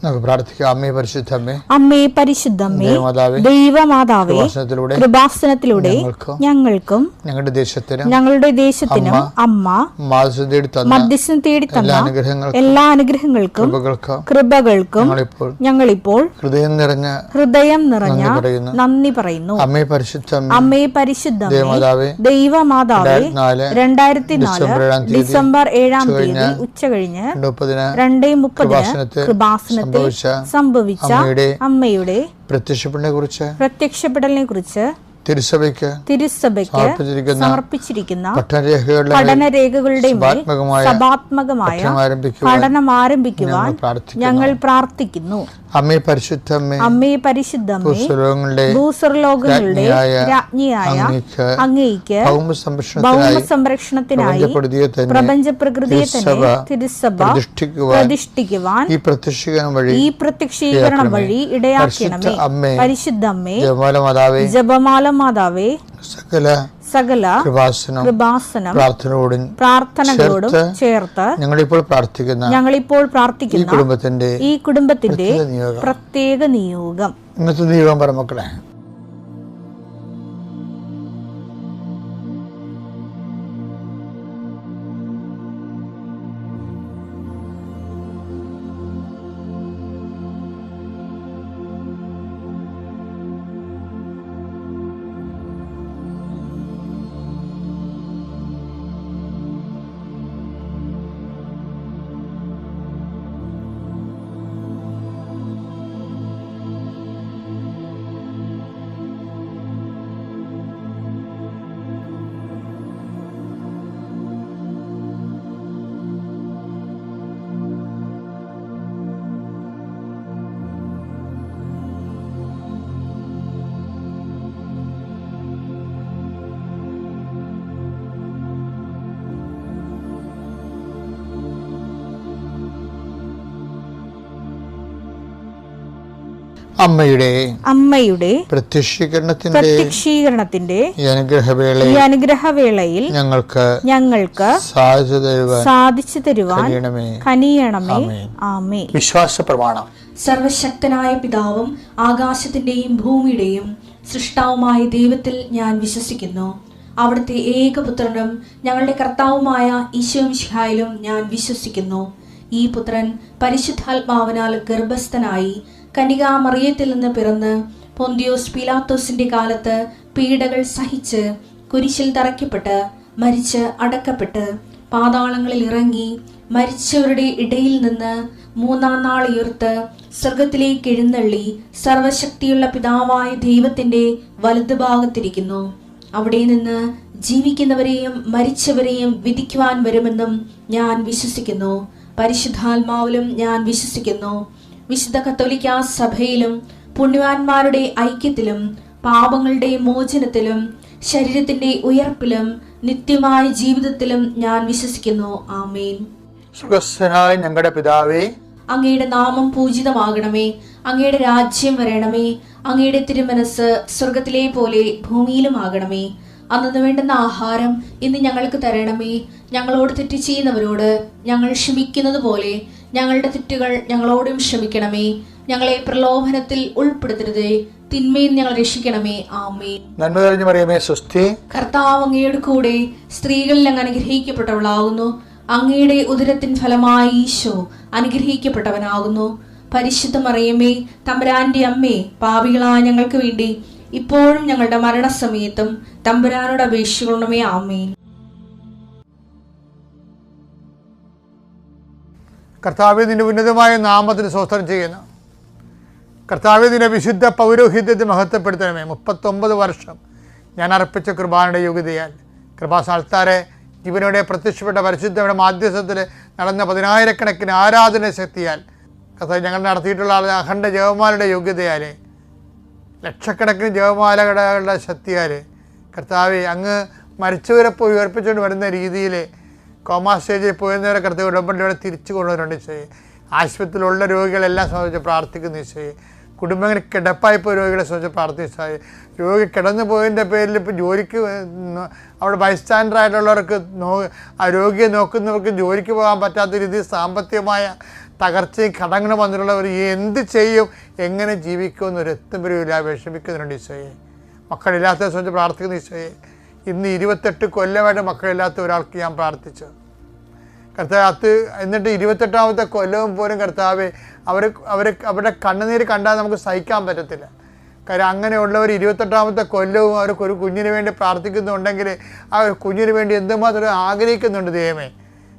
നമുക്ക് പ്രാർത്ഥിക്കാം. അമ്മേ പരിശുദ്ധമ്മേ, അമ്മേ പരിശുദ്ധമ്മേ, ദൈവമാതാവേ, കൃപാസനത്തിലൂടെ ഞങ്ങൾക്കും ഞങ്ങളുടെ ദേശത്തിനും അമ്മ മധ്യസ്ഥം തേടി തന്ന എല്ലാ അനുഗ്രഹങ്ങൾക്കും കൃപകൾക്കും ഞങ്ങളിപ്പോൾ ഹൃദയം നിറഞ്ഞ നന്ദി പറയുന്നു. അമ്മേ പരിശുദ്ധമ്മേ, ദൈവമാതാവേ, 2004 ഡിസംബർ 7 ഉച്ച കഴിഞ്ഞ് 2:30 കൃപാസനത്തിൽ സംഭവിച്ച അമ്മയുടെ പ്രത്യക്ഷപ്പെടലിനെ കുറിച്ച് തിരുസഭയ്ക്ക് സമർപ്പിച്ചിരിക്കുന്ന പഠനരേഖകളുടെ സഭാത്മകമായ പഠനം ആരംഭിക്കുവാൻ ഞങ്ങൾ പ്രാർത്ഥിക്കുന്നു. അമ്മേ പരിശുദ്ധമ്മേ, ഭൂസ്വർലോകങ്ങളുടെ രാജ്ഞിയായ അങ്ങേയ്ക്ക് ഭൗമസംരക്ഷണത്തിനായി പ്രപഞ്ച പ്രകൃതിയെ തന്നെ തിരുസഭ പ്രതിഷ്ഠിക്കുവാൻ ഈ പ്രത്യക്ഷീകരണം വഴി ഇടയാക്കണമേ. പരിശുദ്ധമ്മേ, ജപമാല മാതാവേ, സകല കൃപാസനം പ്രാർത്ഥനകളോടും ചേർത്ത് ഞങ്ങളിപ്പോൾ പ്രാർത്ഥിക്കുന്ന ഈ കുടുംബത്തിന്റെ പ്രത്യേക നിയോഗം. ഇന്നത്തെ നിയോഗം പറ മക്കളെ. അമ്മയുടെ പ്രത്യക്ഷീകരണത്തിന്റെ ഈ അനുഗ്രഹവേളയിൽ ഞങ്ങൾക്ക് സാധിച്ചു തരുവാൻ കനിയണമേ. ആമേൻ. വിശ്വാസ പ്രമാണം. സർവശക്തനായ പിതാവും ആകാശത്തിന്റെയും ഭൂമിയുടെയും സൃഷ്ടാവുമായ ദൈവത്തിൽ ഞാൻ വിശ്വസിക്കുന്നു. അവിടുത്തെ ഏകപുത്രനും ഞങ്ങളുടെ കർത്താവുമായ ഈശോ മിശിഹായിലും ഞാൻ വിശ്വസിക്കുന്നു. ഈ പുത്രൻ പരിശുദ്ധാത്മാവിനാൽ ഗർഭസ്ഥനായി കന്യകാമറിയത്തിൽ നിന്ന് പിറന്ന് പൊന്തിയോസ് പീലാത്തോസിന്റെ കാലത്ത് പീഡകൾ സഹിച്ച് കുരിശിൽ തറയ്ക്കപ്പെട്ട് മരിച്ച് അടക്കപ്പെട്ട് പാതാളങ്ങളിൽ ഇറങ്ങി മരിച്ചവരുടെ ഇടയിൽ നിന്ന് 3-ാം നാൾ ഉയർത്ത് സ്വർഗത്തിലേക്ക് എഴുന്നള്ളി സർവശക്തിയുള്ള പിതാവായ ദൈവത്തിന്റെ വലതുഭാഗത്തിരിക്കുന്നു. അവിടെ നിന്ന് ജീവിക്കുന്നവരെയും മരിച്ചവരെയും വിധിക്കുവാൻ വരുമെന്നും ഞാൻ വിശ്വസിക്കുന്നു. പരിശുദ്ധാത്മാവിലും ഞാൻ വിശ്വസിക്കുന്നു. വിശുദ്ധ കത്തോലിക്കാ സഭയിലും പുണ്യവാന്മാരുടെ ഐക്യത്തിലും പാപങ്ങളുടെ മോചനത്തിലും ശരീരത്തിന്റെ ഉയർപ്പിലും നിത്യമായ ജീവിതത്തിലും ഞാൻ വിശ്വസിക്കുന്നു. ആമേൻ. സ്വർഗ്ഗസ്ഥനായ ഞങ്ങളുടെ പിതാവേ, അങ്ങയുടെ നാമം പൂജിതമാകണമേ. അങ്ങയുടെ രാജ്യം വരണമേ. അങ്ങയുടെ തിരുമനസ് സ്വർഗത്തിലെ പോലെ ഭൂമിയിലും ആകണമേ. അന്നു വേണ്ടുന്ന ആഹാരം ഇന്ന് ഞങ്ങൾക്ക് തരണമേ. ഞങ്ങളോട് തെറ്റ് ചെയ്യുന്നവരോട് ഞങ്ങൾ ക്ഷമിക്കുന്നത് പോലെ ഞങ്ങളുടെ തെറ്റുകൾ ഞങ്ങളോടും ക്ഷമിക്കണമേ. ഞങ്ങളെ പ്രലോഭനത്തിൽ ഉൾപ്പെടുത്തരുതേ, തിന്മയിൽ ഞങ്ങൾ രക്ഷിക്കണമേ. ആമേൻ. നന്മ നിറഞ്ഞ മറിയമേ, സ്വസ്തി. കർത്താവ് അങ്ങയുടെ കൂടെ സ്ത്രീകളിൽ അങ്ങ് അനുഗ്രഹിക്കപ്പെട്ടവളാകുന്നു. അങ്ങയുടെ ഉദരത്തിൻ ഫലമായി ഈശോ അനുഗ്രഹിക്കപ്പെട്ടവനാകുന്നു. പരിശുദ്ധ മറിയമേ, തമ്പുരാന്റെ അമ്മേ, പാപികളായ ഞങ്ങൾക്ക് വേണ്ടി ഇപ്പോഴും ഞങ്ങളുടെ മരണസമയത്തും തമ്പുരാനോട് അപേക്ഷിക്കണമേ. ആമേൻ. കർത്താവേ, നിന്റെ ഉന്നതമായ നാമത്തിന് സ്തോത്രം ചെയ്യുന്നു. കർത്താവേ, നിന്റെ വിശുദ്ധ പൗരോഹിത്യത്തെ മഹത്വപ്പെടുത്തണമേ. 39 വർഷം ഞാൻ അർപ്പിച്ച കൃപാനയുടെ യോഗ്യതയാൽ കൃപാസ്ഥാനത്താരെ ജീവനോടെ പ്രത്യക്ഷപ്പെട്ട പരിശുദ്ധയുടെ മാധ്യസ്ഥത്തിൽ നടന്ന 10,000-കണക്കിന് ആരാധന ശക്തിയാൽ കർത്താവ് ഞങ്ങൾ നടത്തിയിട്ടുള്ള അഖണ്ഡ ജപമാലയുടെ യോഗ്യതയാൽ ലക്ഷക്കണക്കിന് ജപമാലകളുടെ ശക്തിയാൽ കർത്താവെ അങ്ങ് മരിച്ചവരെ പോയി ഉയർപ്പിച്ചുകൊണ്ട് വരുന്ന രീതിയിൽ കോമാ സ്റ്റേജിൽ പോയിരുന്നവരെ കർത്താവ് ഉടമ്പടിയോടെ തിരിച്ചു കൊണ്ടുവരുന്നുണ്ട് ഈശോയെ. ആശുപത്രിയിലുള്ള രോഗികളെല്ലാം സംബന്ധിച്ച് പ്രാർത്ഥിക്കുന്നു ഈശോയെ. കുടുംബങ്ങളിൽ കിടപ്പായിപ്പോയി രോഗികളെ സംബന്ധിച്ച് പ്രാർത്ഥിച്ചാൽ രോഗി കിടന്നു പോയതിൻ്റെ പേരിൽ ഇപ്പോൾ ജോലിക്ക് അവിടെ ബൈസ്റ്റാൻഡറായിട്ടുള്ളവർക്ക് ആ രോഗിയെ നോക്കുന്നവർക്ക് ജോലിക്ക് പോകാൻ പറ്റാത്ത രീതിയിൽ സാമ്പത്തികമായ തകർച്ചയും കടങ്ങളും വന്നിട്ടുള്ളവർ എന്ത് ചെയ്യും, എങ്ങനെ ജീവിക്കുമെന്നൊരു എത്തുമ്പോഴില്ല വിഷമിക്കുന്നുണ്ട് ഈശോയെ. മക്കളില്ലാത്തവരെ സംബന്ധിച്ച് പ്രാർത്ഥിക്കുന്ന ഈശോയെ, ഇന്ന് 28 കൊല്ലമായിട്ട് മക്കളില്ലാത്ത ഒരാൾക്ക് ഞാൻ പ്രാർത്ഥിച്ചു കർത്താവ്. എന്നിട്ട് 28ാമത്തെ കൊല്ലവും പോലും കർത്താവെ അവരുടെ കണ്ണുനീര് കണ്ടാൽ നമുക്ക് സഹിക്കാൻ പറ്റത്തില്ല. കാര്യം അങ്ങനെയുള്ളവർ 28ാമത്തെ കൊല്ലവും അവർക്ക് ഒരു കുഞ്ഞിന് വേണ്ടി പ്രാർത്ഥിക്കുന്നുണ്ടെങ്കിൽ ആ ഒരു കുഞ്ഞിന് വേണ്ടി എന്തുമാത്രം ആഗ്രഹിക്കുന്നുണ്ട് ദൈവമേ.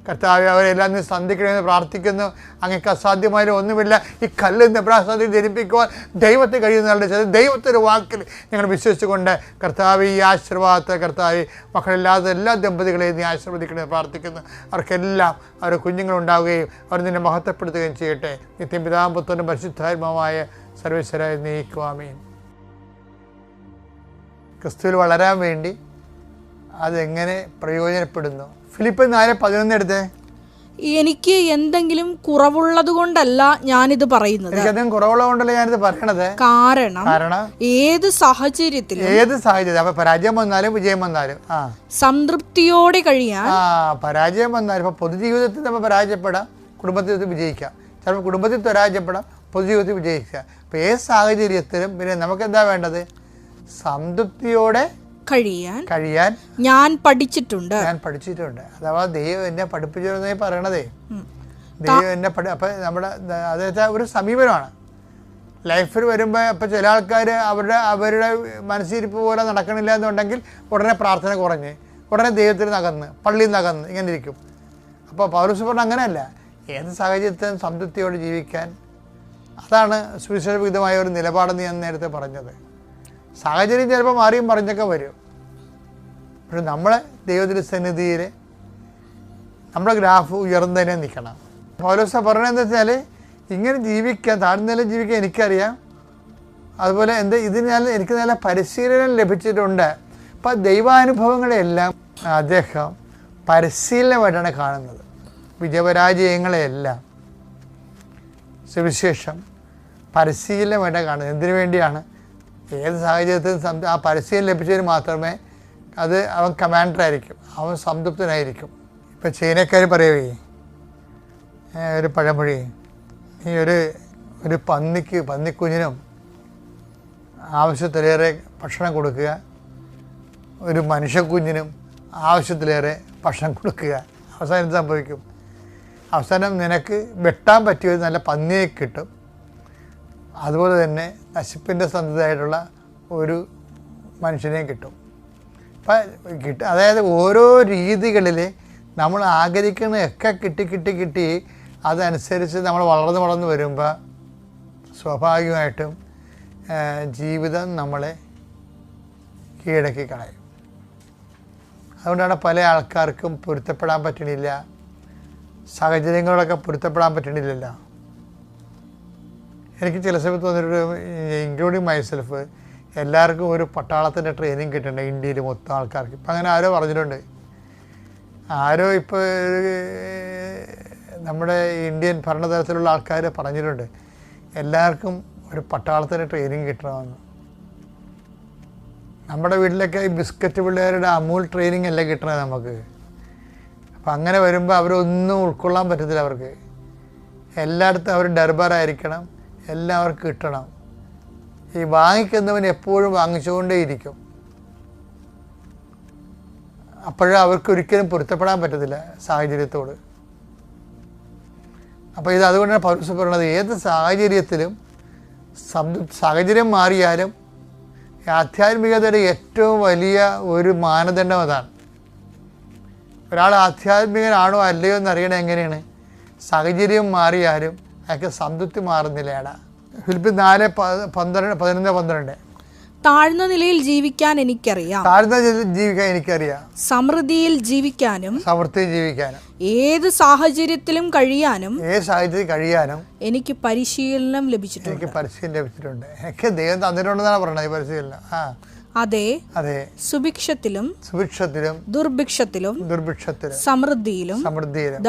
കർത്താവെ അവരെല്ലാം നീ സന്ധിക്കണമെന്ന് പ്രാർത്ഥിക്കുന്നു. അങ്ങേക്ക് അസാധ്യമായാലും ഒന്നുമില്ല. ഈ കല്ല് നെബ്രാസത്തിൽ ധരിപ്പിക്കുവാൻ ദൈവത്തെ കഴിയുന്നവരുടെ ദൈവത്തിൻ്റെ വാക്കിൽ ഞങ്ങൾ വിശ്വസിച്ചുകൊണ്ട് കർത്താവ് ഈ ആശീർവാദത്തെ കർത്താവ് മക്കളില്ലാത്ത എല്ലാ ദമ്പതികളെയും നീ ആശീർവദിക്കണമെന്ന് പ്രാർത്ഥിക്കുന്നു. അവർക്കെല്ലാം അവരുടെ കുഞ്ഞുങ്ങളുണ്ടാവുകയും അവർ നിന്നെ മഹത്വപ്പെടുത്തുകയും ചെയ്യട്ടെ. നിത്യം പിതാവും പുത്രനും പരിശുദ്ധാത്മാവായ സർവേശ്വരായി നീക്കുവാമീൻ. ക്രിസ്തുവിൽ വളരാൻ വേണ്ടി അതെങ്ങനെ പ്രയോജനപ്പെടുന്നു? ഫിലിപ്പ് 4:11 എടുത്തേ. എനിക്ക് എന്തെങ്കിലും കുറവുള്ളത് കൊണ്ടല്ല ഞാനിത് പറയുന്നത്. എനിക്കധികം കുറവുള്ളത് കൊണ്ടല്ല ഞാനിത് പറയണത്. കാരണം ഏത് സാഹചര്യത്തിലും അപ്പൊ പരാജയം വന്നാലും വിജയം വന്നാലും സംതൃപ്തിയോടെ കഴിയാൻ. പരാജയം വന്നാലും ഇപ്പൊ പൊതുജീവിതത്തിൽ നമ്മൾ പരാജയപ്പെടാം, കുടുംബത്തിൽ വിജയിക്കാം. ചിലപ്പോൾ കുടുംബത്തിൽ പരാജയപ്പെടാം, പൊതുജീവിതത്തിൽ വിജയിക്കാം. അപ്പൊ ഏത് സാഹചര്യത്തിലും പിന്നെ നമുക്ക് എന്താ വേണ്ടത്? സംതൃപ്തിയോടെ കഴിയാൻ ഞാൻ പഠിച്ചിട്ടുണ്ട്. അഥവാ ദൈവം എന്നെ പഠിപ്പിച്ചിരുന്നേ പറയണതേ. ദൈവം എന്നെ അപ്പൊ നമ്മുടെ അതെച്ചാ ഒരു സമീപനമാണ് ലൈഫിൽ വരുമ്പോൾ. ഇപ്പം ചില ആൾക്കാർ അവരുടെ മനസ്സിരിപ്പ് പോലെ നടക്കണില്ല എന്നുണ്ടെങ്കിൽ ഉടനെ പ്രാർത്ഥന കുറഞ്ഞ്, ഉടനെ ദൈവത്തിൽ നകന്ന്, പള്ളിയിൽ നകന്ന് ഇങ്ങനെ ഇരിക്കും. അപ്പോൾ പൗലോസ് പറഞ്ഞ അങ്ങനെയല്ല, ഏത് സാഹചര്യത്തിലും സംതൃപ്തിയോടെ ജീവിക്കാൻ. അതാണ് സുവിശേഷവിധമായ ഒരു നിലപാടെന്ന് ഞാൻ നേരത്തെ പറഞ്ഞത്. സാഹചര്യം ചിലപ്പോൾ മാറിയും പറഞ്ഞൊക്കെ വരും. പക്ഷെ നമ്മളെ ദൈവത്തിൻ്റെ സന്നിധിയിൽ നമ്മുടെ ഗ്രാഫ് ഉയർന്നതിനെ നിൽക്കണം. പൗലോസ് പറഞ്ഞതെന്ന് വെച്ചാൽ ഇങ്ങനെ ജീവിക്കാൻ, താഴ്ന്ന നിലയിൽ ജീവിക്കാൻ എനിക്കറിയാം. അതുപോലെ ഇതിനാൽ എനിക്ക് നല്ല പരിശീലനം ലഭിച്ചിട്ടുണ്ട്. അപ്പം ദൈവാനുഭവങ്ങളെല്ലാം അദ്ദേഹം പരിശീലനമായിട്ടാണ് കാണുന്നത്. വിജയപരാജയങ്ങളെയെല്ലാം സുവിശേഷം പരിശീലനമായിട്ടാണ് കാണുന്നത്. എന്തിനു വേണ്ടിയാണ്? ഏത് സാഹചര്യത്തിലും ആ പരിശീലനം ലഭിച്ചതിന് മാത്രമേ അവൻ കമാൻഡറായിരിക്കും, അവൻ സംതൃപ്തനായിരിക്കും. ഇപ്പം ചൈനക്കാർ പറയുകയെ ഒരു പഴമൊഴി, ഈ ഒരു പന്നിക്കുഞ്ഞിനും ആവശ്യത്തിലേറെ ഭക്ഷണം കൊടുക്കുക, ഒരു മനുഷ്യക്കുഞ്ഞിനും ആവശ്യത്തിലേറെ ഭക്ഷണം കൊടുക്കുക. അവസാനം എന്ത് സംഭവിക്കും? അവസാനം നിനക്ക് വെട്ടാൻ പറ്റിയ നല്ല പന്നിയെ കിട്ടും. അതുപോലെ തന്നെ നശിപ്പിൻ്റെ സന്ധതയായിട്ടുള്ള ഒരു മനുഷ്യനെയും കിട്ടും. അപ്പം അതായത് ഓരോ രീതികളിൽ നമ്മൾ ആഗ്രഹിക്കുന്നതൊക്കെ കിട്ടി അതനുസരിച്ച് നമ്മൾ വളർന്നു വരുമ്പോൾ സ്വാഭാവികമായിട്ടും ജീവിതം നമ്മളെ കീഴടക്കി കളയും. അതുകൊണ്ടാണ് പല ആൾക്കാർക്കും പൊരുത്തപ്പെടാൻ പറ്റണില്ല, സാഹചര്യങ്ങളൊക്കെ പൊരുത്തപ്പെടാൻ പറ്റണില്ലല്ലോ. എനിക്ക് ചില സമയത്ത് തോന്നിയിട്ട്, ഇൻക്ലൂഡിങ് മൈസെൽഫ്, എല്ലാവർക്കും ഒരു പട്ടാളത്തിൻ്റെ ട്രെയിനിങ് കിട്ടുന്നുണ്ട് ഇന്ത്യയിൽ മൊത്തം ആൾക്കാർക്ക്. ഇപ്പം അങ്ങനെ ആരോ പറഞ്ഞിട്ടുണ്ട്. ഇപ്പോൾ നമ്മുടെ ഇന്ത്യൻ ഭരണതലത്തിലുള്ള ആൾക്കാർ പറഞ്ഞിട്ടുണ്ട് എല്ലാവർക്കും ഒരു പട്ടാളത്തിൻ്റെ ട്രെയിനിങ് കിട്ടണമെന്ന്. നമ്മുടെ വീട്ടിലൊക്കെ ഈ ബിസ്ക്കറ്റ് പിള്ളേരുടെ അമൂൽ ട്രെയിനിങ് അല്ലേ കിട്ടണത് നമുക്ക്. അപ്പം അങ്ങനെ വരുമ്പോൾ അവരൊന്നും ഉൾക്കൊള്ളാൻ പറ്റത്തില്ല. അവർക്ക് എല്ലായിടത്തും അവർ ഡർബാറായിരിക്കണം, എല്ലാം അവർക്ക് കിട്ടണം. ഈ വാങ്ങിക്കുന്നവൻ എപ്പോഴും വാങ്ങിച്ചുകൊണ്ടേയിരിക്കും. അപ്പോഴും അവർക്ക് ഒരിക്കലും പൊരുത്തപ്പെടാൻ പറ്റത്തില്ല സാഹചര്യത്തോട്. അപ്പോൾ അതുകൊണ്ടാണ് പൗലോസ് പറയുന്നത്, ഏത് സാഹചര്യത്തിലും സാഹചര്യം മാറിയാലും ആധ്യാത്മികതയുടെ ഏറ്റവും വലിയ ഒരു മാനദണ്ഡം അതാണ്. ഒരാൾ ആധ്യാത്മികനാണോ അല്ലയോ എന്നറിയണത് എങ്ങനെയാണ്? സാഹചര്യം മാറിയാലും അയാൾക്ക് സംതൃപ്തി മാറുന്നില്ലേടാ. ഫിലിപ്പ് 4:11-12. താഴ്ന്ന നിലയിൽ ജീവിക്കാൻ എനിക്കറിയാം, സമൃദ്ധിയിൽ ജീവിക്കാനും ഏത് സാഹചര്യത്തിലും കഴിയാനും എനിക്ക് പരിശീലനം ലഭിച്ചിട്ടുണ്ട്. എനിക്ക് ദൈവം തന്നിട്ടുണ്ടെന്നാണ് പറയുന്നത് ഈ പരിശീലനം. അതെ, സുഭിക്ഷത്തിലും ദുർഭിക്ഷത്തിലും സമൃദ്ധിയിലും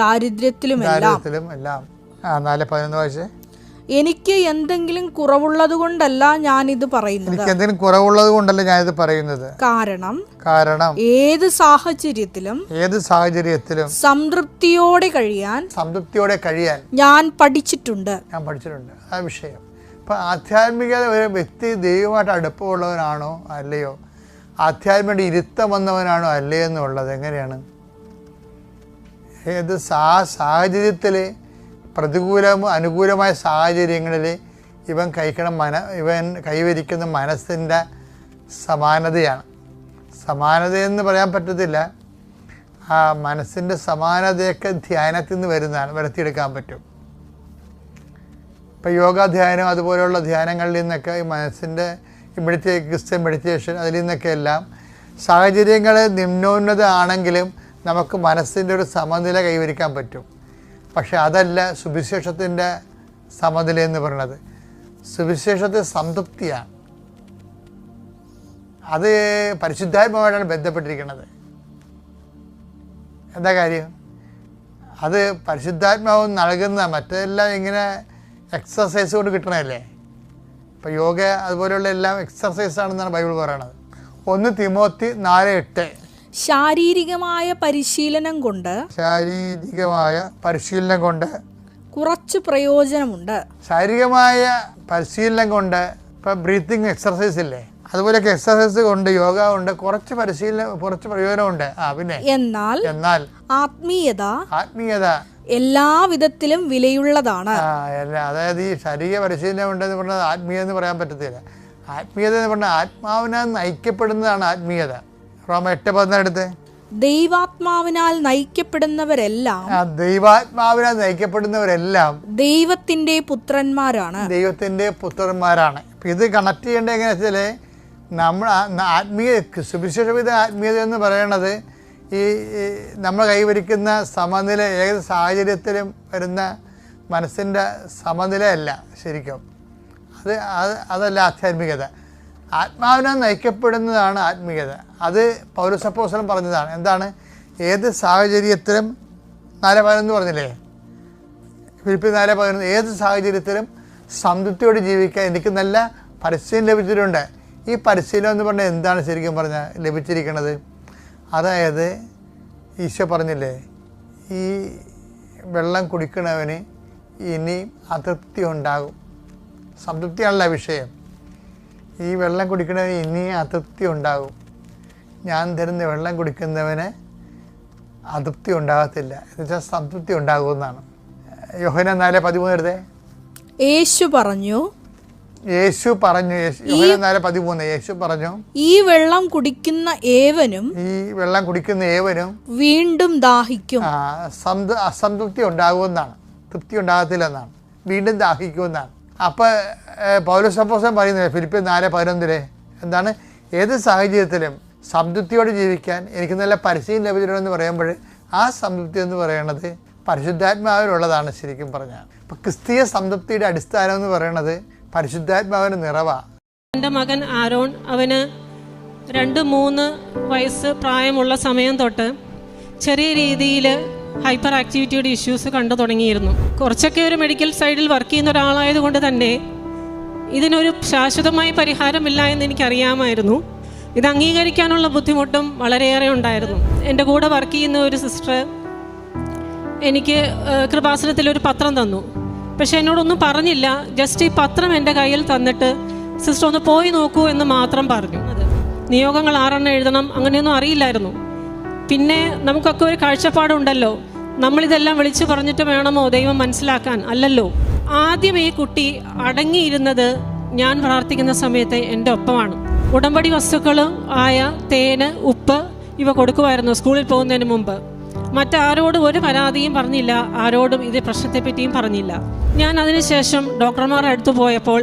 ദാരിദ്ര്യത്തിലും എല്ലാം. 4:11 വായിച്ചേ. എനിക്ക് എന്തെങ്കിലും കുറവുള്ളത് കൊണ്ടല്ല ഞാനിത് പറയുന്നത്. എനിക്ക് എന്തെങ്കിലും കുറവുള്ളത് കൊണ്ടല്ല ഞാനിത് പറയുന്നത്. കാരണം ഏത് സാഹചര്യത്തിലും സംതൃപ്തിയോടെ കഴിയാൻ ഞാൻ പഠിച്ചിട്ടുണ്ട്. ആ വിഷയം ഇപ്പം ആധ്യാത്മികത ഒരു വ്യക്തി ദൈവമായിട്ട് അടുപ്പമുള്ളവനാണോ അല്ലയോ, ആധ്യാത്മിക ഇരുത്തം വന്നവനാണോ അല്ലയോ എന്നുള്ളത് എങ്ങനെയാണ്? ഏത് സാഹചര്യത്തിൽ പ്രതികൂലമോ അനുകൂലമായ സാഹചര്യങ്ങളിൽ ഇവൻ കൈവരിക്കുന്ന മനസ്സിൻ്റെ സമാനതയാണ്. സമാനതയെന്ന് പറയാൻ പറ്റത്തില്ല, ആ മനസ്സിൻ്റെ സമാനതയൊക്കെ ധ്യാനത്തിൽ നിന്ന് വരുത്തിയെടുക്കാൻ പറ്റും. ഇപ്പോൾ യോഗാധ്യാനം അതുപോലെയുള്ള ധ്യാനങ്ങളിൽ നിന്നൊക്കെ ഈ മനസ്സിൻ്റെ ക്രിസ്ത്യൻ മെഡിറ്റേഷൻ അതിൽ നിന്നൊക്കെ എല്ലാം സാഹചര്യങ്ങൾ നിമ്നോന്നത ആണെങ്കിലും നമുക്ക് മനസ്സിൻ്റെ ഒരു സമനില കൈവരിക്കാൻ പറ്റും. പക്ഷെ അതല്ല സുവിശേഷത്തിൻ്റെ സമനില എന്ന് പറയുന്നത്. സുവിശേഷത്തിൽ സംതൃപ്തിയാണ്, അത് പരിശുദ്ധാത്മാവായിട്ടാണ് ബന്ധപ്പെട്ടിരിക്കുന്നത്. എന്താ കാര്യം? അത് പരിശുദ്ധാത്മാവ് നൽകുന്ന, മറ്റെല്ലാം ഇങ്ങനെ എക്സസൈസ് കൊണ്ട് കിട്ടണമല്ലേ. ഇപ്പോൾ യോഗ അതുപോലെയുള്ള എല്ലാം എക്സസൈസ് ആണെന്നാണ് ബൈബിൾ പറയണത്. 1 തിമോത്തി 4:8 ശാരീരികമായ പരിശീലനം കൊണ്ട് കുറച്ച് പ്രയോജനമുണ്ട്. ശാരീരികമായ പരിശീലനം കൊണ്ട് ഇപ്പം ബ്രീത്തിങ് എക്സർസൈസ് ഇല്ലേ, അതുപോലെയൊക്കെ എക്സർസൈസ് കൊണ്ട് യോഗ കൊണ്ട് കുറച്ച് പ്രയോജനമുണ്ട്. പിന്നെ എന്നാൽ ആത്മീയത എല്ലാ വിധത്തിലും വിലയുള്ളതാണ്. അതായത് ഈ ശരീര പരിശീലനം ഉണ്ടെന്ന് പറഞ്ഞാൽ ആത്മീയത എന്ന് പറയാൻ പറ്റത്തില്ല. ആത്മീയത എന്ന് പറഞ്ഞാൽ ആത്മാവിനാൽ നയിക്കപ്പെടുന്നതാണ് ആത്മീയത. റോമ 8:14 ദൈവാത്മാവിനാൽ നയിക്കപ്പെടുന്നവരെല്ലാം ദൈവത്തിന്റെ പുത്രന്മാരാണ്. ഇത് കണക്ട് ചെയ്യേണ്ട എങ്ങനെയാ വെച്ചാൽ നമ്മൾ സുവിശേഷവിധ ആത്മീയത എന്ന് പറയുന്നത് ഈ നമ്മൾ കൈവരിക്കുന്ന സമനില ഏത് സാഹചര്യത്തിലും വരുന്ന മനസ്സിൻ്റെ സമനിലയല്ല ശരിക്കും. അതല്ല ആധ്യാത്മികത. ആത്മാവിനാൽ നയിക്കപ്പെടുന്നതാണ് ആത്മീയത. അത് പൗലോസ് അപ്പോസ്തലൻ പറഞ്ഞതാണ്. എന്താണ്? ഏത് സാഹചര്യത്തിലും 4:11 പറഞ്ഞില്ലേ, ഫിലിപ്പിയർ 4:11, ഏത് സാഹചര്യത്തിലും സംതൃപ്തിയോട് ജീവിക്കാൻ എനിക്ക് നല്ല പരിശീലനം ലഭിച്ചിട്ടുണ്ട്. ഈ പരിശീലനം എന്ന് പറഞ്ഞാൽ എന്താണ് ശരിക്കും പറഞ്ഞാൽ ലഭിച്ചിരിക്കുന്നത്? അതായത് ഈശോ പറഞ്ഞില്ലേ, ഈ വെള്ളം കുടിക്കണവന് ഇനി അതൃപ്തി ഉണ്ടാകും. സംതൃപ്തിയാണല്ലോ വിഷയം. ഈ വെള്ളം കുടിക്കുന്നവന് ഇനി അതൃപ്തി ഉണ്ടാകും. ഞാൻ തരുന്ന വെള്ളം കുടിക്കുന്നവന് അതൃപ്തി ഉണ്ടാകത്തില്ല, എന്നുവെച്ചാൽ സംതൃപ്തി ഉണ്ടാകുമെന്നാണ്. യോഹന്നാൻ 4:13 എടുത്തേ. യേശു പറഞ്ഞു യോഹന്നാൻ 4:13 യേശു പറഞ്ഞു, ഈ വെള്ളം കുടിക്കുന്ന ഏവനും വീണ്ടും ദാഹിക്കും. അസംതൃപ്തി ഉണ്ടാകുമെന്നാണ്, തൃപ്തി ഉണ്ടാകത്തില്ലെന്നാണ്, വീണ്ടും ദാഹിക്കുമെന്നാണ്. അപ്പോൾ പൗലോസ് അപ്പോസ്തലൻ പറയുന്നത് ഫിലിപ്പിയർ 4:11 എന്താണ്? ഏത് സാഹചര്യത്തിലും സംതൃപ്തിയോടെ ജീവിക്കാൻ എനിക്ക് നല്ല പരിശീലനം ലഭിച്ചിട്ടുണ്ടെന്ന് പറയുമ്പോൾ ആ സംതൃപ്തി എന്ന് പറയുന്നത് പരിശുദ്ധാത്മാവിനുള്ളതാണ് ശരിക്കും പറഞ്ഞാൽ. ഇപ്പം ക്രിസ്തീയ സംതൃപ്തിയുടെ അടിസ്ഥാനം എന്ന് പറയുന്നത് പരിശുദ്ധാത്മാവിന് നിറവാണ്. എൻ്റെ മകൻ ആരോൺ, അവന് 2-3 വയസ്സ് പ്രായമുള്ള സമയം തൊട്ട് ചെറിയ രീതിയിൽ ഹൈപ്പർ ആക്ടിവിറ്റിയുടെ ഇഷ്യൂസ് കണ്ടു തുടങ്ങിയിരുന്നു. കുറച്ചൊക്കെ ഒരു മെഡിക്കൽ സൈഡിൽ വർക്ക് ചെയ്യുന്ന ഒരാളായതുകൊണ്ട് തന്നെ ഇതിനൊരു ശാശ്വതമായ പരിഹാരമില്ല എന്ന് എനിക്കറിയാമായിരുന്നു. ഇത് അംഗീകരിക്കാനുള്ള ബുദ്ധിമുട്ടും വളരെയേറെ ഉണ്ടായിരുന്നു. എൻ്റെ കൂടെ വർക്ക് ചെയ്യുന്ന ഒരു സിസ്റ്റർ എനിക്ക് കൃപാസനത്തിലൊരു പത്രം തന്നു. പക്ഷെ എന്നോടൊന്നും പറഞ്ഞില്ല. ജസ്റ്റ് ഈ പത്രം എൻ്റെ കയ്യിൽ തന്നിട്ട് സിസ്റ്റർ ഒന്ന് പോയി നോക്കൂ എന്ന് മാത്രം പറഞ്ഞു. നിയോഗങ്ങൾ 6 എഴുതണം അങ്ങനെയൊന്നും അറിയില്ലായിരുന്നു. പിന്നെ നമുക്കൊക്കെ ഒരു കാഴ്ചപ്പാടുണ്ടല്ലോ, നമ്മളിതെല്ലാം വിളിച്ചു പറഞ്ഞിട്ട് വേണമോ ദൈവം മനസ്സിലാക്കാൻ? അല്ലല്ലോ. ആദ്യം ഈ കുട്ടി അടങ്ങിയിരുന്നത് ഞാൻ പ്രാർത്ഥിക്കുന്ന സമയത്ത് എൻ്റെ ഒപ്പമാണ്. ഉടമ്പടി വസ്തുക്കളും ആയ തേന്, ഉപ്പ് ഇവ കൊടുക്കുമായിരുന്നു സ്കൂളിൽ പോകുന്നതിന് മുമ്പ്. മറ്റാരോടും ഒരു പരാതിയും പറഞ്ഞില്ല, ആരോടും ഇത് പ്രശ്നത്തെപ്പറ്റിയും പറഞ്ഞില്ല. ഞാൻ അതിനുശേഷം ഡോക്ടർമാരുടെ അടുത്ത് പോയപ്പോൾ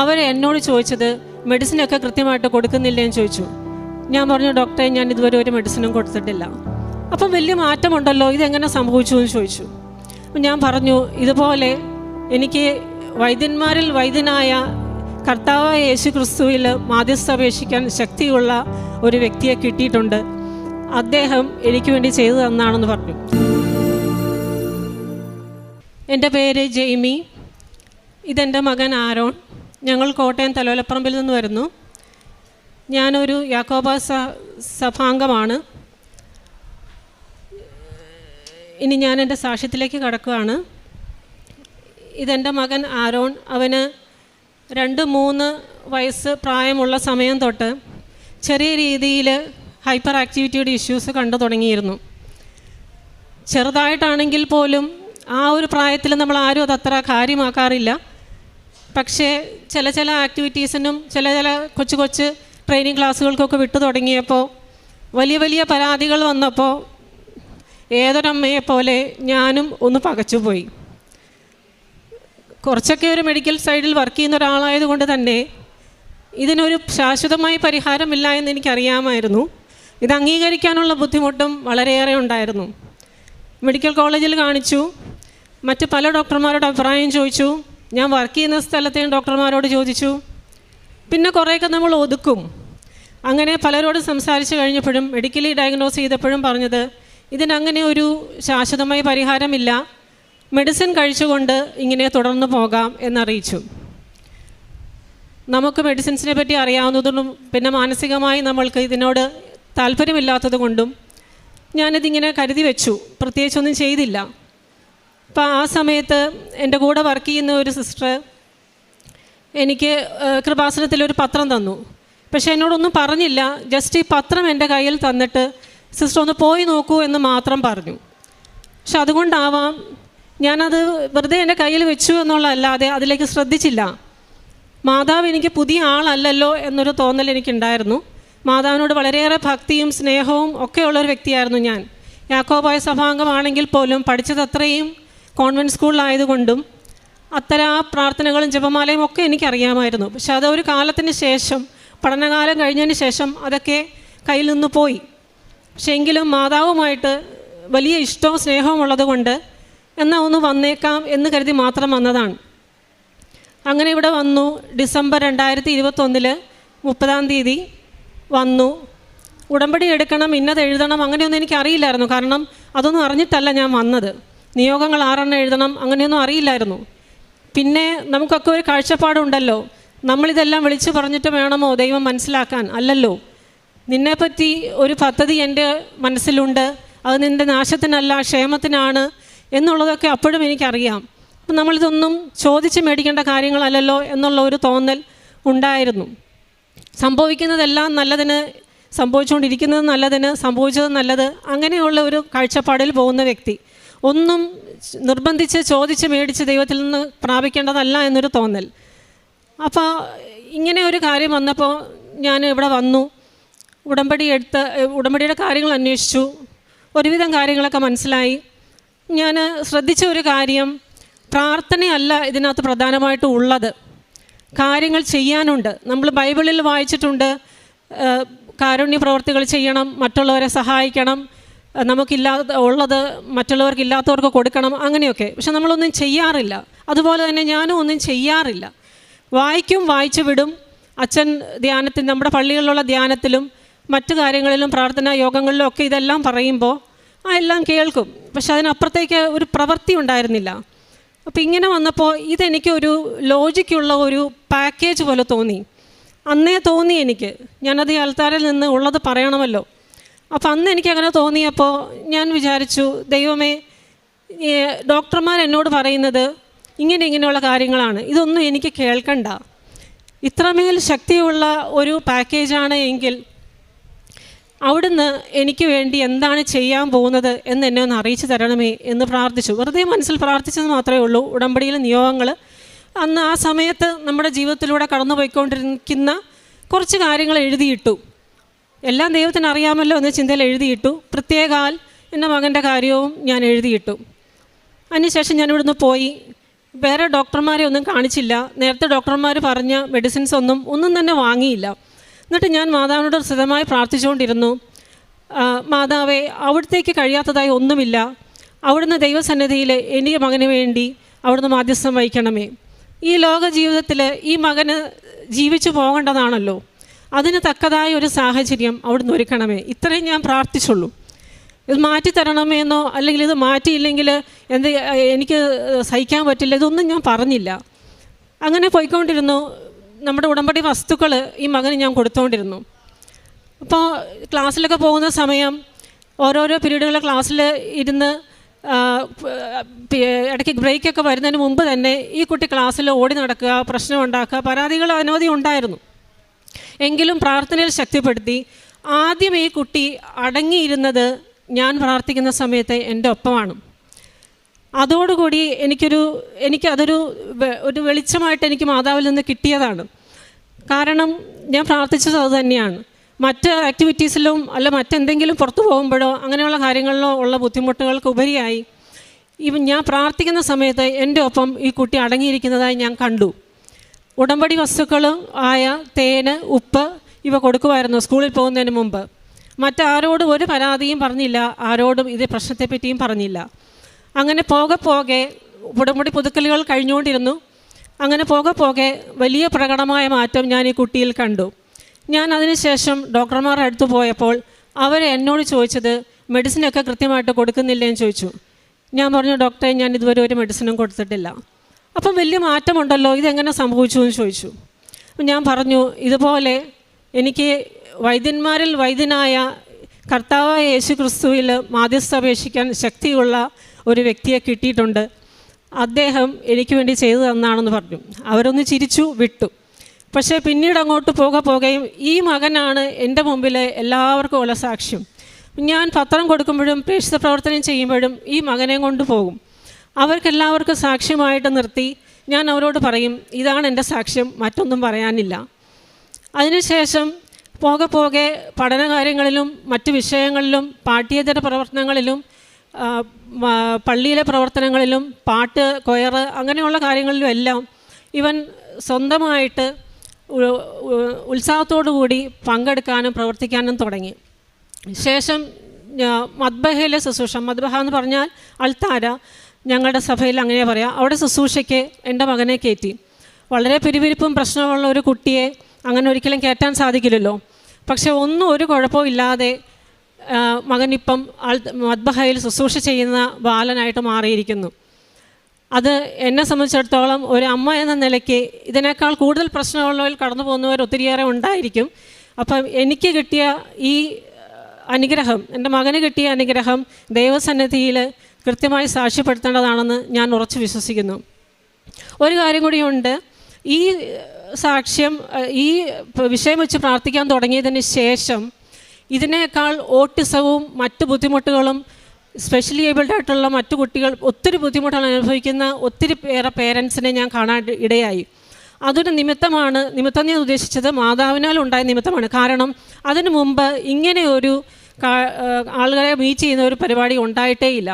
അവർ എന്നോട് ചോദിച്ചത് മെഡിസിനൊക്കെ കൃത്യമായിട്ട് കൊടുക്കുന്നില്ലേ എന്ന് ചോദിച്ചു. ഞാൻ പറഞ്ഞു, ഡോക്ടറെ ഞാൻ ഇതുവരെ ഒരു മെഡിസിനും കൊടുത്തിട്ടില്ല. അപ്പം വലിയ മാറ്റമുണ്ടല്ലോ, ഇതെങ്ങനെ സംഭവിച്ചു എന്ന് ചോദിച്ചു. ഞാൻ പറഞ്ഞു, ഇതുപോലെ എനിക്ക് വൈദ്യന്മാരിൽ വൈദ്യനായ കർത്താവായ യേശു ക്രിസ്തുവിൽ മാധ്യസ്ഥ അപേക്ഷിക്കാൻ ശക്തിയുള്ള ഒരു വ്യക്തിയെ കിട്ടിയിട്ടുണ്ട്, അദ്ദേഹം എനിക്ക് വേണ്ടി ചെയ്തു തന്നാണെന്ന് പറഞ്ഞു. എൻ്റെ പേര് ജെയ്മി. ഇതെൻ്റെ മകൻ ആരോൺ. ഞങ്ങൾ കോട്ടയം തലോലപ്പറമ്പിൽ നിന്ന് വരുന്നു. ഞാനൊരു യാക്കോബ സഭാംഗമാണ്. ഇനി ഞാൻ എൻ്റെ സാക്ഷ്യത്തിലേക്ക് കടക്കുകയാണ്. ഇതെൻ്റെ മകൻ ആരോൺ. അവന് 2-3 വയസ്സ് പ്രായമുള്ള സമയം തൊട്ട് ചെറിയ രീതിയിൽ ഹൈപ്പർ ആക്ടിവിറ്റിയുടെ ഇഷ്യൂസ് കണ്ടു തുടങ്ങിയിരുന്നു. ചെറുതായിട്ടാണെങ്കിൽ പോലും ആ ഒരു പ്രായത്തിൽ നമ്മൾ ആരും അതത്ര കാര്യമാക്കാറില്ല. പക്ഷേ ചില ആക്ടിവിറ്റീസിനും ചില കൊച്ചു ട്രെയിനിങ് ക്ലാസ്സുകൾക്കൊക്കെ വിട്ടു തുടങ്ങിയപ്പോൾ വലിയ പരാതികൾ വന്നപ്പോൾ ഏതൊരമ്മയെ പോലെ ഞാനും ഒന്ന് പകച്ചുപോയി. കുറച്ചൊക്കെ ഒരു മെഡിക്കൽ സൈഡിൽ വർക്ക് ചെയ്യുന്ന ഒരാളായതുകൊണ്ട് തന്നെ ഇതിനൊരു ശാശ്വതമായി പരിഹാരമില്ല എന്ന് എനിക്കറിയാമായിരുന്നു. ഇത് അംഗീകരിക്കാനുള്ള ബുദ്ധിമുട്ടും വളരെയേറെ ഉണ്ടായിരുന്നു. മെഡിക്കൽ കോളേജിൽ കാണിച്ചു, മറ്റ് പല ഡോക്ടർമാരോട് അഭിപ്രായം ചോദിച്ചു, ഞാൻ വർക്ക് ചെയ്യുന്ന സ്ഥലത്തെയും ഡോക്ടർമാരോട് ചോദിച്ചു. പിന്നെ കുറേയൊക്കെ നമ്മൾ ഒതുക്കും. അങ്ങനെ പലരോട് സംസാരിച്ച് കഴിഞ്ഞപ്പോഴും മെഡിക്കലി ഡയഗ്നോസ് ചെയ്തപ്പോഴും പറഞ്ഞത് ഇതിനങ്ങനെ ഒരു ശാശ്വതമായ പരിഹാരമില്ല, മെഡിസിൻ കഴിച്ചുകൊണ്ട് ഇങ്ങനെ തുടർന്ന് പോകാം എന്നറിയിച്ചു. നമുക്ക് മെഡിസിൻസിനെ പറ്റി അറിയാവുന്നതുകൊണ്ടും പിന്നെ മാനസികമായി നമ്മൾക്ക് ഇതിനോട് താല്പര്യമില്ലാത്തത് കൊണ്ടും ഞാനിതിങ്ങനെ കരുതി വെച്ചു, പ്രത്യേകിച്ചൊന്നും ചെയ്തില്ല. അപ്പോൾ ആ സമയത്ത് എൻ്റെ കൂടെ വർക്ക് ചെയ്യുന്ന ഒരു സിസ്റ്റർ എനിക്ക് കൃപാസനത്തിലൊരു പത്രം തന്നു. പക്ഷേ എന്നോടൊന്നും പറഞ്ഞില്ല, ജസ്റ്റ് ഈ പത്രം എൻ്റെ കയ്യിൽ തന്നിട്ട് സിസ്റ്റർ ഒന്ന് പോയി നോക്കൂ എന്ന് മാത്രം പറഞ്ഞു. പക്ഷെ അതുകൊണ്ടാവാം ഞാനത് വെറുതെ എൻ്റെ കയ്യിൽ വെച്ചു എന്നുള്ളതല്ലാതെ അതിലേക്ക് ശ്രദ്ധിച്ചില്ല. മാതാവ് എനിക്ക് പുതിയ ആളല്ലല്ലോ എന്നൊരു തോന്നൽ എനിക്കുണ്ടായിരുന്നു. മാതാവിനോട് വളരെയേറെ ഭക്തിയും സ്നേഹവും ഒക്കെ ഉള്ളൊരു വ്യക്തിയായിരുന്നു ഞാൻ. യാക്കോബായ സഭാംഗമാണെങ്കിൽ പോലും പഠിച്ചത് അത്രയും കോൺവെൻറ്റ് സ്കൂളിലായതുകൊണ്ടും അത്തരം ആ പ്രാർത്ഥനകളും ജപമാലയും ഒക്കെ എനിക്കറിയാമായിരുന്നു. പക്ഷെ അതൊരു കാലത്തിന് ശേഷം, പഠനകാലം കഴിഞ്ഞതിന് ശേഷം അതൊക്കെ കയ്യിൽ നിന്ന് പോയി. പക്ഷെ എങ്കിലും മാതാവുമായിട്ട് വലിയ ഇഷ്ടവും സ്നേഹവും ഉള്ളത് കൊണ്ട് എന്നാൽ ഒന്ന് വന്നേക്കാം എന്ന് കരുതി മാത്രം വന്നതാണ്. അങ്ങനെ ഇവിടെ വന്നു. ഡിസംബർ 2021 30-ാം തീയതി വന്നു. ഉടമ്പടി എടുക്കണം, ഇന്നത് എഴുതണം, അങ്ങനെയൊന്നും എനിക്കറിയില്ലായിരുന്നു. കാരണം അതൊന്നും അറിഞ്ഞിട്ടല്ല ഞാൻ വന്നത്. നിയോഗങ്ങൾ 6 എഴുതണം, അങ്ങനെയൊന്നും അറിയില്ലായിരുന്നു. പിന്നെ നമുക്കൊക്കെ ഒരു കാഴ്ചപ്പാടുണ്ടല്ലോ, നമ്മളിതെല്ലാം വിളിച്ചു പറഞ്ഞിട്ട് വേണമോ ദൈവം മനസ്സിലാക്കാൻ? അല്ലല്ലോ. നിന്നെപ്പറ്റി ഒരു പദ്ധതി എൻ്റെ മനസ്സിലുണ്ട്, അത് നിൻ്റെ നാശത്തിനല്ല ക്ഷേമത്തിനാണ് എന്നുള്ളതൊക്കെ അപ്പോഴും എനിക്കറിയാം. അപ്പം നമ്മളിതൊന്നും ചോദിച്ച് മേടിക്കേണ്ട കാര്യങ്ങളല്ലല്ലോ എന്നുള്ള ഒരു തോന്നൽ ഉണ്ടായിരുന്നു. സംഭവിക്കുന്നതെല്ലാം നല്ലതിന്, സംഭവിച്ചുകൊണ്ടിരിക്കുന്നത് നല്ലതിന്, സംഭവിച്ചത് നല്ലത്, അങ്ങനെയുള്ള ഒരു കാഴ്ചപ്പാടിൽ പോകുന്ന വ്യക്തി. ഒന്നും നിർബന്ധിച്ച് ചോദിച്ച് മേടിച്ച് ദൈവത്തിൽ നിന്ന് പ്രാപിക്കേണ്ടതല്ല എന്നൊരു തോന്നൽ. അപ്പോൾ ഇങ്ങനെ ഒരു കാര്യം വന്നപ്പോൾ ഞാൻ ഇവിടെ വന്നു. ഉടമ്പടിയുടെ കാര്യങ്ങൾ അന്വേഷിച്ചു. ഒരുവിധം കാര്യങ്ങളൊക്കെ മനസ്സിലായി. ഞാൻ ശ്രദ്ധിച്ച ഒരു കാര്യം, പ്രാർത്ഥനയല്ല ഇതിനകത്ത് പ്രധാനമായിട്ടും ഉള്ളത്, കാര്യങ്ങൾ ചെയ്യാനുണ്ട്. നമ്മൾ ബൈബിളിൽ വായിച്ചിട്ടുണ്ട്, കാരുണ്യ പ്രവർത്തികൾ ചെയ്യണം, മറ്റുള്ളവരെ സഹായിക്കണം, ഉള്ളത് മറ്റുള്ളവർക്കില്ലാത്തവർക്ക് കൊടുക്കണം, അങ്ങനെയൊക്കെ. പക്ഷെ നമ്മളൊന്നും ചെയ്യാറില്ല. അതുപോലെ തന്നെ ഞാനും ഒന്നും ചെയ്യാറില്ല. വായിച്ചു വിടും. അച്ഛൻ ധ്യാനത്തിൽ, നമ്മുടെ പള്ളികളിലുള്ള ധ്യാനത്തിലും മറ്റു കാര്യങ്ങളിലും പ്രാർത്ഥനാ യോഗങ്ങളിലും ഒക്കെ ഇതെല്ലാം പറയുമ്പോൾ എല്ലാം കേൾക്കും. പക്ഷെ അതിനപ്പുറത്തേക്ക് ഒരു പ്രവൃത്തി ഉണ്ടായിരുന്നില്ല. അപ്പോൾ ഇങ്ങനെ വന്നപ്പോൾ ഇതെനിക്കൊരു ലോജിക്കുള്ള ഒരു പാക്കേജ് പോലെ തോന്നി. അന്നേ തോന്നി എനിക്ക്. ഞാനത് ഈ അൽത്താരയിൽ നിന്ന് ഉള്ളത് പറയണമല്ലോ. അപ്പോൾ അന്ന് എനിക്കങ്ങനെ തോന്നിയപ്പോൾ ഞാൻ വിചാരിച്ചു, ദൈവമേ, ഡോക്ടർമാർ എന്നോട് പറയുന്നത് ഇങ്ങനെയുള്ള കാര്യങ്ങളാണ്, ഇതൊന്നും എനിക്ക് കേൾക്കണ്ട. ഇത്രമേൽ ശക്തിയുള്ള ഒരു പാക്കേജാണ് എങ്കിൽ അവിടുന്ന് എനിക്ക് വേണ്ടി എന്താണ് ചെയ്യാൻ പോകുന്നത് എന്ന് എന്നെ ഒന്ന് അറിയിച്ചു തരണമേ എന്ന് പ്രാർത്ഥിച്ചു. വെറുതെ മനസ്സിൽ പ്രാർത്ഥിച്ചത് മാത്രമേ ഉള്ളൂ. ഉടമ്പടിയിലെ നിയോഗങ്ങൾ അന്ന് ആ സമയത്ത് നമ്മുടെ ജീവിതത്തിലൂടെ കടന്നു പോയിക്കൊണ്ടിരിക്കുന്ന കുറച്ച് കാര്യങ്ങൾ എഴുതിയിട്ടു. എല്ലാം ദൈവത്തിന് അറിയാമല്ലോ എന്ന ചിന്തയിൽ എഴുതിയിട്ടു. പ്രത്യേകാൽ എൻ്റെ മകൻ്റെ കാര്യവും ഞാൻ എഴുതിയിട്ടു. അതിനുശേഷം ഞാനിവിടുന്ന് പോയി. വേറെ ഡോക്ടർമാരെ ഒന്നും കാണിച്ചില്ല. നേരത്തെ ഡോക്ടർമാർ പറഞ്ഞ മെഡിസിൻസ് ഒന്നും തന്നെ വാങ്ങിയില്ല. എന്നിട്ട് ഞാൻ മാതാവിനോട് സ്ഥിരമായി പ്രാർത്ഥിച്ചുകൊണ്ടിരുന്നു, മാതാവേ, അവിടത്തേക്ക് കഴിയാത്തതായി ഒന്നുമില്ല. അവിടുന്ന് ദൈവസന്നിധിയിൽ എൻ്റെ മകന് വേണ്ടി അവിടുന്ന് മാധ്യസ്ഥം വഹിക്കണമേ. ഈ ലോക ജീവിതത്തിൽ ഈ മകന് ജീവിച്ചു പോകേണ്ടതാണല്ലോ, അതിന് തക്കതായ ഒരു സാഹചര്യം അവിടുന്ന് ഒരുക്കണമേ. ഇത്രയും ഞാൻ പ്രാർത്ഥിച്ചുള്ളൂ. ഇത് മാറ്റിത്തരണമെന്നോ അല്ലെങ്കിൽ ഇത് മാറ്റിയില്ലെങ്കിൽ എനിക്ക് സഹിക്കാൻ പറ്റില്ല, ഇതൊന്നും ഞാൻ പറഞ്ഞില്ല. അങ്ങനെ പോയിക്കൊണ്ടിരുന്നു. നമ്മുടെ ഉടമ്പടി വസ്തുക്കൾ ഈ മകന് ഞാൻ കൊടുത്തുകൊണ്ടിരുന്നു. അപ്പോൾ ക്ലാസ്സിലൊക്കെ പോകുന്ന സമയം ഓരോരോ പീരീഡുകൾ ക്ലാസ്സിൽ ഇരുന്ന് ഇടയ്ക്ക് ബ്രേക്കൊക്കെ വരുന്നതിന് മുമ്പ് തന്നെ ഈ കുട്ടി ക്ലാസ്സിൽ ഓടി നടക്കുക, പ്രശ്നം ഉണ്ടാക്കുക, പരാതികൾ അനവധി ഉണ്ടായിരുന്നു. എങ്കിലും പ്രാർത്ഥനയിൽ ശക്തിപ്പെടുത്തി ആദ്യം ഈ കുട്ടി അടങ്ങിയിരുന്നത് ഞാൻ പ്രാർത്ഥിക്കുന്ന സമയത്ത് എൻ്റെ ഒപ്പമാണ്. അതോടുകൂടി എനിക്കതൊരു വെളിച്ചമായിട്ട് എനിക്ക് മാതാവിൽ നിന്ന് കിട്ടിയതാണ്. കാരണം ഞാൻ പ്രാർത്ഥിച്ചത് അത് തന്നെയാണ്. മറ്റ് ആക്ടിവിറ്റീസിലും അല്ല മറ്റെന്തെങ്കിലും പുറത്തു പോകുമ്പോഴോ അങ്ങനെയുള്ള കാര്യങ്ങളിലോ ഉള്ള ബുദ്ധിമുട്ടുകൾക്ക് ഉപരിയായി ഞാൻ പ്രാർത്ഥിക്കുന്ന സമയത്ത് എൻ്റെ ഒപ്പം ഈ കുട്ടി അടങ്ങിയിരിക്കുന്നതായി ഞാൻ കണ്ടു. ഉടമ്പടി വസ്തുക്കളും ആയ തേന്, ഉപ്പ് ഇവ കൊടുക്കുമായിരുന്നു സ്കൂളിൽ പോകുന്നതിന് മുമ്പ്. മറ്റാരോടും ഒരു പരാതിയും പറഞ്ഞില്ല, ആരോടും ഇതേ പ്രശ്നത്തെപ്പറ്റിയും പറഞ്ഞില്ല. അങ്ങനെ പോകെ ഉടമ്പടി പുതുക്കലുകൾ കഴിഞ്ഞുകൊണ്ടിരുന്നു. അങ്ങനെ പോകെ വലിയ പ്രകടമായ മാറ്റം ഞാൻ ഈ കുട്ടിയിൽ കണ്ടു. ഞാൻ അതിനുശേഷം ഡോക്ടർമാരുടെ അടുത്ത് പോയപ്പോൾ അവർ എന്നോട് ചോദിച്ചത് മെഡിസിനൊക്കെ കൃത്യമായിട്ട് കൊടുക്കുന്നില്ലേന്ന് ചോദിച്ചു. ഞാൻ പറഞ്ഞു, ഡോക്ടറെ ഞാൻ ഇതുവരെ ഒരു മെഡിസിനും കൊടുത്തിട്ടില്ല. അപ്പം വലിയ മാറ്റമുണ്ടല്ലോ, ഇതെങ്ങനെ സംഭവിച്ചു എന്ന് ചോദിച്ചു. ഞാൻ പറഞ്ഞു, ഇതുപോലെ എനിക്ക് വൈദ്യന്മാരിൽ വൈദ്യനായ കർത്താവായ യേശു ക്രിസ്തുവിൽ മാധ്യസ്ഥ അപേക്ഷിക്കാൻ ശക്തിയുള്ള ഒരു വ്യക്തിയെ കിട്ടിയിട്ടുണ്ട്, അദ്ദേഹം എനിക്ക് വേണ്ടി ചെയ്തു തന്നാണെന്ന് പറഞ്ഞു. അവരൊന്ന് ചിരിച്ചു വിട്ടു. പക്ഷേ പിന്നീട് അങ്ങോട്ട് പോകെയും ഈ മകനാണ് എൻ്റെ മുമ്പിൽ എല്ലാവർക്കും ഉള്ള സാക്ഷ്യം. ഞാൻ പത്രം കൊടുക്കുമ്പോഴും പ്രേക്ഷിത പ്രവർത്തനം ചെയ്യുമ്പോഴും ഈ മകനെ കൊണ്ട് പോകും. അവർക്കെല്ലാവർക്കും സാക്ഷ്യമായിട്ട് നിർത്തി ഞാൻ അവരോട് പറയും, ഇതാണ് എൻ്റെ സാക്ഷ്യം, മറ്റൊന്നും പറയാനില്ല. അതിനുശേഷം പോകെ പഠനകാര്യങ്ങളിലും മറ്റ് വിഷയങ്ങളിലും പാഠ്യേതര പ്രവർത്തനങ്ങളിലും പള്ളിയിലെ പ്രവർത്തനങ്ങളിലും പാട്ട്, കൊയർ അങ്ങനെയുള്ള കാര്യങ്ങളിലും എല്ലാം ഇവൻ സ്വന്തമായിട്ട് ഉത്സാഹത്തോടു പങ്കെടുക്കാനും പ്രവർത്തിക്കാനും തുടങ്ങി. ശേഷം മദ്ബഹയിലെ ശുശ്രൂഷ, മദ്ബഹ എന്ന് പറഞ്ഞാൽ അൾത്താര, ഞങ്ങളുടെ സഭയിൽ അങ്ങനെ പറയാം, അവിടെ ശുശ്രൂഷയ്ക്ക് എൻ്റെ മകനെ കയറ്റി. വളരെ പിരിവിരിപ്പും പ്രശ്നമുള്ള ഒരു കുട്ടിയെ അങ്ങനെ ഒരിക്കലും കയറ്റാൻ സാധിക്കില്ലല്ലോ. പക്ഷെ ഒരു കുഴപ്പവും ഇല്ലാതെ മകനിപ്പം മദ്ബഹയിൽ ശുശ്രൂഷ ചെയ്യുന്ന ബാലനായിട്ട് മാറിയിരിക്കുന്നു. അത് എന്നെ സംബന്ധിച്ചിടത്തോളം ഒരു അമ്മ എന്ന നിലയ്ക്ക് ഇതിനേക്കാൾ കൂടുതൽ പ്രശ്നമുള്ളവർ കടന്നു പോകുന്നവർ ഒത്തിരിയേറെ ഉണ്ടായിരിക്കും. അപ്പം എനിക്ക് കിട്ടിയ ഈ അനുഗ്രഹം, എൻ്റെ മകന് കിട്ടിയ അനുഗ്രഹം ദൈവസന്നിധിയിൽ കൃത്യമായി സാക്ഷ്യപ്പെടുത്തേണ്ടതാണെന്ന് ഞാൻ ഉറച്ചു വിശ്വസിക്കുന്നു. ഒരു കാര്യം കൂടിയുണ്ട്, ഈ സാക്ഷ്യം ഈ വിഷയം വെച്ച് പ്രാർത്ഥിക്കാൻ തുടങ്ങിയതിന് ശേഷം ഇതിനേക്കാൾ ഓട്ടിസവും മറ്റ് ബുദ്ധിമുട്ടുകളും സ്പെഷ്യലി ഏബിൾഡ് ആയിട്ടുള്ള മറ്റു കുട്ടികൾ ഒത്തിരി ബുദ്ധിമുട്ടുകൾ അനുഭവിക്കുന്ന ഒത്തിരി പേരൻസിനെ ഞാൻ കാണാൻ ഇടയായി. അതൊരു നിമിത്തം ഞാൻ ഉദ്ദേശിച്ചത് മാതാവിനാൽ ഉണ്ടായ നിമിത്തമാണ്. കാരണം അതിനു മുമ്പ് ഇങ്ങനെ ഒരു ആളുകളെ മീറ്റ് ചെയ്യുന്ന ഒരു പരിപാടി ഉണ്ടായിട്ടേയില്ല.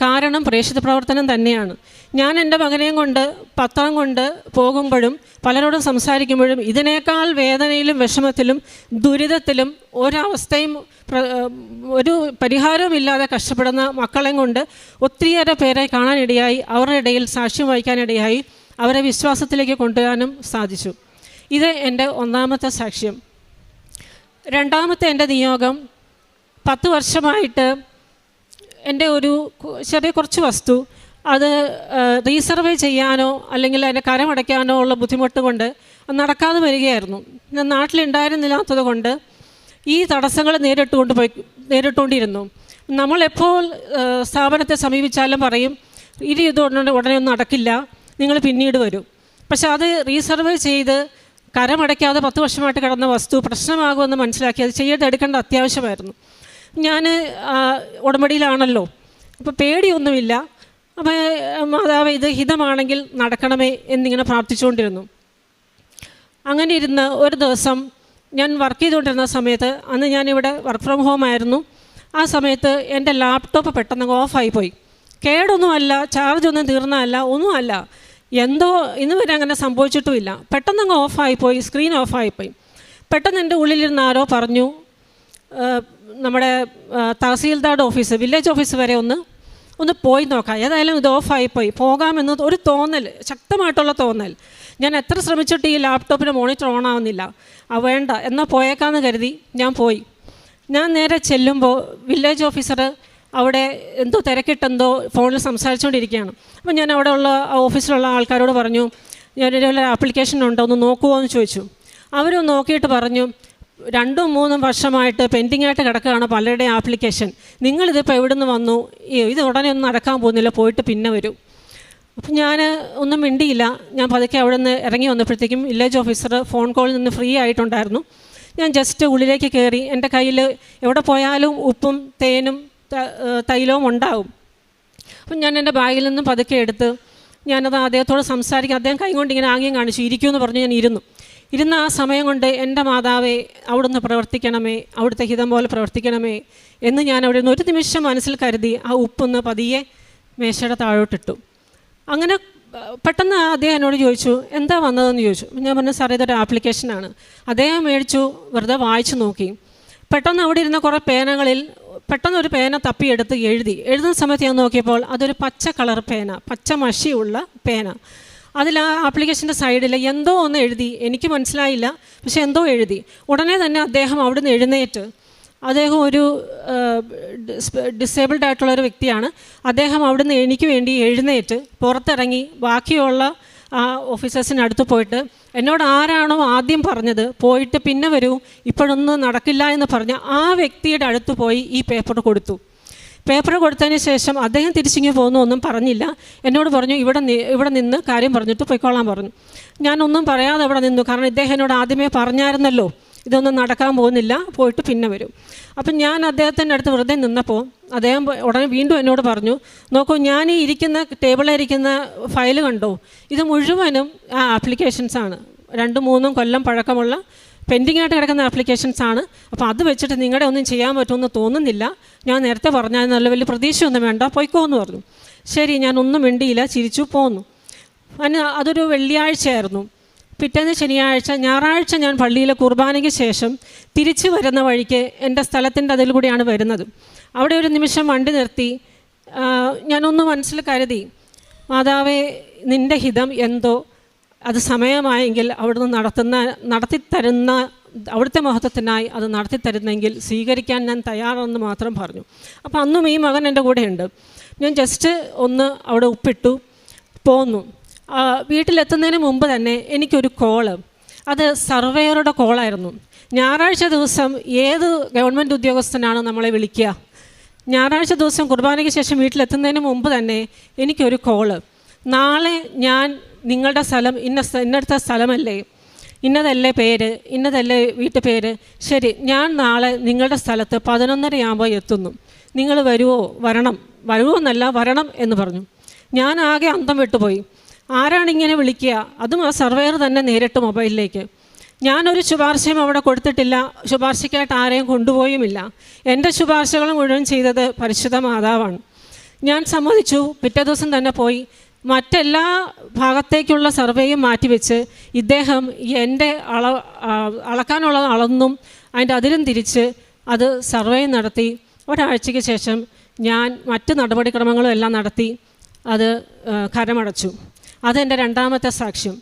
കാരണം പ്രേക്ഷിത പ്രവർത്തനം തന്നെയാണ്. ഞാൻ എൻ്റെ മകനെയും കൊണ്ട് പത്രം കൊണ്ട് പോകുമ്പോഴും പലരോടും സംസാരിക്കുമ്പോഴും ഇതിനേക്കാൾ വേദനയിലും വിഷമത്തിലും ദുരിതത്തിലും ഒരവസ്ഥയും ഒരു പരിഹാരവും ഇല്ലാതെ കഷ്ടപ്പെടുന്ന മക്കളെയും കൊണ്ട് ഒത്തിരിയേറെ പേരെ കാണാനിടയായി, അവരുടെ ഇടയിൽ സാക്ഷ്യം വഹിക്കാനിടയായി, അവരെ വിശ്വാസത്തിലേക്ക് കൊണ്ടുവരാനും സാധിച്ചു. ഇത് എൻ്റെ ഒന്നാമത്തെ സാക്ഷ്യം. രണ്ടാമത്തെ എൻ്റെ നിയോഗം, 10 വർഷമായിട്ട് എൻ്റെ ഒരു കുറച്ച് വസ്തു അത് റീസർവേ ചെയ്യാനോ അല്ലെങ്കിൽ അതിൻ്റെ കരമടയ്ക്കാനോ ഉള്ള ബുദ്ധിമുട്ട് കൊണ്ട് നടക്കാതെ വരികയായിരുന്നു. ഞാൻ നാട്ടിലുണ്ടായിരുന്നില്ലാത്തത് കൊണ്ട് ഈ തടസ്സങ്ങൾ നേരിട്ടുകൊണ്ടിരുന്നു. നമ്മളെപ്പോൾ സ്ഥാപനത്തെ സമീപിച്ചാലും പറയും, ഇതുകൊണ്ട് ഉടനെ ഒന്നും നടക്കില്ല, നിങ്ങൾ പിന്നീട് വരും. പക്ഷെ അത് റീസർവേ ചെയ്ത് കരമടയ്ക്കാതെ 10 വർഷമായിട്ട് കിടന്ന വസ്തു പ്രശ്നമാകുമെന്ന് മനസ്സിലാക്കി അത് ചെയ്തെടുക്കേണ്ട അത്യാവശ്യമായിരുന്നു. ഞാൻ ഉടമ്പടിയിലാണല്ലോ, അപ്പോൾ പേടിയൊന്നുമില്ല. അപ്പോൾ മാതാവ് ഇത് ഹിതമാണെങ്കിൽ നടക്കണമേ എന്നിങ്ങനെ പ്രാർത്ഥിച്ചുകൊണ്ടിരുന്നു. അങ്ങനെ ഇരുന്ന് ഒരു ദിവസം ഞാൻ വർക്ക് ചെയ്തുകൊണ്ടിരുന്ന സമയത്ത്, അന്ന് ഞാനിവിടെ വർക്ക് ഫ്രം ഹോം ആയിരുന്നു, ആ സമയത്ത് എൻ്റെ ലാപ്ടോപ്പ് പെട്ടെന്ന് ഓഫായിപ്പോയി. കേടൊന്നുമല്ല, ചാർജൊന്നും തീർന്നതല്ല, ഒന്നുമല്ല, എന്തോ ഇന്ന് വരെ അങ്ങനെ സംഭവിച്ചിട്ടുമില്ല. പെട്ടെന്നങ്ങ് ഓഫായിപ്പോയി, സ്ക്രീൻ ഓഫായിപ്പോയി. പെട്ടെന്ന് എൻ്റെ ഉള്ളിലിരുന്ന് ആരോ പറഞ്ഞു, നമ്മുടെ തഹസീൽദാരുടെ ഓഫീസ്, വില്ലേജ് ഓഫീസ് വരെ ഒന്ന് പോയി നോക്കാം, ഏതായാലും ഇത് ഓഫായിപ്പോയി, പോകാമെന്ന് ഒരു തോന്നൽ, ശക്തമായിട്ടുള്ള തോന്നൽ. ഞാൻ എത്ര ശ്രമിച്ചിട്ട് ഈ ലാപ്ടോപ്പിൻ്റെ മോണിറ്റർ ഓൺ ആവുന്നില്ല. വേണ്ട, എന്നാൽ പോയേക്കാമെന്ന് കരുതി ഞാൻ പോയി. ഞാൻ നേരെ ചെല്ലുമ്പോൾ വില്ലേജ് ഓഫീസർ അവിടെ എന്തോ തിരക്കിട്ടെന്തോ ഫോണിൽ സംസാരിച്ചുകൊണ്ടിരിക്കുകയാണ്. അപ്പോൾ ഞാൻ അവിടെ ഉള്ള ഓഫീസിലുള്ള ആൾക്കാരോട് പറഞ്ഞു, ഞാനൊരു ആപ്ലിക്കേഷൻ ഉണ്ടോ ഒന്ന് നോക്കുമോ എന്ന് ചോദിച്ചു. അവർ നോക്കിയിട്ട് പറഞ്ഞു 2-3 വർഷമായിട്ട് പെൻഡിങ് ആയിട്ട് കിടക്കുകയാണ് പലരുടെയും ആപ്ലിക്കേഷൻ. നിങ്ങളിതിപ്പോൾ എവിടെ നിന്ന് വന്നു? ഇത് ഉടനെ ഒന്നും നടക്കാൻ പോകുന്നില്ല, പോയിട്ട് പിന്നെ വരും. അപ്പം ഞാൻ ഒന്നും മിണ്ടിയില്ല. ഞാൻ പതുക്കെ അവിടെ നിന്ന് ഇറങ്ങി വന്നപ്പോഴത്തേക്കും വില്ലേജ് ഓഫീസർ ഫോൺ കോളിൽ നിന്ന് ഫ്രീ ആയിട്ടുണ്ടായിരുന്നു. ഞാൻ ജസ്റ്റ് ഉള്ളിലേക്ക് കയറി. എൻ്റെ കയ്യിൽ എവിടെ പോയാലും ഉപ്പും തേനും തൈലവും ഉണ്ടാവും. അപ്പം ഞാൻ എൻ്റെ ബാഗിൽ നിന്ന് പതുക്കെ എടുത്ത് ഞാനത് അദ്ദേഹത്തോട് സംസാരിക്കാൻ, അദ്ദേഹം കൈ കൊണ്ട് ഇങ്ങനെ ആംഗ്യം കാണിച്ചു, ഇരിക്കുമെന്ന് പറഞ്ഞ് ഞാൻ ഇരുന്ന ആ സമയം കൊണ്ട് എൻ്റെ മാതാവേ അവിടുന്ന് പ്രവർത്തിക്കണമേ, അവിടുത്തെ ഹിതം പോലെ പ്രവർത്തിക്കണമേ എന്ന് ഞാൻ അവിടെ നിന്ന് ഒരു നിമിഷം മനസ്സിൽ കരുതി ആ ഉപ്പൊന്ന് പതിയെ മേശയുടെ താഴോട്ടിട്ടു. അങ്ങനെ പെട്ടെന്ന് അദ്ദേഹം എന്നോട് ചോദിച്ചു, എന്താ വന്നതെന്ന് ചോദിച്ചു. ഞാൻ പറഞ്ഞു, സാറേ ഇതൊരു ആപ്ലിക്കേഷനാണ്. അദ്ദേഹം മേടിച്ചു, വെറുതെ വായിച്ചു നോക്കി. പെട്ടെന്ന് അവിടെ ഇരുന്ന കുറേ പേനകളിൽ പെട്ടെന്ന് ഒരു പേന തപ്പിയെടുത്ത് എഴുതുന്ന സമയത്ത് ഞാൻ നോക്കിയപ്പോൾ അതൊരു പച്ച കളർ പേന, പച്ച മഷിയുള്ള പേന. അതിൽ ആ ആപ്ലിക്കേഷൻ്റെ സൈഡിൽ എന്തോ ഒന്ന് എഴുതി, എനിക്ക് മനസ്സിലായില്ല, പക്ഷെ എന്തോ എഴുതി. ഉടനെ തന്നെ അദ്ദേഹം അവിടുന്ന് എഴുന്നേറ്റ്, അദ്ദേഹം ഒരു ഡിസേബിൾഡ് ആയിട്ടുള്ളൊരു വ്യക്തിയാണ്. അദ്ദേഹം അവിടുന്ന് എനിക്ക് വേണ്ടി എഴുന്നേറ്റ് പുറത്തിറങ്ങി ബാക്കിയുള്ള ആ ഓഫീസേഴ്സിനടുത്ത് പോയിട്ട് എന്നോട് ആരാണോ ആദ്യം പറഞ്ഞത് പോയിട്ട് പിന്നെ വരൂ, ഇപ്പോഴൊന്നും നടക്കില്ല എന്ന് പറഞ്ഞ ആ വ്യക്തിയുടെ അടുത്ത് പോയി ഈ പേപ്പർ കൊടുത്തു. പേപ്പർ കൊടുത്തതിന് ശേഷം അദ്ദേഹം തിരിച്ചിങ്ങി പോകുന്നു, ഒന്നും പറഞ്ഞില്ല. എന്നോട് പറഞ്ഞു, ഇവിടെ നിന്ന് കാര്യം പറഞ്ഞിട്ട് പോയിക്കോളാൻ പറഞ്ഞു. ഞാനൊന്നും പറയാതെ അവിടെ നിന്നു. കാരണം ഇദ്ദേഹം എന്നോട് ആദ്യമേ പറഞ്ഞായിരുന്നല്ലോ ഇതൊന്നും നടക്കാൻ പോകുന്നില്ല, പോയിട്ട് പിന്നെ വരും. അപ്പം ഞാൻ അദ്ദേഹത്തിൻ്റെ അടുത്ത് വെറുതെ നിന്നപ്പോൾ അദ്ദേഹം ഉടനെ വീണ്ടും എന്നോട് പറഞ്ഞു, നോക്കൂ, ഞാൻ ഈ ടേബിളിലിരിക്കുന്ന ഫയൽ കണ്ടോ, ഇത് മുഴുവനും ആ ആപ്ലിക്കേഷൻസാണ്. 2-3 കൊല്ലം പഴക്കമുള്ള പെൻഡിങ് ആയിട്ട് കിടക്കുന്ന ആപ്ലിക്കേഷൻസാണ്. അപ്പോൾ അത് വെച്ചിട്ട് നിങ്ങളുടെ ഒന്നും ചെയ്യാൻ പറ്റുമെന്ന് തോന്നുന്നില്ല. ഞാൻ നേരത്തെ പറഞ്ഞാൽ നല്ല വലിയ പ്രതീക്ഷയൊന്നും വേണ്ട, പോയിക്കോ എന്ന് പറഞ്ഞു. ശരി, ഞാനൊന്നും മിണ്ടിയില്ല, ചിരിച്ചു പോന്നു. അതൊരു വെള്ളിയാഴ്ചയായിരുന്നു. പിറ്റേന്ന് ശനിയാഴ്ച, ഞായറാഴ്ച ഞാൻ പള്ളിയിലെ കുർബാനയ്ക്ക് ശേഷം തിരിച്ചു വരുന്ന വഴിക്ക് എൻ്റെ സ്ഥലത്തിൻ്റെ അതിൽ കൂടിയാണ് വരുന്നത്. അവിടെ ഒരു നിമിഷം വണ്ടി നിർത്തി ഞാനൊന്ന് മനസ്സിൽ കരുതി, മാതാവേ നിൻ്റെ ഹിതം എന്തോ അത് സമയമായെങ്കിൽ അവിടുന്ന് നടത്തിത്തരുന്ന അവിടുത്തെ മഹത്വത്തിനായി അത് നടത്തിത്തരുന്നെങ്കിൽ സ്വീകരിക്കാൻ ഞാൻ തയ്യാറെന്ന് മാത്രം പറഞ്ഞു. അപ്പോൾ അന്നും ഈ മകൻ എൻ്റെ കൂടെയുണ്ട്. ഞാൻ ജസ്റ്റ് ഒന്ന് അവിടെ ഉപ്പിട്ടു പോന്നു. വീട്ടിലെത്തുന്നതിന് മുമ്പ് തന്നെ എനിക്കൊരു കോള്, അത് സർവേയറുടെ കോളായിരുന്നു. ഞായറാഴ്ച ദിവസം ഏത് ഗവൺമെൻറ് ഉദ്യോഗസ്ഥനാണ് നമ്മളെ വിളിക്കുക? ഞായറാഴ്ച ദിവസം കുർബാനയ്ക്ക് ശേഷം വീട്ടിലെത്തുന്നതിന് മുമ്പ് തന്നെ എനിക്കൊരു കോള്, നാളെ ഞാൻ നിങ്ങളുടെ സ്ഥലം ഇന്നടുത്ത സ്ഥലമല്ലേ, ഇന്നതല്ലേ പേര്, ഇന്നതല്ലേ വീട്ടുപേര്, ശരി ഞാൻ നാളെ നിങ്ങളുടെ സ്ഥലത്ത് 11:30 എത്തുന്നു, നിങ്ങൾ വരുമോ എന്നല്ല വരണം എന്ന് പറഞ്ഞു. ഞാൻ ആകെ അന്തം വിട്ടുപോയി. ആരാണിങ്ങനെ വിളിക്കുക? അതും ആ സർവേയർ തന്നെ നേരിട്ട് മൊബൈലിലേക്ക്. ഞാനൊരു ശുപാർശയും അവിടെ കൊടുത്തിട്ടില്ല, ശുപാർശയ്ക്കായിട്ട് ആരെയും കൊണ്ടുപോയുമില്ല. എൻ്റെ ശുപാർശകൾ മുഴുവൻ ചെയ്തത് പരിശുദ്ധ മാതാവാണ്. ഞാൻ സമ്മതിച്ചു. പിറ്റേ ദിവസം തന്നെ പോയി മറ്റെല്ലാ ഭാഗത്തേക്കുള്ള സർവേയും മാറ്റിവെച്ച് ഇദ്ദേഹം എൻ്റെ അളക്കാനുള്ളത് അളന്നും അതിൻ്റെ അതിലും തിരിച്ച് അത് സർവേ നടത്തി. ഒരാഴ്ചയ്ക്ക് ശേഷം ഞാൻ മറ്റ് നടപടിക്രമങ്ങളും എല്ലാം നടത്തി അത് കരമടച്ചു. അതെൻ്റെ രണ്ടാമത്തെ സാക്ഷ്യം.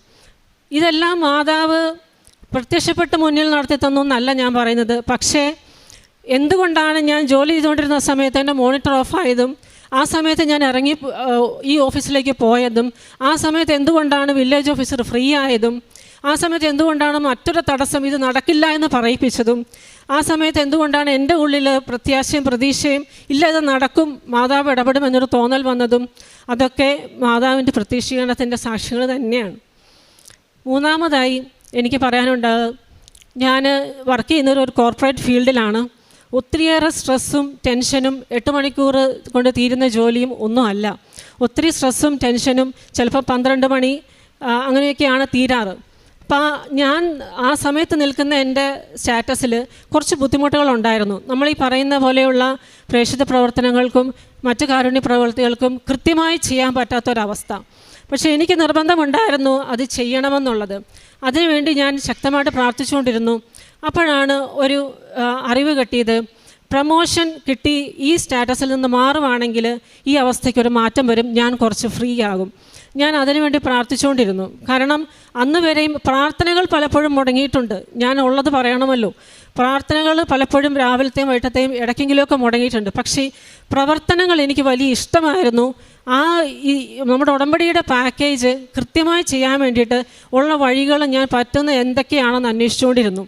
ഇതെല്ലാം മാതാവ് പ്രത്യക്ഷപ്പെട്ട് മുന്നിൽ നടത്തി തന്നു എന്നല്ല ഞാൻ പറയുന്നത്. പക്ഷേ എന്തുകൊണ്ടാണ് ഞാൻ ജോലി ചെയ്തുകൊണ്ടിരുന്ന സമയത്ത് എൻ്റെ മോണിറ്റർ ഓഫായതും, ആ സമയത്ത് ഞാൻ ഇറങ്ങി ഈ ഓഫീസിലേക്ക് പോയതും, ആ സമയത്ത് എന്തുകൊണ്ടാണ് വില്ലേജ് ഓഫീസർ ഫ്രീ ആയതും, ആ സമയത്ത് എന്തുകൊണ്ടാണ് മറ്റൊരു തടസ്സം ഇത് നടക്കില്ല എന്ന് പറയിപ്പിച്ചതും, ആ സമയത്ത് എന്തുകൊണ്ടാണ് എൻ്റെ ഉള്ളിൽ പ്രത്യാശയും പ്രതീക്ഷയും ഇല്ല ഇത് നടക്കും, മാതാവ് ഇടപെടും എന്നൊരു തോന്നൽ വന്നതും, അതൊക്കെ മാതാവിൻ്റെ പ്രത്യക്ഷീകരണത്തിൻ്റെ സാക്ഷികൾ തന്നെയാണ്. മൂന്നാമതായി എനിക്ക് പറയാനുണ്ട്, ഞാൻ വർക്ക് ചെയ്യുന്നൊരു കോർപ്പറേറ്റ് ഫീൽഡിലാണ്. ഒത്തിരിയേറെ സ്ട്രെസ്സും ടെൻഷനും 8 മണിക്കൂർ കൊണ്ട് തീരുന്ന ജോലിയും ഒന്നും അല്ല. ഒത്തിരി സ്ട്രെസ്സും ടെൻഷനും ചിലപ്പോൾ 12 മണി അങ്ങനെയൊക്കെയാണ് തീരാറ്. അപ്പോൾ ഞാൻ ആ സമയത്ത് നിൽക്കുന്ന എൻ്റെ സ്റ്റാറ്റസിൽ കുറച്ച് ബുദ്ധിമുട്ടുകളുണ്ടായിരുന്നു. നമ്മളീ പറയുന്ന പോലെയുള്ള പ്രേക്ഷിത പ്രവർത്തനങ്ങൾക്കും മറ്റു കാരുണ്യ പ്രവൃത്തികൾക്കും കൃത്യമായി ചെയ്യാൻ പറ്റാത്തൊരവസ്ഥ. പക്ഷേ എനിക്ക് നിർബന്ധമുണ്ടായിരുന്നു അത് ചെയ്യണമെന്നുള്ളത്. അതിനുവേണ്ടി ഞാൻ ശക്തമായിട്ട് പ്രാർത്ഥിച്ചുകൊണ്ടിരുന്നു. അപ്പോഴാണ് ഒരു അറിവ് കിട്ടിയത്, പ്രമോഷൻ കിട്ടി ഈ സ്റ്റാറ്റസിൽ നിന്ന് മാറുവാണെങ്കിൽ ഈ അവസ്ഥയ്ക്കൊരു മാറ്റം വരും, ഞാൻ കുറച്ച് ഫ്രീ ആകും. ഞാൻ അതിനുവേണ്ടി പ്രാർത്ഥിച്ചുകൊണ്ടിരുന്നു. കാരണം അന്ന് വരെയും പ്രാർത്ഥനകൾ പലപ്പോഴും മുടങ്ങിയിട്ടുണ്ട്. ഞാൻ ഉള്ളത് പറയണമല്ലോ, പ്രാർത്ഥനകൾ പലപ്പോഴും രാവിലത്തെയും വൈകിട്ടത്തെയും ഇടയ്ക്കെങ്കിലുമൊക്കെ മുടങ്ങിയിട്ടുണ്ട്. പക്ഷേ പ്രവർത്തനങ്ങൾ എനിക്ക് വലിയ ഇഷ്ടമായിരുന്നു. ഈ നമ്മുടെ ഉടമ്പടിയുടെ പാക്കേജ് കൃത്യമായി ചെയ്യാൻ വേണ്ടിയിട്ട് ഉള്ള വഴികൾ ഞാൻ പറ്റുന്ന എന്തൊക്കെയാണെന്ന് അന്വേഷിച്ചുകൊണ്ടിരുന്നു.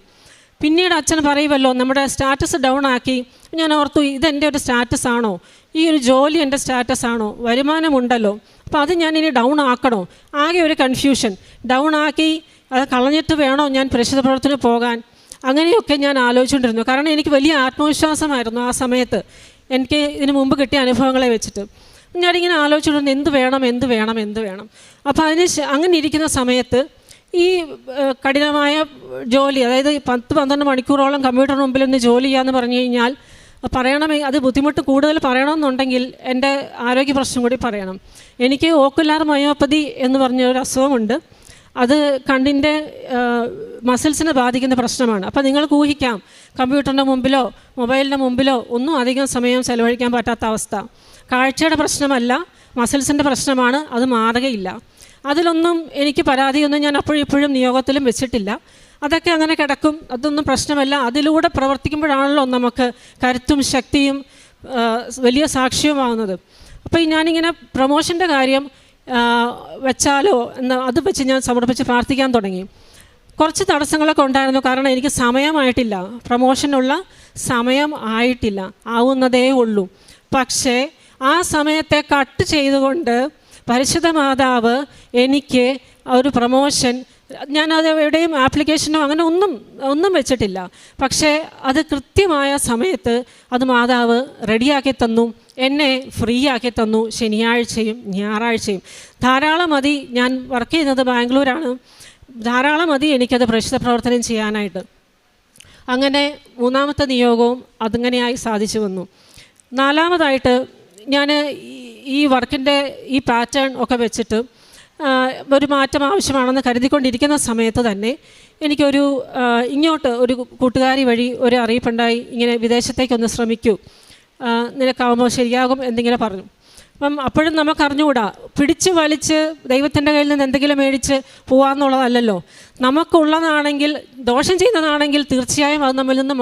പിന്നീട് അച്ഛൻ പറയുമല്ലോ നമ്മുടെ സ്റ്റാറ്റസ് ഡൗൺ ആക്കി. ഞാൻ ഓർത്തു, ഇതെൻ്റെ ഒരു സ്റ്റാറ്റസ് ആണോ, ഈ ഒരു ജോലി എൻ്റെ സ്റ്റാറ്റസ് ആണോ, വരുമാനമുണ്ടല്ലോ, അപ്പോൾ അത് ഞാൻ ഇനി ഡൗൺ ആക്കണോ? ആകെ ഒരു കൺഫ്യൂഷൻ. ഡൗൺ ആക്കി അത് കളഞ്ഞിട്ട് വേണോ ഞാൻ പ്രേക്ഷിത പ്രവർത്തനത്തിന് പോകാൻ? അങ്ങനെയൊക്കെ ഞാൻ ആലോചിച്ചുകൊണ്ടിരുന്നു. കാരണം എനിക്ക് വലിയ ആത്മവിശ്വാസമായിരുന്നു ആ സമയത്ത്, എനിക്ക് ഇതിന് മുമ്പ് കിട്ടിയ അനുഭവങ്ങളെ വെച്ചിട്ട്. ഞാനിങ്ങനെ ആലോചിച്ചുകൊണ്ടിരുന്നു, എന്ത് വേണം. അപ്പോൾ അങ്ങനെ ഇരിക്കുന്ന സമയത്ത് ഈ കഠിനമായ ജോലി, അതായത് 10-12 മണിക്കൂറോളം കമ്പ്യൂട്ടറിന് മുമ്പിൽ ഒന്ന് ജോലി ചെയ്യാമെന്ന് പറഞ്ഞു കഴിഞ്ഞാൽ അത് ബുദ്ധിമുട്ട് കൂടുതൽ പറയണമെന്നുണ്ടെങ്കിൽ എൻ്റെ ആരോഗ്യ പ്രശ്നം കൂടി പറയണം. എനിക്ക് ഓക്കുലാർ മയോപ്പതി എന്ന് പറഞ്ഞൊരു അസുഖമുണ്ട്. അത് കണ്ണിൻ്റെ മസിൽസിനെ ബാധിക്കുന്ന പ്രശ്നമാണ്. അപ്പോൾ നിങ്ങൾക്ക് ഊഹിക്കാം, കമ്പ്യൂട്ടറിൻ്റെ മുമ്പിലോ മൊബൈലിൻ്റെ മുമ്പിലോ ഒന്നും അധികം സമയം ചെലവഴിക്കാൻ പറ്റാത്ത അവസ്ഥ. കാഴ്ചയുടെ പ്രശ്നമല്ല, മസിൽസിൻ്റെ പ്രശ്നമാണ്, അത് മാറുകയില്ല. അതിലൊന്നും എനിക്ക് പരാതിയൊന്നും ഞാൻ അപ്പോഴിപ്പോഴും നിയോഗത്തിലും വെച്ചിട്ടില്ല. അതൊക്കെ അങ്ങനെ കിടക്കും, അതൊന്നും പ്രശ്നമല്ല. അതിലൂടെ പ്രവർത്തിക്കുമ്പോഴാണല്ലോ നമുക്ക് കരുത്തും ശക്തിയും വലിയ സാക്ഷ്യവുമാവുന്നത്. അപ്പോൾ ഞാനിങ്ങനെ പ്രമോഷൻ്റെ കാര്യം വെച്ചാലോ അത് വെച്ച് ഞാൻ സമർപ്പിച്ച് പ്രാർത്ഥിക്കാൻ തുടങ്ങി. കുറച്ച് തടസ്സങ്ങളൊക്കെ ഉണ്ടായിരുന്നു. കാരണം എനിക്ക് സമയമായിട്ടില്ല, പ്രമോഷനുള്ള സമയം ആയിട്ടില്ല, ആവുന്നതേ ഉള്ളൂ. പക്ഷേ ആ സമയത്തെ കട്ട് ചെയ്തുകൊണ്ട് പരിശുദ്ധ മാതാവ് എനിക്ക് ഒരു പ്രമോഷൻ, ഞാനത് എവിടെയും ആപ്ലിക്കേഷനോ അങ്ങനെ ഒന്നും വെച്ചിട്ടില്ല. പക്ഷേ അത് കൃത്യമായ സമയത്ത് അത് മാതാവ് റെഡിയാക്കി തന്നു, എന്നെ ഫ്രീ ആക്കി തന്നു. ശനിയാഴ്ചയും ഞായറാഴ്ചയും ധാരാളം മതി. ഞാൻ വർക്ക് ചെയ്യുന്നത് ബാംഗ്ലൂരാണ്. ധാരാളം മതി എനിക്കത് പ്രേക്ഷിത പ്രവർത്തനം ചെയ്യാനായിട്ട്. അങ്ങനെ 3ാമത്തെ നിയോഗവും അതങ്ങനെയായി സാധിച്ചു വന്നു. 4ാമതായിട്ട് ഞാൻ ഈ വർക്കിൻ്റെ ഈ പാറ്റേൺ ഒക്കെ വെച്ചിട്ട് ഒരു മാറ്റം ആവശ്യമാണെന്ന് കരുതിക്കൊണ്ടിരിക്കുന്ന സമയത്ത് തന്നെ എനിക്കൊരു ഇങ്ങോട്ട് ഒരു കൂട്ടുകാരി വഴി ഒരു അറിയിപ്പുണ്ടായി, ഇങ്ങനെ വിദേശത്തേക്കൊന്ന് ശ്രമിക്കൂ, നിനക്കാവുമ്പോൾ ശരിയാകും എന്നിങ്ങനെ പറഞ്ഞു. അപ്പം അപ്പോഴും നമുക്കറിഞ്ഞുകൂടാ, പിടിച്ച് വലിച്ച് ദൈവത്തിൻ്റെ കയ്യിൽ നിന്ന് എന്തെങ്കിലും മേടിച്ച് പോകാമെന്നുള്ളതല്ലല്ലോ. നമുക്കുള്ളതാണെങ്കിൽ, ദോഷം ചെയ്യുന്നതാണെങ്കിൽ തീർച്ചയായും അത് നമ്മിൽ നിന്ന്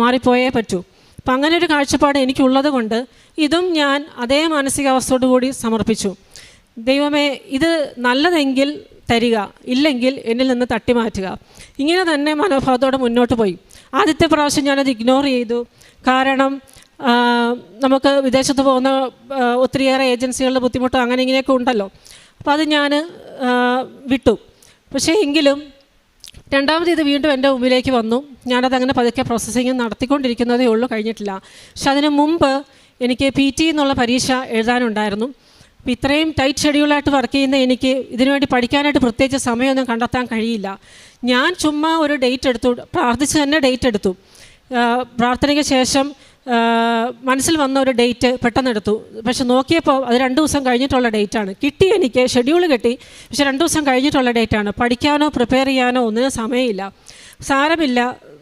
മാറിപ്പോയേ പറ്റൂ. അപ്പം അങ്ങനെ ഒരു കാഴ്ചപ്പാട് എനിക്കുള്ളത് കൊണ്ട് ഇതും ഞാൻ അതേ മാനസികാവസ്ഥയോടു കൂടി സമർപ്പിച്ചു. ദൈവമേ, ഇത് നല്ലതെങ്കിൽ തരിക, ഇല്ലെങ്കിൽ എന്നിൽ നിന്ന് തട്ടിമാറ്റുക. ഇങ്ങനെ തന്നെ മനോഭാവത്തോടെ മുന്നോട്ട് പോയി. ആദ്യത്തെ പ്രാവശ്യം ഞാനത് ഇഗ്നോർ ചെയ്തു. കാരണം നമുക്ക് വിദേശത്ത് പോകുന്ന ഒത്തിരിയേറെ ഏജൻസികളുടെ ബുദ്ധിമുട്ടോ അങ്ങനെ ഇങ്ങനെയൊക്കെ ഉണ്ടല്ലോ. അപ്പോൾ അത് ഞാൻ വിട്ടു. പക്ഷേ എങ്കിലും 2ാമത് ഇത് വീണ്ടും എൻ്റെ മുമ്പിലേക്ക് വന്നു. ഞാനതങ്ങനെ പതുക്കെ പ്രോസസ്സിങ് നടത്തിക്കൊണ്ടിരിക്കുന്നതേ ഉള്ളൂ, കഴിഞ്ഞിട്ടില്ല. പക്ഷെ അതിന് മുമ്പ് എനിക്ക് PT എന്നുള്ള പരീക്ഷ എഴുതാനുണ്ടായിരുന്നു. അപ്പോൾ ഇത്രയും ടൈറ്റ് ഷെഡ്യൂളായിട്ട് വർക്ക് ചെയ്യുന്ന എനിക്ക് ഇതിനുവേണ്ടി പഠിക്കാനായിട്ട് പ്രത്യേകിച്ച് സമയമൊന്നും കണ്ടെത്താൻ കഴിയില്ല. ഞാൻ ചുമ്മാ ഒരു ഡേറ്റ് എടുത്തു, പ്രാർത്ഥിച്ച് തന്നെ ഡേറ്റ് എടുത്തു. പ്രാർത്ഥനയ്ക്ക് ശേഷം മനസ്സിൽ വന്ന ഒരു ഡേറ്റ് പെട്ടെന്നെടുത്തു. പക്ഷെ നോക്കിയപ്പോൾ അത് 2 ദിവസം കഴിഞ്ഞിട്ടുള്ള ഡേറ്റാണ്. കിട്ടി, എനിക്ക് ഷെഡ്യൂൾ കിട്ടി, പക്ഷെ 2 ദിവസം കഴിഞ്ഞിട്ടുള്ള ഡേറ്റാണ്. പഠിക്കാനോ പ്രിപ്പയർ ചെയ്യാനോ ഒന്നിനും സമയമില്ല. സാരമില്ല,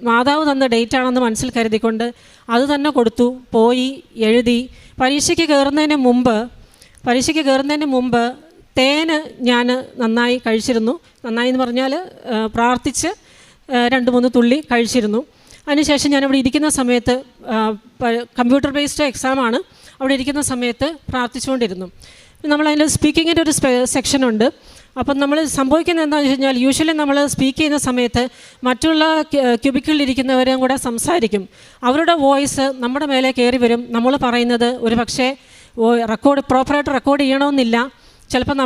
മാതാവ് തന്ന ഡേറ്റാണെന്ന് മനസ്സിൽ കരുതിക്കൊണ്ട് അത് തന്നെ കൊടുത്തു, പോയി എഴുതി. പരീക്ഷയ്ക്ക് കയറുന്നതിന് മുമ്പ് തേന് ഞാൻ നന്നായി കഴിച്ചിരുന്നു. നന്നായി എന്ന് പറഞ്ഞാൽ പ്രാർത്ഥിച്ച് 2-3 തുള്ളി കഴിച്ചിരുന്നു. അതിനുശേഷം ഞാനിവിടെ ഇരിക്കുന്ന സമയത്ത്, കമ്പ്യൂട്ടർ ബേസ്ഡ് എക്സാമാണ്, അവിടെ ഇരിക്കുന്ന സമയത്ത് പ്രാർത്ഥിച്ചുകൊണ്ടിരുന്നു. നമ്മളതിൻ്റെ സ്പീക്കിങ്ങിൻ്റെ ഒരു സെക്ഷനുണ്ട്. അപ്പം നമ്മൾ സംഭവിക്കുന്നത് എന്താണെന്ന് വെച്ച് കഴിഞ്ഞാൽ, യൂഷ്വലി നമ്മൾ സ്പീക്ക് ചെയ്യുന്ന സമയത്ത് മറ്റുള്ള ക്യൂബിക്കിളിലിരിക്കുന്നവരും കൂടെ സംസാരിക്കും. അവരുടെ വോയിസ് നമ്മുടെ മേലെ കയറി വരും. നമ്മൾ പറയുന്നത് ഒരു പക്ഷേ പ്രോപ്പറായിട്ട് റെക്കോർഡ് ചെയ്യണമെന്നില്ല. ചിലപ്പോൾ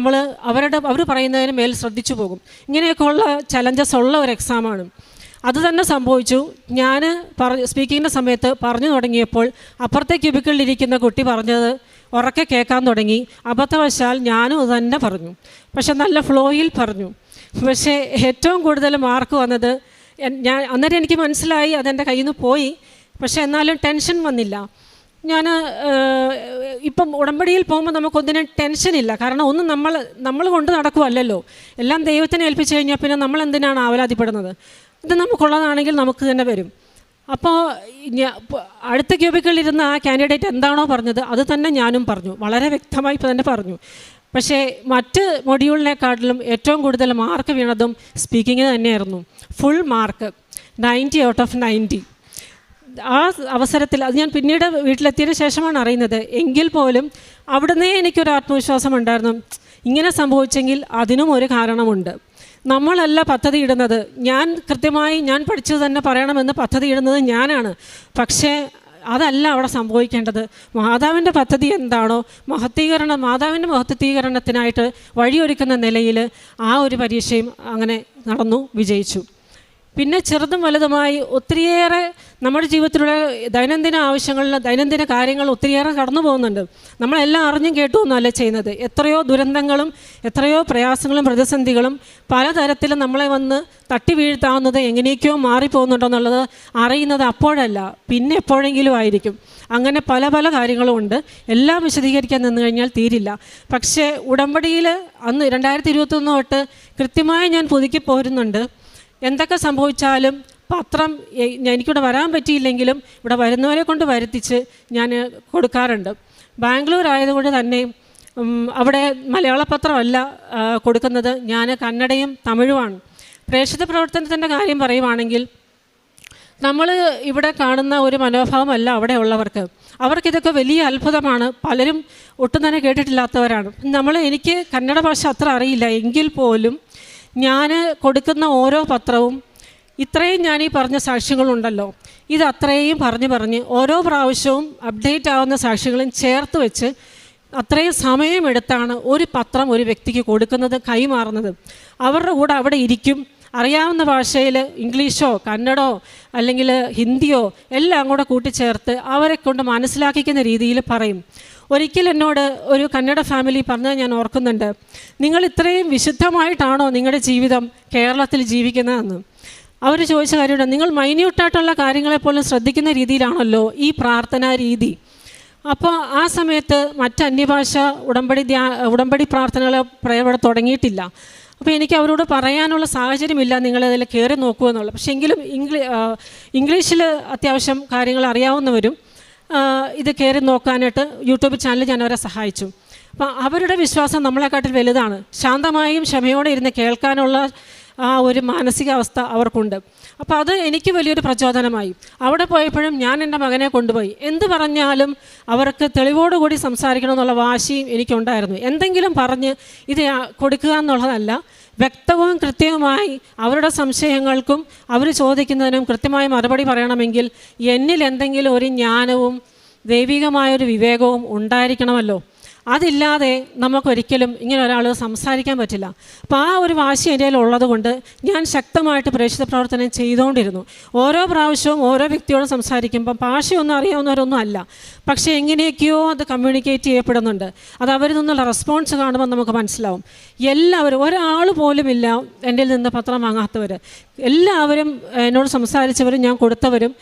അവർ പറയുന്നതിന് മേൽ ശ്രദ്ധിച്ചു പോകും. ഇങ്ങനെയൊക്കെയുള്ള ചലഞ്ചസ് ഉള്ള ഒരു എക്സാമാണ്. അത് തന്നെ സംഭവിച്ചു. ഞാൻ സ്പീക്കിങ്ങിൻ്റെ സമയത്ത് പറഞ്ഞു തുടങ്ങിയപ്പോൾ അപ്പുറത്തെ ക്യൂബിക്കിളിലിരിക്കുന്ന കുട്ടി പറഞ്ഞത് ഉറക്കെ കേൾക്കാൻ തുടങ്ങി. അബദ്ധവശാൽ ഞാനും അത് തന്നെ പറഞ്ഞു. പക്ഷെ നല്ല ഫ്ലോയിൽ പറഞ്ഞു. പക്ഷേ ഏറ്റവും കൂടുതൽ മാർക്ക് വന്നത് അന്നേരം എനിക്ക് മനസ്സിലായി അതെൻ്റെ കയ്യിൽ നിന്ന് പോയി. പക്ഷേ എന്നാലും ടെൻഷൻ വന്നില്ല. ഞാൻ ഇപ്പം ഉടമ്പടിയിൽ പോകുമ്പോൾ നമുക്കൊന്നിനും ടെൻഷനില്ല. കാരണം ഒന്നും നമ്മൾ കൊണ്ട് നടക്കുമല്ലോ, എല്ലാം ദൈവത്തിനെ ഏൽപ്പിച്ചു കഴിഞ്ഞാൽ പിന്നെ നമ്മൾ എന്തിനാണ് ആവലാതിപ്പെടുന്നത്? ഇത് നമുക്കുള്ളതാണെങ്കിൽ നമുക്ക് തന്നെ വരും. അപ്പോൾ അടുത്ത ക്യൂബിക്കിളിരുന്ന ആ കാൻഡിഡേറ്റ് എന്താണോ പറഞ്ഞത് അത് തന്നെ ഞാനും പറഞ്ഞു, വളരെ വ്യക്തമായി തന്നെ പറഞ്ഞു. പക്ഷേ മറ്റ് മൊഡ്യൂളിനെക്കാട്ടിലും ഏറ്റവും കൂടുതൽ മാർക്ക് വീണതും സ്പീക്കിങ്ങിന് തന്നെയായിരുന്നു. Full mark 90 out of 90. ആ അവസരത്തിൽ അത് ഞാൻ പിന്നീട് വീട്ടിലെത്തിയതിന് ശേഷമാണ് അറിയുന്നത്. എങ്കിൽ പോലും അവിടുന്ന് എനിക്കൊരു ആത്മവിശ്വാസം ഉണ്ടായിരുന്നു, ഇങ്ങനെ സംഭവിച്ചെങ്കിൽ അതിനും ഒരു കാരണമുണ്ട്. നമ്മളല്ല പദ്ധതി ഇടുന്നത്, ഞാൻ പഠിച്ചത് തന്നെ പറയണമെന്ന് പദ്ധതി ഇടുന്നത് ഞാനാണ്. പക്ഷേ അതല്ല അവിടെ സംഭവിക്കേണ്ടത്. മാതാവിൻ്റെ പദ്ധതി എന്താണോ, മാതാവിൻ്റെ മഹത്വീകരണത്തിനായിട്ട് വഴിയൊരുക്കുന്ന നിലയിൽ ആ ഒരു പരീക്ഷയും അങ്ങനെ നടന്നു, വിജയിച്ചു. പിന്നെ ചെറുതും വലുതുമായി ഒത്തിരിയേറെ നമ്മുടെ ജീവിതത്തിലുള്ള ദൈനംദിന ആവശ്യങ്ങളിൽ, ദൈനംദിന കാര്യങ്ങൾ ഒത്തിരിയേറെ കടന്നു പോകുന്നുണ്ട്. നമ്മളെല്ലാം അറിഞ്ഞും കേട്ടുമൊന്നുമല്ല ചെയ്യുന്നത്. എത്രയോ ദുരന്തങ്ങളും എത്രയോ പ്രയാസങ്ങളും പ്രതിസന്ധികളും പലതരത്തിലും നമ്മളെ വന്ന് തട്ടി വീഴ്ത്താവുന്നത് എങ്ങനെയൊക്കെയോ മാറിപ്പോകുന്നുണ്ടെന്നുള്ളത് അറിയുന്നത് അപ്പോഴല്ല, പിന്നെ എപ്പോഴെങ്കിലും ആയിരിക്കും. അങ്ങനെ പല പല കാര്യങ്ങളും ഉണ്ട്. എല്ലാം വിശദീകരിക്കാൻ നിന്ന് കഴിഞ്ഞാൽ തീരില്ല. പക്ഷേ ഉടമ്പടിയിൽ അന്ന് 2021 തൊട്ട് കൃത്യമായി ഞാൻ പുതുക്കി പോരുന്നുണ്ട്. എന്തൊക്കെ സംഭവിച്ചാലും പത്രം എനിക്കിവിടെ വരാൻ പറ്റിയില്ലെങ്കിലും ഇവിടെ വരുന്നവരെ കൊണ്ട് വരുത്തിച്ച് ഞാൻ കൊടുക്കാറുണ്ട്. ബാംഗ്ലൂർ ആയതുകൊണ്ട് തന്നെ അവിടെ മലയാള പത്രമല്ല കൊടുക്കുന്നത്, ഞാൻ കന്നഡയും തമിഴുമാണ്. പ്രേക്ഷിത പ്രവർത്തനത്തിൻ്റെ കാര്യം പറയുവാണെങ്കിൽ നമ്മൾ ഇവിടെ കാണുന്ന ഒരു മനോഭാവമല്ല അവിടെ ഉള്ളവർക്ക്. അവർക്കിതൊക്കെ വലിയ അത്ഭുതമാണ്. പലരും ഒട്ടും തന്നെ കേട്ടിട്ടില്ലാത്തവരാണ്. എനിക്ക് കന്നഡ ഭാഷ അത്ര അറിയില്ല എങ്കിൽ പോലും ഞാൻ കൊടുക്കുന്ന ഓരോ പത്രവും ഇത്രയും ഞാൻ ഈ പറഞ്ഞ സാക്ഷ്യങ്ങളുണ്ടല്ലോ, ഇത് അത്രയും പറഞ്ഞ് ഓരോ പ്രാവശ്യവും അപ്ഡേറ്റ് ആവുന്ന സാക്ഷ്യങ്ങളും ചേർത്ത് വെച്ച് അത്രയും സമയമെടുത്താണ് ഒരു പത്രം ഒരു വ്യക്തിക്ക് കൊടുക്കുന്നത്, കൈമാറുന്നത്. അവരുടെ കൂടെ അവിടെ ഇരിക്കും, അറിയാവുന്ന ഭാഷയിൽ ഇംഗ്ലീഷോ കന്നഡോ അല്ലെങ്കിൽ ഹിന്ദിയോ എല്ലാം കൂടെ കൂട്ടിച്ചേർത്ത് അവരെ കൊണ്ട് മനസ്സിലാക്കിക്കുന്ന രീതിയിൽ പറയും. ഒരിക്കൽ എന്നോട് ഒരു കന്നഡ ഫാമിലി പറഞ്ഞത് ഞാൻ ഓർക്കുന്നുണ്ട്, നിങ്ങൾ ഇത്രയും വിശുദ്ധമായിട്ടാണോ നിങ്ങളുടെ ജീവിതം കേരളത്തിൽ ജീവിക്കുന്നതെന്ന്. അവർ ചോദിച്ച കാര്യമുണ്ട്, നിങ്ങൾ മൈന്യൂട്ടായിട്ടുള്ള കാര്യങ്ങളെപ്പോലും ശ്രദ്ധിക്കുന്ന രീതിയിലാണല്ലോ ഈ പ്രാർത്ഥനാ രീതി. അപ്പോൾ ആ സമയത്ത് മറ്റ് അന്യഭാഷ ഉടമ്പടി പ്രാർത്ഥനകൾ ഇവിടെ തുടങ്ങിയിട്ടില്ല. അപ്പോൾ എനിക്ക് അവരോട് പറയാനുള്ള സാഹചര്യമില്ല നിങ്ങളതിൽ കയറി നോക്കുമെന്നുള്ളത്. പക്ഷേ എങ്കിലും ഇംഗ്ലീഷിൽ അത്യാവശ്യം കാര്യങ്ങൾ അറിയാവുന്നവരും ഇത് കയറി നോക്കാനായിട്ട് യൂട്യൂബ് ചാനൽ ഞാൻ അവരെ സഹായിച്ചു. അപ്പോൾ അവരുടെ വിശ്വാസം നമ്മളെക്കാട്ടിൽ വലുതാണ്. ശാന്തമായും ക്ഷമയോടെ ഇരുന്ന് കേൾക്കാനുള്ള ആ ഒരു മാനസികാവസ്ഥ അവർക്കുണ്ട്. അപ്പോൾ അത് എനിക്ക് വലിയൊരു പ്രചോദനമായി. അവിടെ പോയപ്പോഴും ഞാൻ എൻ്റെ മകനെ കൊണ്ടുപോയി. എന്ത് പറഞ്ഞാലും അവർക്ക് തെളിവോടുകൂടി സംസാരിക്കണമെന്നുള്ള വാശിയും എനിക്കുണ്ടായിരുന്നു. എന്തെങ്കിലും പറഞ്ഞ് ഇത് കൊടുക്കുക എന്നുള്ളതല്ല, വ്യക്തവും കൃത്യവുമായി അവരുടെ സംശയങ്ങൾക്കും അവർ ചോദിക്കുന്നതിനും കൃത്യമായി മറുപടി പറയണമെങ്കിൽ എന്നിൽ എന്തെങ്കിലും ഒരു ജ്ഞാനവും ദൈവികമായൊരു വിവേകവും ഉണ്ടായിരിക്കണമല്ലോ. അതില്ലാതെ നമുക്കൊരിക്കലും ഇങ്ങനെ ഒരാൾ സംസാരിക്കാൻ പറ്റില്ല. അപ്പോൾ ആ ഒരു വാശി എൻ്റെ ഉള്ളത് കൊണ്ട് ഞാൻ ശക്തമായിട്ട് പ്രേക്ഷിത പ്രവർത്തനം ചെയ്തുകൊണ്ടിരുന്നു. ഓരോ പ്രാവശ്യവും ഓരോ വ്യക്തിയോടും സംസാരിക്കുമ്പം ഭാഷയൊന്നും അറിയാവുന്നവരൊന്നും അല്ല, പക്ഷേ എങ്ങനെയൊക്കെയോ അത് കമ്മ്യൂണിക്കേറ്റ് ചെയ്യപ്പെടുന്നുണ്ട്. അത് അവരിൽ നിന്നുള്ള റെസ്പോൺസ് കാണുമ്പോൾ നമുക്ക് മനസ്സിലാവും. എല്ലാവരും, ഒരാൾ പോലുമില്ല എൻ്റെ നിന്ന് പത്രം വാങ്ങാത്തവർ. എല്ലാവരും എന്നോട് സംസാരിച്ചവരും ഞാൻ കൊടുത്തവരും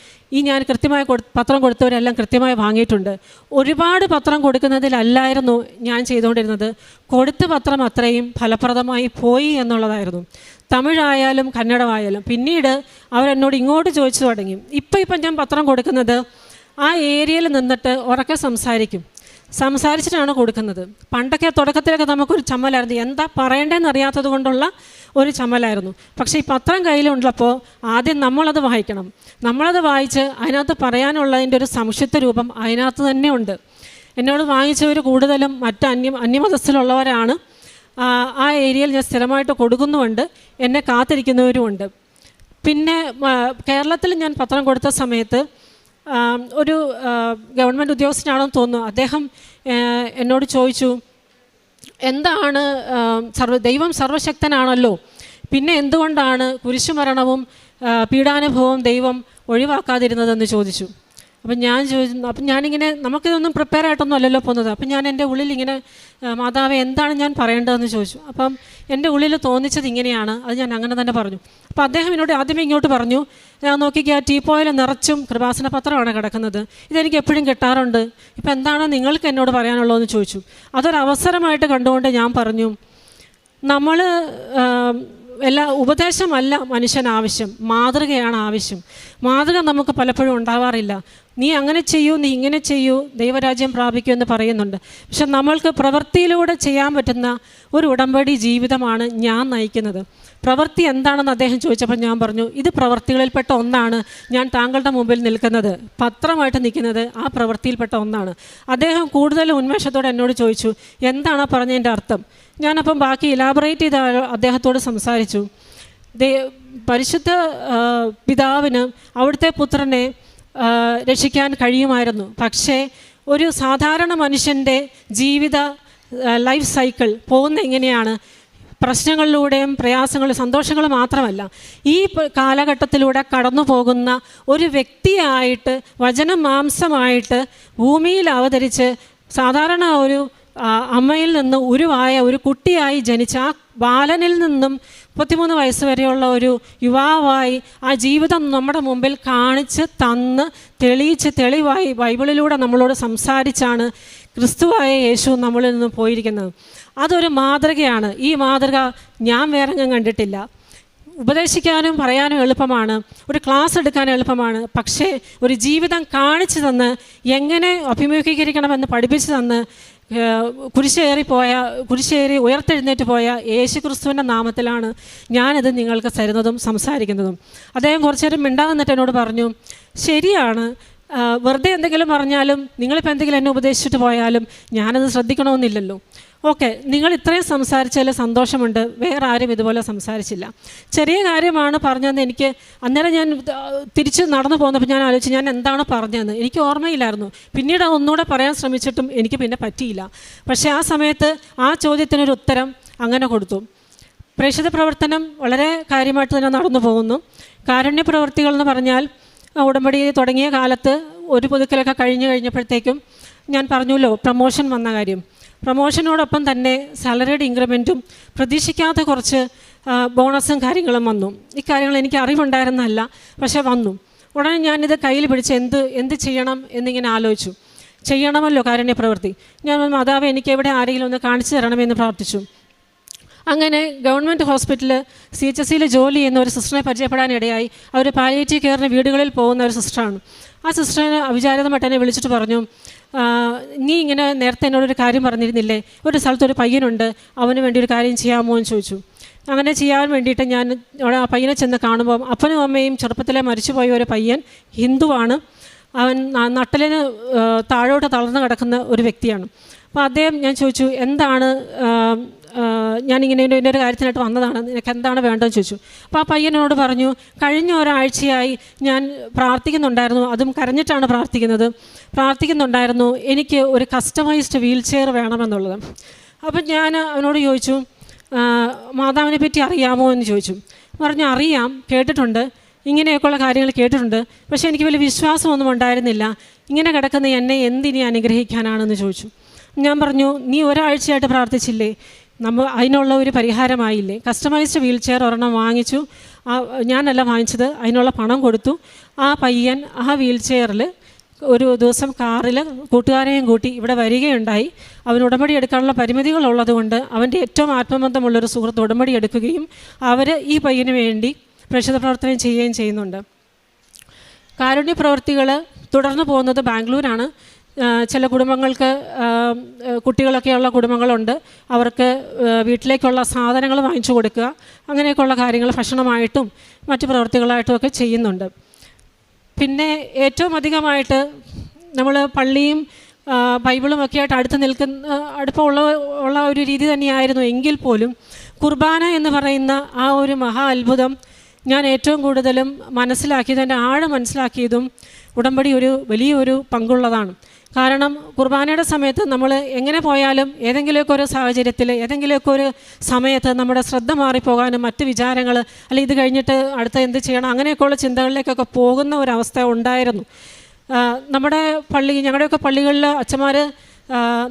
ഞാൻ കൃത്യമായി പത്രം കൊടുത്തവരെല്ലാം കൃത്യമായി വാങ്ങിയിട്ടുണ്ട്. ഒരുപാട് പത്രം കൊടുക്കുന്നതിലല്ലായിരുന്നു ഞാൻ ചെയ്തുകൊണ്ടിരുന്നത്, കൊടുത്ത പത്രം അത്രയും ഫലപ്രദമായി പോയി എന്നുള്ളതായിരുന്നു. തമിഴായാലും കന്നഡമായാലും. പിന്നീട് അവരെന്നോട് ഇങ്ങോട്ട് ചോദിച്ചു തുടങ്ങി. ഇപ്പം ഞാൻ പത്രം കൊടുക്കുന്നത് ആ ഏരിയയിൽ നിന്നിട്ട് ഉറക്കെ സംസാരിച്ചിട്ടാണ് കൊടുക്കുന്നത്. പണ്ടൊക്കെ തുടക്കത്തിലൊക്കെ നമുക്കൊരു ചമ്മലായിരുന്നു, എന്താ പറയേണ്ടതെന്ന് അറിയാത്തത് കൊണ്ടുള്ള ഒരു ചമ്മലായിരുന്നു. പക്ഷേ ഈ പത്രം കയ്യിലുള്ളപ്പോൾ ആദ്യം നമ്മളത് വായിക്കണം. നമ്മളത് വായിച്ച് അതിനകത്ത് പറയാനുള്ളതിൻ്റെ ഒരു സംക്ഷിപ്ത രൂപം അതിനകത്ത് തന്നെ ഉണ്ട്. എന്നോട് വാങ്ങിച്ചവർ കൂടുതലും മറ്റ് അന്യമതസ്ഥിലുള്ളവരാണ്. ആ ഏരിയയിൽ ഞാൻ സ്ഥിരമായിട്ട് കൊടുക്കുന്നുമുണ്ട്, എന്നെ കാത്തിരിക്കുന്നവരുമുണ്ട്. പിന്നെ കേരളത്തിൽ ഞാൻ പത്രം കൊടുത്ത സമയത്ത് ഒരു ഗവൺമെൻറ് ഉദ്യോഗസ്ഥനാണെന്ന് തോന്നുന്നു, അദ്ദേഹം എന്നോട് ചോദിച്ചു, എന്താണ് ദൈവം സർവശക്തനാണല്ലോ, പിന്നെ എന്തുകൊണ്ടാണ് കുരിശുമരണവും പീഡാനുഭവവും ദൈവം ഒഴിവാക്കാതിരുന്നതെന്ന് ചോദിച്ചു. അപ്പം ഞാനിങ്ങനെ നമുക്കിതൊന്നും പ്രിപ്പയർ ആയിട്ടൊന്നും അല്ലല്ലോ പോകുന്നത്. അപ്പം ഞാൻ എൻ്റെ ഉള്ളിൽ ഇങ്ങനെ, മാതാവേ എന്താണ് ഞാൻ പറയേണ്ടതെന്ന് ചോദിച്ചു. അപ്പം എൻ്റെ ഉള്ളിൽ തോന്നിച്ചത് ഇങ്ങനെയാണ്, അത് ഞാൻ അങ്ങനെ തന്നെ പറഞ്ഞു. അപ്പോൾ അദ്ദേഹം എന്നോട് ആദ്യമേ ഇങ്ങോട്ട് പറഞ്ഞു, ഞാൻ നോക്കിക്കുക ടീപ്പോയിൽ നിറച്ചും കൃപാസന പത്രമാണ് കിടക്കുന്നത്, ഇതെനിക്ക് എപ്പോഴും കിട്ടാറുണ്ട്, ഇപ്പം എന്താണ് നിങ്ങൾക്ക് എന്നോട് പറയാനുള്ളതെന്ന് ചോദിച്ചു. അതൊരവസരമായിട്ട് കണ്ടുകൊണ്ട് ഞാൻ പറഞ്ഞു, നമ്മൾ ഉപദേശമല്ല മനുഷ്യൻ ആവശ്യം, മാതൃകയാണ് ആവശ്യം. മാതൃക നമുക്ക് പലപ്പോഴും ഉണ്ടാവാറില്ല. നീ അങ്ങനെ ചെയ്യൂ, നീ ഇങ്ങനെ ചെയ്യൂ, ദൈവരാജ്യം പ്രാപിക്കൂ എന്ന് പറയുന്നുണ്ട്. പക്ഷെ നമ്മൾക്ക് പ്രവൃത്തിയിലൂടെ ചെയ്യാൻ പറ്റുന്ന ഒരു ഉടമ്പടി ജീവിതമാണ് ഞാൻ നയിക്കുന്നത്. പ്രവൃത്തി എന്താണെന്ന് അദ്ദേഹം ചോദിച്ചപ്പോൾ ഞാൻ പറഞ്ഞു, ഇത് പ്രവൃത്തികളിൽപ്പെട്ട ഒന്നാണ്. ഞാൻ താങ്കളുടെ മുമ്പിൽ നിൽക്കുന്നത്, പത്രമായിട്ട് നിൽക്കുന്നത് ആ പ്രവൃത്തിയിൽപ്പെട്ട ഒന്നാണ്. അദ്ദേഹം കൂടുതൽ ഉന്മേഷത്തോടെ എന്നോട് ചോദിച്ചു, എന്താണ് പറഞ്ഞതിൻ്റെ അർത്ഥം? ഞാനപ്പം ബാക്കി ഇലാബറേറ്റ് ചെയ്ത് അദ്ദേഹത്തോട് സംസാരിച്ചു. പരിശുദ്ധ പിതാവിന് അവിടുത്തെ പുത്രനെ രക്ഷിക്കാൻ കഴിയുമായിരുന്നു. പക്ഷേ ഒരു സാധാരണ മനുഷ്യൻ്റെ ജീവിത ലൈഫ് സൈക്കിൾ പോകുന്ന എങ്ങനെയാണ്? പ്രശ്നങ്ങളിലൂടെയും പ്രയാസങ്ങളും സന്തോഷങ്ങളും മാത്രമല്ല, ഈ കാലഘട്ടത്തിലൂടെ കടന്നു പോകുന്ന ഒരു വ്യക്തിയായിട്ട് വചനം മാംസമായിട്ട് ഭൂമിയിൽ അവതരിച്ച് സാധാരണ ഒരു അമ്മയിൽ നിന്ന് ഉരുവായ ഒരു കുട്ടിയായി ജനിച്ച ആ ബാലനിൽ നിന്നും 33 വയസ്സ് വരെയുള്ള ഒരു യുവാവായി ആ ജീവിതം നമ്മുടെ മുമ്പിൽ കാണിച്ച് തന്ന് തെളിവായി ബൈബിളിലൂടെ നമ്മളോട് സംസാരിച്ചാണ് ക്രിസ്തുവായ യേശു നമ്മളിൽ നിന്നും പോയിരിക്കുന്നത്. അതൊരു മാതൃകയാണ്. ഈ മാതൃക ഞാൻ വേറെങ്ങും കണ്ടിട്ടില്ല. ഉപദേശിക്കാനും പറയാനും എളുപ്പമാണ്, ഒരു ക്ലാസ് എടുക്കാൻ എളുപ്പമാണ്. പക്ഷേ ഒരു ജീവിതം കാണിച്ചു തന്ന് എങ്ങനെ അഭിമുഖീകരിക്കണമെന്ന് പഠിപ്പിച്ചു തന്ന് കുരിശേറി ഉയർത്തെഴുന്നേറ്റ് പോയ യേശു ക്രിസ്തുവിൻ്റെ നാമത്തിലാണ് ഞാനിത് നിങ്ങൾക്ക് തരുന്നതും സംസാരിക്കുന്നതും. അദ്ദേഹം കുറച്ചു നേരം മിണ്ടാതെ നിന്നിട്ട് എന്നോട് പറഞ്ഞു, ശരിയാണ്, വെറുതെ എന്തെങ്കിലും പറഞ്ഞാലും നിങ്ങളിപ്പോൾ എന്തെങ്കിലും എന്നെ ഉപദേശിച്ചിട്ട് പോയാലും ഞാനത് ശ്രദ്ധിക്കണമെന്നില്ലല്ലോ. ഓക്കെ, നിങ്ങൾ ഇത്രയും സംസാരിച്ചാൽ സന്തോഷമുണ്ട്, വേറെ ആരും ഇതുപോലെ സംസാരിച്ചില്ല. ചെറിയ കാര്യമാണ് പറഞ്ഞതെന്ന് എനിക്ക് അന്നേരം ഞാൻ തിരിച്ച് നടന്നു പോകുന്നപ്പോൾ ഞാൻ ആലോചിച്ച് ഞാൻ എന്താണ് പറഞ്ഞതെന്ന് എനിക്ക് ഓർമ്മയില്ലായിരുന്നു. പിന്നീട് ഒന്നുകൂടെ പറയാൻ ശ്രമിച്ചിട്ടും എനിക്ക് പിന്നെ പറ്റിയില്ല. പക്ഷേ ആ സമയത്ത് ആ ചോദ്യത്തിനൊരു ഉത്തരം അങ്ങനെ കൊടുത്തു. പ്രേക്ഷിത പ്രവർത്തനം വളരെ കാര്യമായിട്ട് തന്നെ നടന്നു പോകുന്നു. കാരുണ്യ പ്രവർത്തികൾ എന്ന് പറഞ്ഞാൽ ഉടമ്പടി തുടങ്ങിയ കാലത്ത് ഒരു പുതുക്കലൊക്കെ കഴിഞ്ഞപ്പോഴത്തേക്കും ഞാൻ പറഞ്ഞല്ലോ പ്രമോഷൻ വന്ന കാര്യം. പ്രമോഷനോടൊപ്പം തന്നെ സാലറിയുടെ ഇൻക്രിമെൻറ്റും പ്രതീക്ഷിക്കാത്ത കുറച്ച് ബോണസും കാര്യങ്ങളും വന്നു. ഇക്കാര്യങ്ങൾ എനിക്ക് അറിവുണ്ടായിരുന്നല്ല, പക്ഷേ വന്നു. ഉടനെ ഞാനിത് കയ്യിൽ പിടിച്ച് എന്ത് ചെയ്യണം എന്നിങ്ങനെ ആലോചിച്ചു. ചെയ്യണമല്ലോ കാരുണ്യ പ്രവൃത്തി. ഞാൻ മാതാവ് എനിക്ക് എവിടെ ആരെങ്കിലും ഒന്ന് കാണിച്ചു തരണമെന്ന് പ്രാർത്ഥിച്ചു. അങ്ങനെ ഗവൺമെൻറ് ഹോസ്പിറ്റലിൽ CHSയിൽ ജോലി ചെയ്യുന്ന ഒരു സിസ്റ്ററിനെ പരിചയപ്പെടാനിടയായി. അവർ പാലിയേറ്റീവ് കെയറിന് വീടുകളിൽ പോകുന്ന ഒരു സിസ്റ്ററാണ്. ആ സിസ്റ്ററിനെ അവിചാരിതമായിട്ട് എന്നെ വിളിച്ചിട്ട് പറഞ്ഞു, നീ ഇങ്ങനെ നേരത്തെ എന്നോടൊരു കാര്യം പറഞ്ഞിരുന്നില്ലേ, ഒരു സ്ഥലത്തൊരു പയ്യനുണ്ട്, അവന് വേണ്ടി ഒരു കാര്യം ചെയ്യാമോ എന്ന് ചോദിച്ചു. അങ്ങനെ ചെയ്യാൻ വേണ്ടിയിട്ട് ഞാൻ ആ പയ്യനെ ചെന്ന് കാണുമ്പം അപ്പനും അമ്മയും ചെറുപ്പത്തിലെ മരിച്ചുപോയ ഒരു പയ്യൻ, ഹിന്ദുവാണ്. അവൻ നട്ടലിന് താഴോട്ട് തളർന്നു കിടക്കുന്ന ഒരു വ്യക്തിയാണ്. അപ്പോൾ അദ്ദേഹം ഞാൻ ചോദിച്ചു, എന്താണ്, ഞാനിങ്ങനെ ഇതിൻ്റെ ഒരു കാര്യത്തിനായിട്ട് വന്നതാണ്, നിനക്ക് എന്താണ് വേണ്ടതെന്ന് ചോദിച്ചു. അപ്പോൾ ആ പയ്യനോട് പറഞ്ഞു, കഴിഞ്ഞ ഒരാഴ്ചയായി ഞാൻ പ്രാർത്ഥിക്കുന്നുണ്ടായിരുന്നു, അതും കരഞ്ഞിട്ടാണ് പ്രാർത്ഥിക്കുന്നുണ്ടായിരുന്നു, എനിക്ക് ഒരു കസ്റ്റമൈസ്ഡ് വീൽ ചെയർ വേണമെന്നുള്ളത്. അപ്പം ഞാൻ അവനോട് ചോദിച്ചു, മാതാവിനെ പറ്റി അറിയാമോ എന്ന് ചോദിച്ചു. പറഞ്ഞു, അറിയാം, കേട്ടിട്ടുണ്ട്, ഇങ്ങനെയൊക്കെയുള്ള കാര്യങ്ങൾ കേട്ടിട്ടുണ്ട്, പക്ഷേ എനിക്ക് വലിയ വിശ്വാസമൊന്നും ഉണ്ടായിരുന്നില്ല. ഇങ്ങനെ കിടക്കുന്ന എന്നെ എന്തിനി അനുഗ്രഹിക്കാനാണെന്ന് ചോദിച്ചു. ഞാൻ പറഞ്ഞു, നീ ഒരാഴ്ചയായിട്ട് പ്രാർത്ഥിച്ചില്ലേ, അതിനുള്ള ഒരു പരിഹാരമായില്ലേ? കസ്റ്റമൈസ്ഡ് വീൽ ചെയർ ഒരെണ്ണം വാങ്ങിച്ചു. ഞാനല്ല വാങ്ങിച്ചത്, അതിനുള്ള പണം കൊടുത്തു. ആ പയ്യൻ ആ വീൽ ചെയറിൽ ഒരു ദിവസം കാറിൽ കൂട്ടുകാരെയും കൂട്ടി ഇവിടെ വരികയുണ്ടായി. അവന് ഉടമ്പടി എടുക്കാനുള്ള പരിമിതികളുള്ളതുകൊണ്ട് അവൻ്റെ ഏറ്റവും ആത്മബന്ധമുള്ളൊരു സുഹൃത്ത് ഉടമ്പടി എടുക്കുകയും അവർ ഈ പയ്യന് വേണ്ടി പ്രേക്ഷിത പ്രവർത്തനം ചെയ്യുകയും ചെയ്യുന്നുണ്ട്. കാരുണ്യ പ്രവർത്തികൾ തുടർന്നു പോകുന്നത് ബാംഗ്ലൂരാണ്. ചില കുടുംബങ്ങൾക്ക് കുട്ടികളൊക്കെയുള്ള കുടുംബങ്ങളുണ്ട്, അവർക്ക് വീട്ടിലേക്കുള്ള സാധനങ്ങൾ വാങ്ങിച്ചു കൊടുക്കുക, അങ്ങനെയൊക്കെയുള്ള കാര്യങ്ങൾ ഭക്ഷണമായിട്ടും മറ്റു പ്രവൃത്തികളായിട്ടും ഒക്കെ ചെയ്യുന്നുണ്ട്. പിന്നെ ഏറ്റവും അധികമായിട്ട് നമ്മൾ പള്ളിയും ബൈബിളും ഒക്കെ ആയിട്ട് അടുപ്പമുള്ള ഒരു രീതി തന്നെയായിരുന്നു. എങ്കിൽ പോലും കുർബാന എന്ന് പറയുന്ന ആ ഒരു മഹാ അത്ഭുതം ഞാൻ ഏറ്റവും കൂടുതലും മനസ്സിലാക്കിയതും ആഴം മനസ്സിലാക്കിയതും ഉടമ്പടി ഒരു വലിയൊരു പങ്കുള്ളതാണ്. കാരണം കുർബാനയുടെ സമയത്ത് നമ്മൾ എങ്ങനെ പോയാലും ഏതെങ്കിലുമൊക്കെ ഒരു സാഹചര്യത്തിൽ ഏതെങ്കിലുമൊക്കെ ഒരു സമയത്ത് നമ്മുടെ ശ്രദ്ധ മാറിപ്പോകാനും മറ്റ് വിചാരങ്ങൾ അല്ല ഇത് കഴിഞ്ഞിട്ട് അടുത്ത എന്ത് ചെയ്യണം അങ്ങനെയൊക്കെയുള്ള ചിന്തകളിലേക്കൊക്കെ പോകുന്ന ഒരവസ്ഥ ഉണ്ടായിരുന്നു. ഞങ്ങളുടെയൊക്കെ പള്ളികളിൽ അച്ഛന്മാർ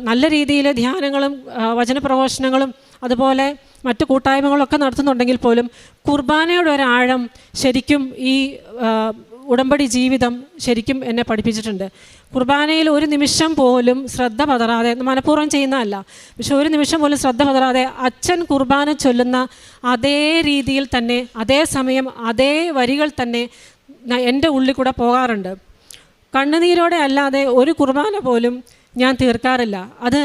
നല്ല രീതിയിൽ ധ്യാനങ്ങളും വചനപ്രഘോഷണങ്ങളും അതുപോലെ മറ്റു കൂട്ടായ്മകളൊക്കെ നടത്തുന്നുണ്ടെങ്കിൽ പോലും കുർബാനയുടെ ഒരാഴം ശരിക്കും ഈ ഉടമ്പടി ജീവിതം ശരിക്കും എന്നെ പഠിപ്പിച്ചിട്ടുണ്ട്. കുർബാനയിൽ ഒരു നിമിഷം പോലും ശ്രദ്ധ പതറാതെ, മനഃപൂർവ്വം ചെയ്യുന്നതല്ല, പക്ഷെ ഒരു നിമിഷം പോലും ശ്രദ്ധ പതറാതെ അച്ഛൻ കുർബാന ചൊല്ലുന്ന അതേ രീതിയിൽ തന്നെ അതേ സമയം അതേ വരികൾ തന്നെ എൻ്റെ ഉള്ളിൽ കൂടെ പോകാറുണ്ട്. കണ്ണുനീരോടെ അല്ലാതെ ഒരു കുർബാന പോലും ഞാൻ തീർക്കാറില്ല. അത്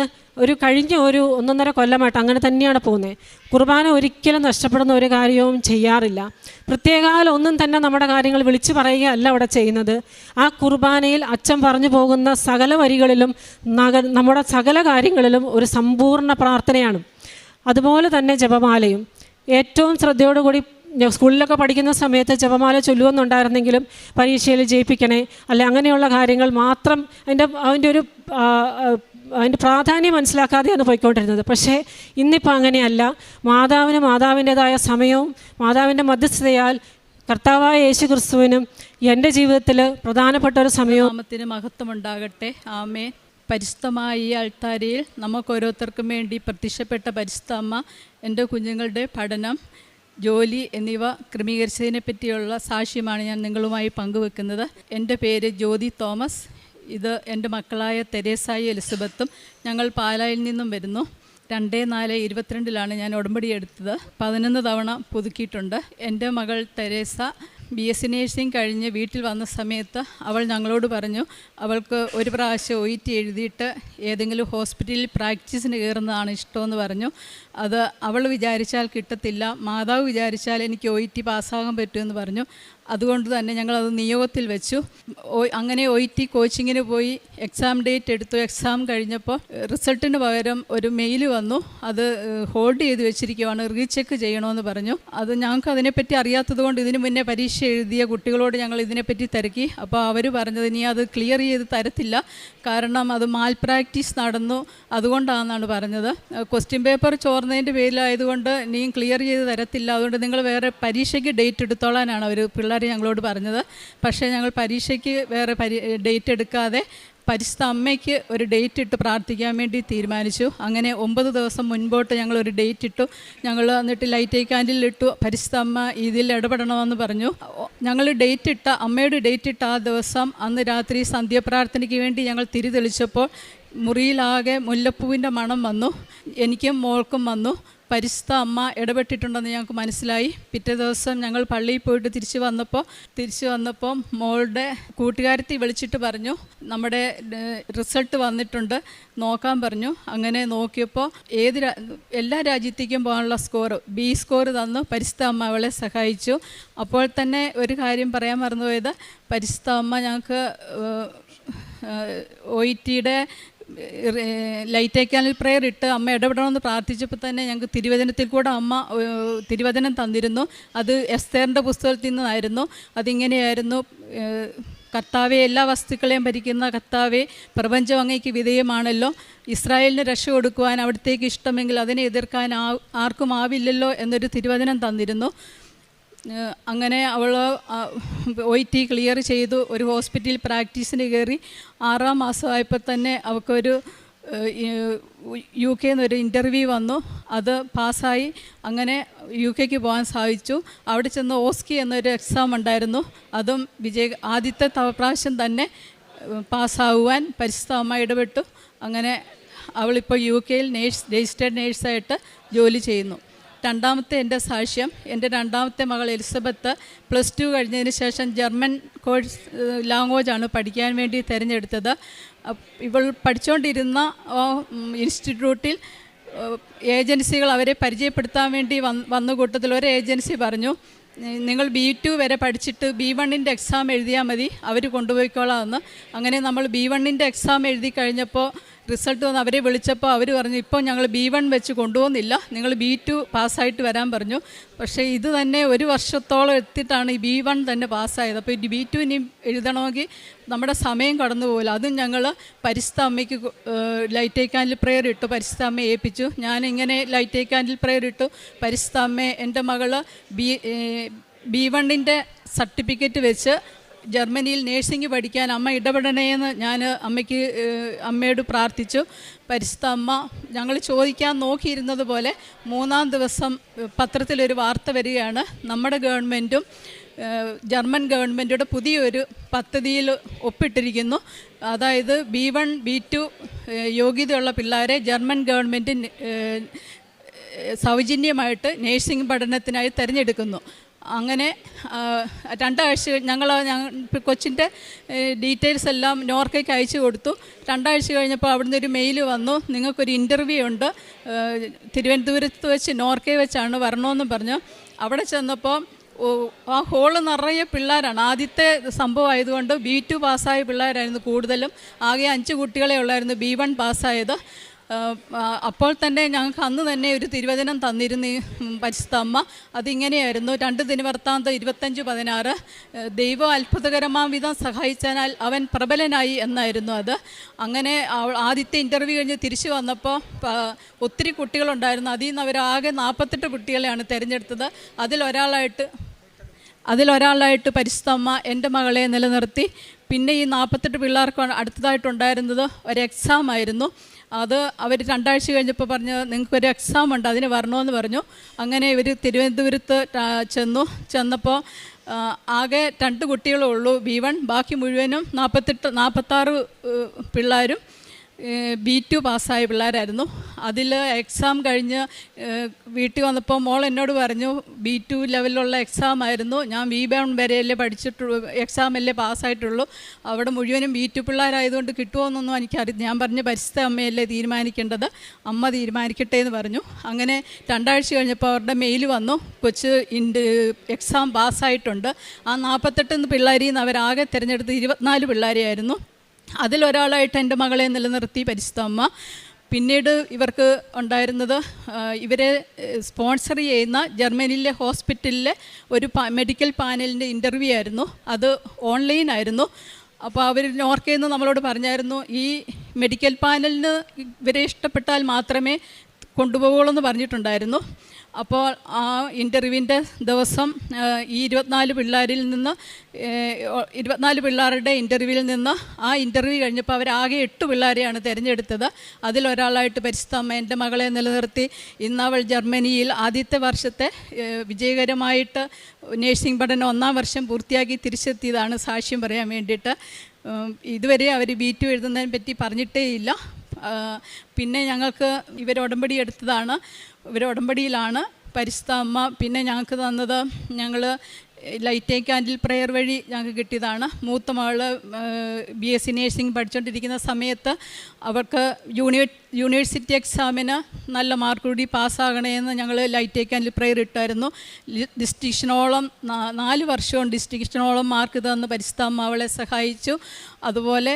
കഴിഞ്ഞ ഒരു 1.5 കൊല്ലമായിട്ട് അങ്ങനെ തന്നെയാണ് പോകുന്നത്. കുർബാന ഒരിക്കലും നഷ്ടപ്പെടുന്ന ഒരു കാര്യവും ചെയ്യാറില്ല. പ്രത്യേകാൽ ഒന്നും തന്നെ നമ്മുടെ കാര്യങ്ങൾ വിളിച്ചു പറയുകയല്ല അവിടെ ചെയ്യുന്നത്. ആ കുർബാനയിൽ അച്ഛൻ പറഞ്ഞു പോകുന്ന സകല വരികളിലും നമ്മുടെ സകല കാര്യങ്ങളിലും ഒരു സമ്പൂർണ്ണ പ്രാർത്ഥനയാണ്. അതുപോലെ തന്നെ ജപമാലയും ഏറ്റവും ശ്രദ്ധയോടുകൂടി സ്കൂളിലൊക്കെ പഠിക്കുന്ന സമയത്ത് ജപമാല ചൊല്ലുമെന്നുണ്ടായിരുന്നെങ്കിലും പരീക്ഷയിൽ ജയിപ്പിക്കണേ അല്ലെ അങ്ങനെയുള്ള കാര്യങ്ങൾ മാത്രം അതിൻ്റെ പ്രാധാന്യം മനസ്സിലാക്കാതെയാണ് പോയിക്കൊണ്ടിരുന്നത്. പക്ഷേ ഇന്നിപ്പോൾ അങ്ങനെയല്ല. മാതാവിൻ്റേതായ സമയവും മാതാവിൻ്റെ മധ്യസ്ഥതയാൽ കർത്താവായ യേശു ക്രിസ്തുവിനും എൻ്റെ ജീവിതത്തിൽ പ്രധാനപ്പെട്ട ഒരു സമയവും. നാമത്തിന് മഹത്വമുണ്ടാകട്ടെ. ആമേൻ. പരിശുദ്ധമായ ഈ അൾത്താരയിൽ നമുക്ക് ഓരോരുത്തർക്കും വേണ്ടി പ്രത്യക്ഷപ്പെട്ട പരിശുദ്ധ അമ്മ എൻ്റെ കുഞ്ഞുങ്ങളുടെ പഠനം, ജോലി എന്നിവ ക്രമീകരിച്ചതിനെ പറ്റിയുള്ള സാക്ഷ്യമാണ് ഞാൻ നിങ്ങളുമായി പങ്കുവെക്കുന്നത്. എൻ്റെ പേര് ജ്യോതി തോമസ്. ഇത് എൻ്റെ മക്കളായ തെരേസായി എലിസബത്തും. ഞങ്ങൾ പാലായിൽ നിന്നും വരുന്നു. 2/4/22 ഞാൻ ഉടമ്പടി എടുത്തത്. 11 തവണ പുതുക്കിയിട്ടുണ്ട്. എൻ്റെ മകൾ തെരേസ BSc നേഴ്സിംഗ് കഴിഞ്ഞ് വീട്ടിൽ വന്ന സമയത്ത് അവൾ ഞങ്ങളോട് പറഞ്ഞു അവൾക്ക് ഒരു പ്രാവശ്യം OET എഴുതിയിട്ട് ഏതെങ്കിലും ഹോസ്പിറ്റലിൽ പ്രാക്ടീസിന് കയറുന്നതാണ് ഇഷ്ടമെന്ന് പറഞ്ഞു. അത് അവൾ വിചാരിച്ചാൽ കിട്ടത്തില്ല, മാതാവ് വിചാരിച്ചാൽ എനിക്ക് OET പാസ്സാകാൻ പറ്റുമെന്ന് പറഞ്ഞു. അതുകൊണ്ട് തന്നെ ഞങ്ങളത് നിയോഗത്തിൽ വെച്ചു. അങ്ങനെ OET കോച്ചിങ്ങിന് പോയി എക്സാം ഡേറ്റ് എടുത്തു. എക്സാം കഴിഞ്ഞപ്പോൾ റിസൾട്ടിന് പകരം ഒരു മെയിൽ വന്നു. അത് ഹോൾഡ് ചെയ്ത് വെച്ചിരിക്കുവാണ്, റീചെക്ക് ചെയ്യണമെന്ന് പറഞ്ഞു. അത് ഞങ്ങൾക്ക് അതിനെപ്പറ്റി അറിയാത്തത് കൊണ്ട് ഇതിന് മുന്നേ പരീക്ഷ എഴുതിയ കുട്ടികളോട് ഞങ്ങൾ ഇതിനെപ്പറ്റി തിരക്കി. അപ്പോൾ അവർ പറഞ്ഞത് ഇനി അത് ക്ലിയർ ചെയ്ത് തരത്തില്ല, കാരണം അത് മാൽ പ്രാക്ടീസ് നടന്നു, അതുകൊണ്ടാണെന്നാണ് പറഞ്ഞത്. ക്വസ്റ്റ്യൻ പേപ്പർ ചോർന്നതിൻ്റെ പേരിലായതുകൊണ്ട് ഇനിയും ക്ലിയർ ചെയ്ത് തരത്തില്ല, അതുകൊണ്ട് നിങ്ങൾ വേറെ പരീക്ഷയ്ക്ക് ഡേറ്റ് എടുത്തോളാനാണ് അവർ പിള്ളേർ ഞങ്ങളോട് പറഞ്ഞത്. പക്ഷേ ഞങ്ങൾ പരീക്ഷയ്ക്ക് വേറെ ഡേറ്റ് എടുക്കാതെ പരിശുദ്ധ അമ്മയ്ക്ക് ഒരു ഡേറ്റ് ഇട്ട് പ്രാർത്ഥിക്കാൻ വേണ്ടി തീരുമാനിച്ചു. അങ്ങനെ 9 ദിവസം മുൻപോട്ട് ഞങ്ങളൊരു ഡേറ്റ് ഇട്ടു. ഞങ്ങൾ എന്നിട്ട് ലൈറ്റ് ക്യാൻഡിൽ ഇട്ടു. പരിശുദ്ധ അമ്മ ഇതിൽ ഇടപെടണമെന്ന് പറഞ്ഞു. ഞങ്ങൾ അമ്മയുടെ ഡേറ്റ് ഇട്ട ആ ദിവസം അന്ന് രാത്രി സന്ധ്യാപ്രാർത്ഥനയ്ക്ക് വേണ്ടി ഞങ്ങൾ തിരി തെളിച്ചപ്പോൾ മുറിയിലാകെ മുല്ലപ്പൂവിൻ്റെ മണം വന്നു. എനിക്കും മോൾക്കും വന്നു. പരിശുദ്ധ അമ്മ ഇടപെട്ടിട്ടുണ്ടെന്ന് ഞങ്ങൾക്ക് മനസ്സിലായി. പിറ്റേ ദിവസം ഞങ്ങൾ പള്ളിയിൽ പോയിട്ട് തിരിച്ചു വന്നപ്പോൾ മോളുടെ കൂട്ടുകാരത്തി വിളിച്ചിട്ട് പറഞ്ഞു നമ്മുടെ റിസൾട്ട് വന്നിട്ടുണ്ട്, നോക്കാൻ പറഞ്ഞു. അങ്ങനെ നോക്കിയപ്പോൾ എല്ലാ രാജ്യത്തേക്കും പോകാനുള്ള B സ്കോർ തന്നു. പരിശുദ്ധ അമ്മ അവളെ സഹായിച്ചു. അപ്പോൾ തന്നെ ഒരു കാര്യം പറയാൻ മറന്നുപോയത്, പരിശുദ്ധ അമ്മ ഞങ്ങൾക്ക് OETയുടെ ലൈറ്റ് ക്യാൻഡിൽ പ്രെയർ ഇട്ട് അമ്മ ഇടപെടണമെന്ന് പ്രാർത്ഥിച്ചപ്പോൾ തന്നെ ഞങ്ങൾക്ക് തിരുവചനത്തിൽ കൂടെ അമ്മ തിരുവചനം തന്നിരുന്നു. അത് എസ്തേറിൻ്റെ പുസ്തകത്തിൽ നിന്നായിരുന്നു. അതിങ്ങനെയായിരുന്നു: കർത്താവെ, എല്ലാ വസ്തുക്കളെയും ഭരിക്കുന്ന കർത്താവെ, പ്രപഞ്ചം അങ്ങേക്ക് വിധേയമാണല്ലോ. ഇസ്രായേലിന് രക്ഷ കൊടുക്കുവാൻ അവിടത്തേക്ക് ഇഷ്ടമെങ്കിൽ അതിനെ എതിർക്കാൻ ആർക്കും ആവില്ലല്ലോ എന്നൊരു തിരുവചനം തന്നിരുന്നു. അങ്ങനെ അവൾ OET ക്ലിയർ ചെയ്തു. ഒരു ഹോസ്പിറ്റലിൽ പ്രാക്ടീസിന് കയറി. 6-ാം മാസമായപ്പോൾ തന്നെ അവൾക്കൊരു UK എന്നൊരു ഇൻ്റർവ്യൂ വന്നു. അത് പാസ്സായി. അങ്ങനെ UK പോകാൻ സാധിച്ചു. അവിടെ ചെന്ന് ഓസ്കി എന്നൊരു എക്സാം ഉണ്ടായിരുന്നു. അതും ആദ്യത്തെ പ്രാവശ്യം തന്നെ പാസ്സാകുവാൻ പരിശുദ്ധ അമ്മ ഇടപെട്ടു. അങ്ങനെ അവളിപ്പോൾ UKയിൽ രജിസ്റ്റേർഡ് നേഴ്സായിട്ട് ജോലി ചെയ്യുന്നു. രണ്ടാമത്തെ എൻ്റെ സാക്ഷ്യം, എൻ്റെ രണ്ടാമത്തെ മകൾ എലിസബത്ത് +2 കഴിഞ്ഞതിന് ശേഷം ജർമ്മൻ കോഴ്സ് ലാംഗ്വേജാണ് പഠിക്കാൻ വേണ്ടി തിരഞ്ഞെടുത്തത്. ഇവൾ പഠിച്ചുകൊണ്ടിരുന്ന ഇൻസ്റ്റിറ്റ്യൂട്ടിൽ ഏജൻസികൾ അവരെ പരിചയപ്പെടുത്താൻ വേണ്ടി വന്ന കൂട്ടത്തിൽ ഒരു ഏജൻസി പറഞ്ഞു, നിങ്ങൾ B2 വരെ പഠിച്ചിട്ട് B1ൻ്റെ എക്സാം എഴുതിയാൽ മതി, അവർ കൊണ്ടുപോയിക്കോളാമെന്ന്. അങ്ങനെ നമ്മൾ B1ൻ്റെ എക്സാം എഴുതി കഴിഞ്ഞപ്പോൾ റിസൾട്ട് വന്ന് അവരെ വിളിച്ചപ്പോൾ അവർ പറഞ്ഞു, ഇപ്പോൾ ഞങ്ങൾ B1 വെച്ച് കൊണ്ടുപോകുന്നില്ല, നിങ്ങൾ B2 പാസ്സായിട്ട് വരാൻ പറഞ്ഞു. പക്ഷേ ഇത് തന്നെ 1 വർഷത്തോളം എത്തിയിട്ടാണ് ഈ B1 തന്നെ പാസ്സായത്. അപ്പോൾ ഈ B2 ഇനി എഴുതണമെങ്കിൽ നമ്മുടെ സമയം കടന്നു പോകില്ല. അതും ഞങ്ങൾ പരിശുദ്ധ അമ്മയ്ക്ക് ലൈറ്റ് ക്യാൻഡിൽ പ്രെയർ ഇട്ടു. പരിശുദ്ധ അമ്മയെ ഏൽപ്പിച്ചു. ഞാനിങ്ങനെ ലൈറ്റ് ക്യാൻഡിൽ പ്രെയർ ഇട്ടു. പരിശുദ്ധ അമ്മയെ, എൻ്റെ മകൾ B1ൻ്റെ സർട്ടിഫിക്കറ്റ് വെച്ച് ജർമ്മനിയിൽ നേഴ്സിംഗ് പഠിക്കാൻ അമ്മ ഇടപെടണേന്ന് ഞാൻ അമ്മയോട് പ്രാർത്ഥിച്ചു. പരിശുദ്ധ അമ്മ ഞങ്ങൾ ചോദിക്കാൻ നോക്കിയിരുന്നത് പോലെ 3-ാം ദിവസം പത്രത്തിലൊരു വാർത്ത വരികയാണ്, നമ്മുടെ ഗവൺമെൻറ്റും ജർമ്മൻ ഗവൺമെൻറ്റുടെ പുതിയൊരു പദ്ധതിയിൽ ഒപ്പിട്ടിരിക്കുന്നു. അതായത് B1 B2 യോഗ്യതയുള്ള പിള്ളേരെ ജർമ്മൻ ഗവൺമെൻറ് സൗജന്യമായിട്ട് നേഴ്സിംഗ് പഠനത്തിനായി തിരഞ്ഞെടുക്കുന്നു. അങ്ങനെ 2 ആഴ്ച ഞങ്ങൾ കൊച്ചിൻ്റെ ഡീറ്റെയിൽസ് എല്ലാം നോർക്കയ്ക്ക് അയച്ചു കൊടുത്തു. 2 ആഴ്ച കഴിഞ്ഞപ്പോൾ അവിടുന്ന് ഒരു മെയിൽ വന്നു, നിങ്ങൾക്കൊരു ഇൻ്റർവ്യൂ ഉണ്ട്, തിരുവനന്തപുരത്ത് വെച്ച് നോർക്കയിൽ വെച്ചാണ് വരണമെന്ന് പറഞ്ഞു. അവിടെ ചെന്നപ്പോൾ ആ ഹോള് നിറയെ പിള്ളേരാണ്. ആദ്യത്തെ സംഭവം ആയതുകൊണ്ട് B2 പാസ്സായ പിള്ളേരായിരുന്നു കൂടുതലും. ആകെ 5 കുട്ടികളെ ഉള്ളായിരുന്നു B1 പാസ്സായത്. അപ്പോൾ തന്നെ ഞങ്ങൾക്ക് അന്ന് തന്നെ ഒരു തിരുവചനം തന്നിരുന്നു പരിശുദ്ധ അമ്മ. അതിങ്ങനെയായിരുന്നു, 2 ദിനവൃത്താന്തം 25:16, ദൈവം അത്ഭുതകരമാം വിധം സഹായിച്ചാൽ അവൻ പ്രബലനായി എന്നായിരുന്നു അത്. അങ്ങനെ ആദ്യത്തെ ഇൻ്റർവ്യൂ കഴിഞ്ഞ് തിരിച്ചു വന്നപ്പോൾ ഒത്തിരി കുട്ടികളുണ്ടായിരുന്നു. അതിൽ നിന്ന് അവരാകെ 48 കുട്ടികളെയാണ് തിരഞ്ഞെടുത്തത്. അതിലൊരാളായിട്ട് പരിശുദ്ധ അമ്മ എൻ്റെ മകളെ നിലനിർത്തി. പിന്നെ ഈ 48 പിള്ളേർക്ക് അടുത്തതായിട്ടുണ്ടായിരുന്നത് ഒരു എക്സാം ആയിരുന്നു. അത് അവർ 2 ആഴ്ച കഴിഞ്ഞപ്പോൾ പറഞ്ഞു, നിങ്ങൾക്കൊരു എക്സാം ഉണ്ട്, അതിന് വരണമെന്ന് പറഞ്ഞു. അങ്ങനെ ഇവർ തിരുവനന്തപുരത്ത് ചെന്നപ്പോൾ ആകെ 2 കുട്ടികളേ ഉള്ളൂ B1, ബാക്കി മുഴുവനും 46 പിള്ളേരും B2 പാസ്സായ പിള്ളേരായിരുന്നു. അതിൽ എക്സാം കഴിഞ്ഞ് വീട്ടിൽ വന്നപ്പോൾ മോൾ എന്നോട് പറഞ്ഞു, B2 ലെവലിലുള്ള എക്സാം ആയിരുന്നു, ഞാൻ B1 വരെയല്ലേ പഠിച്ചിട്ടുള്ളൂ, എക്സാമല്ലേ പാസ്സായിട്ടുള്ളൂ, അവിടെ മുഴുവനും B2 പിള്ളേരായതുകൊണ്ട് കിട്ടുമോയെന്നൊന്നും എനിക്കറിയില്ല. ഞാൻ പറഞ്ഞു, പരിശുദ്ധ അമ്മയല്ലേ തീരുമാനിക്കേണ്ടത്, അമ്മ തീരുമാനിക്കട്ടെ എന്ന് പറഞ്ഞു. അങ്ങനെ 2 ആഴ്ച കഴിഞ്ഞപ്പോൾ അവരുടെ മെയിൽ വന്നു, കൊച്ച് എക്സാം പാസ്സായിട്ടുണ്ട്. ആ 48 പിള്ളേരിൽ നിന്ന് അവരാകെ തിരഞ്ഞെടുത്ത് 24 പിള്ളേരെയായിരുന്നു. അതിലൊരാളായിട്ട് എൻ്റെ മകളെ നിലനിർത്തി പരിശുദ്ധ അമ്മ. പിന്നീട് ഇവർക്ക് ഉണ്ടായിരുന്നത്, ഇവരെ സ്പോൺസർ ചെയ്യുന്ന ജർമ്മനിയിലെ ഹോസ്പിറ്റലിലെ ഒരു മെഡിക്കൽ പാനലിൻ്റെ ഇൻ്റർവ്യൂ ആയിരുന്നു. അത് ഓൺലൈനായിരുന്നു. അപ്പോൾ അവർ നോർക്കയിൽ നിന്ന് നമ്മളോട് പറഞ്ഞായിരുന്നു, ഈ മെഡിക്കൽ പാനലിന് ഇവരെ ഇഷ്ടപ്പെട്ടാൽ മാത്രമേ കൊണ്ടുപോകുള്ളൂ എന്ന് പറഞ്ഞിട്ടുണ്ടായിരുന്നു. അപ്പോൾ ആ ഇൻ്റർവ്യൂവിൻ്റെ ദിവസം ഈ 24 പിള്ളേരുടെ ഇൻ്റർവ്യൂവിൽ നിന്ന് ആ ഇൻ്റർവ്യൂ കഴിഞ്ഞപ്പോൾ അവരാകെ 8 പിള്ളേരെയാണ് തിരഞ്ഞെടുത്തത്. അതിലൊരാളായിട്ട് പരിശുദ്ധ അമ്മ എൻ്റെ മകളെ നിലനിർത്തി. ഇന്നവൾ ജർമ്മനിയിൽ ആദ്യത്തെ വർഷത്തെ വിജയകരമായിട്ട് നേഴ്സിംഗ് പഠനം 1-ാം വർഷം പൂർത്തിയാക്കി തിരിച്ചെത്തിയതാണ്, സാക്ഷ്യം പറയാൻ വേണ്ടിയിട്ട്. ഇതുവരെ അവർ B2 എഴുതുന്നതിനെ പറ്റി പറഞ്ഞിട്ടേ ഇല്ല. പിന്നെ ഞങ്ങൾക്ക് ഉടമ്പടി എടുത്തതാണ്, ഉടമ്പടിയിലാണ് പരിശുദ്ധ അമ്മ പിന്നെ ഞങ്ങൾക്ക് തന്നത്. ഞങ്ങൾ ലൈറ്റ് ക്യാൻഡിൽ പ്രെയർ വഴി ഞങ്ങൾക്ക് കിട്ടിയതാണ്. മൂത്ത മകൾ BSc നേഴ്സിംഗ് പഠിച്ചുകൊണ്ടിരിക്കുന്ന സമയത്ത് അവർക്ക് യൂണിവേഴ്സിറ്റി എക്സാമിന് നല്ല മാർക്ക് കൂടി പാസ്സാകണമെന്ന് ഞങ്ങൾ ലൈറ്റ് ക്യാൻഡിൽ പ്രെയർ ഇട്ടായിരുന്നു. ഡിസ്റ്റിങ്ഷനോളം 4 വർഷവും ഡിസ്റ്റിങ്ഷനോളം മാർക്ക് തന്ന് പരിശുദ്ധ അമ്മ അവളെ സഹായിച്ചു. അതുപോലെ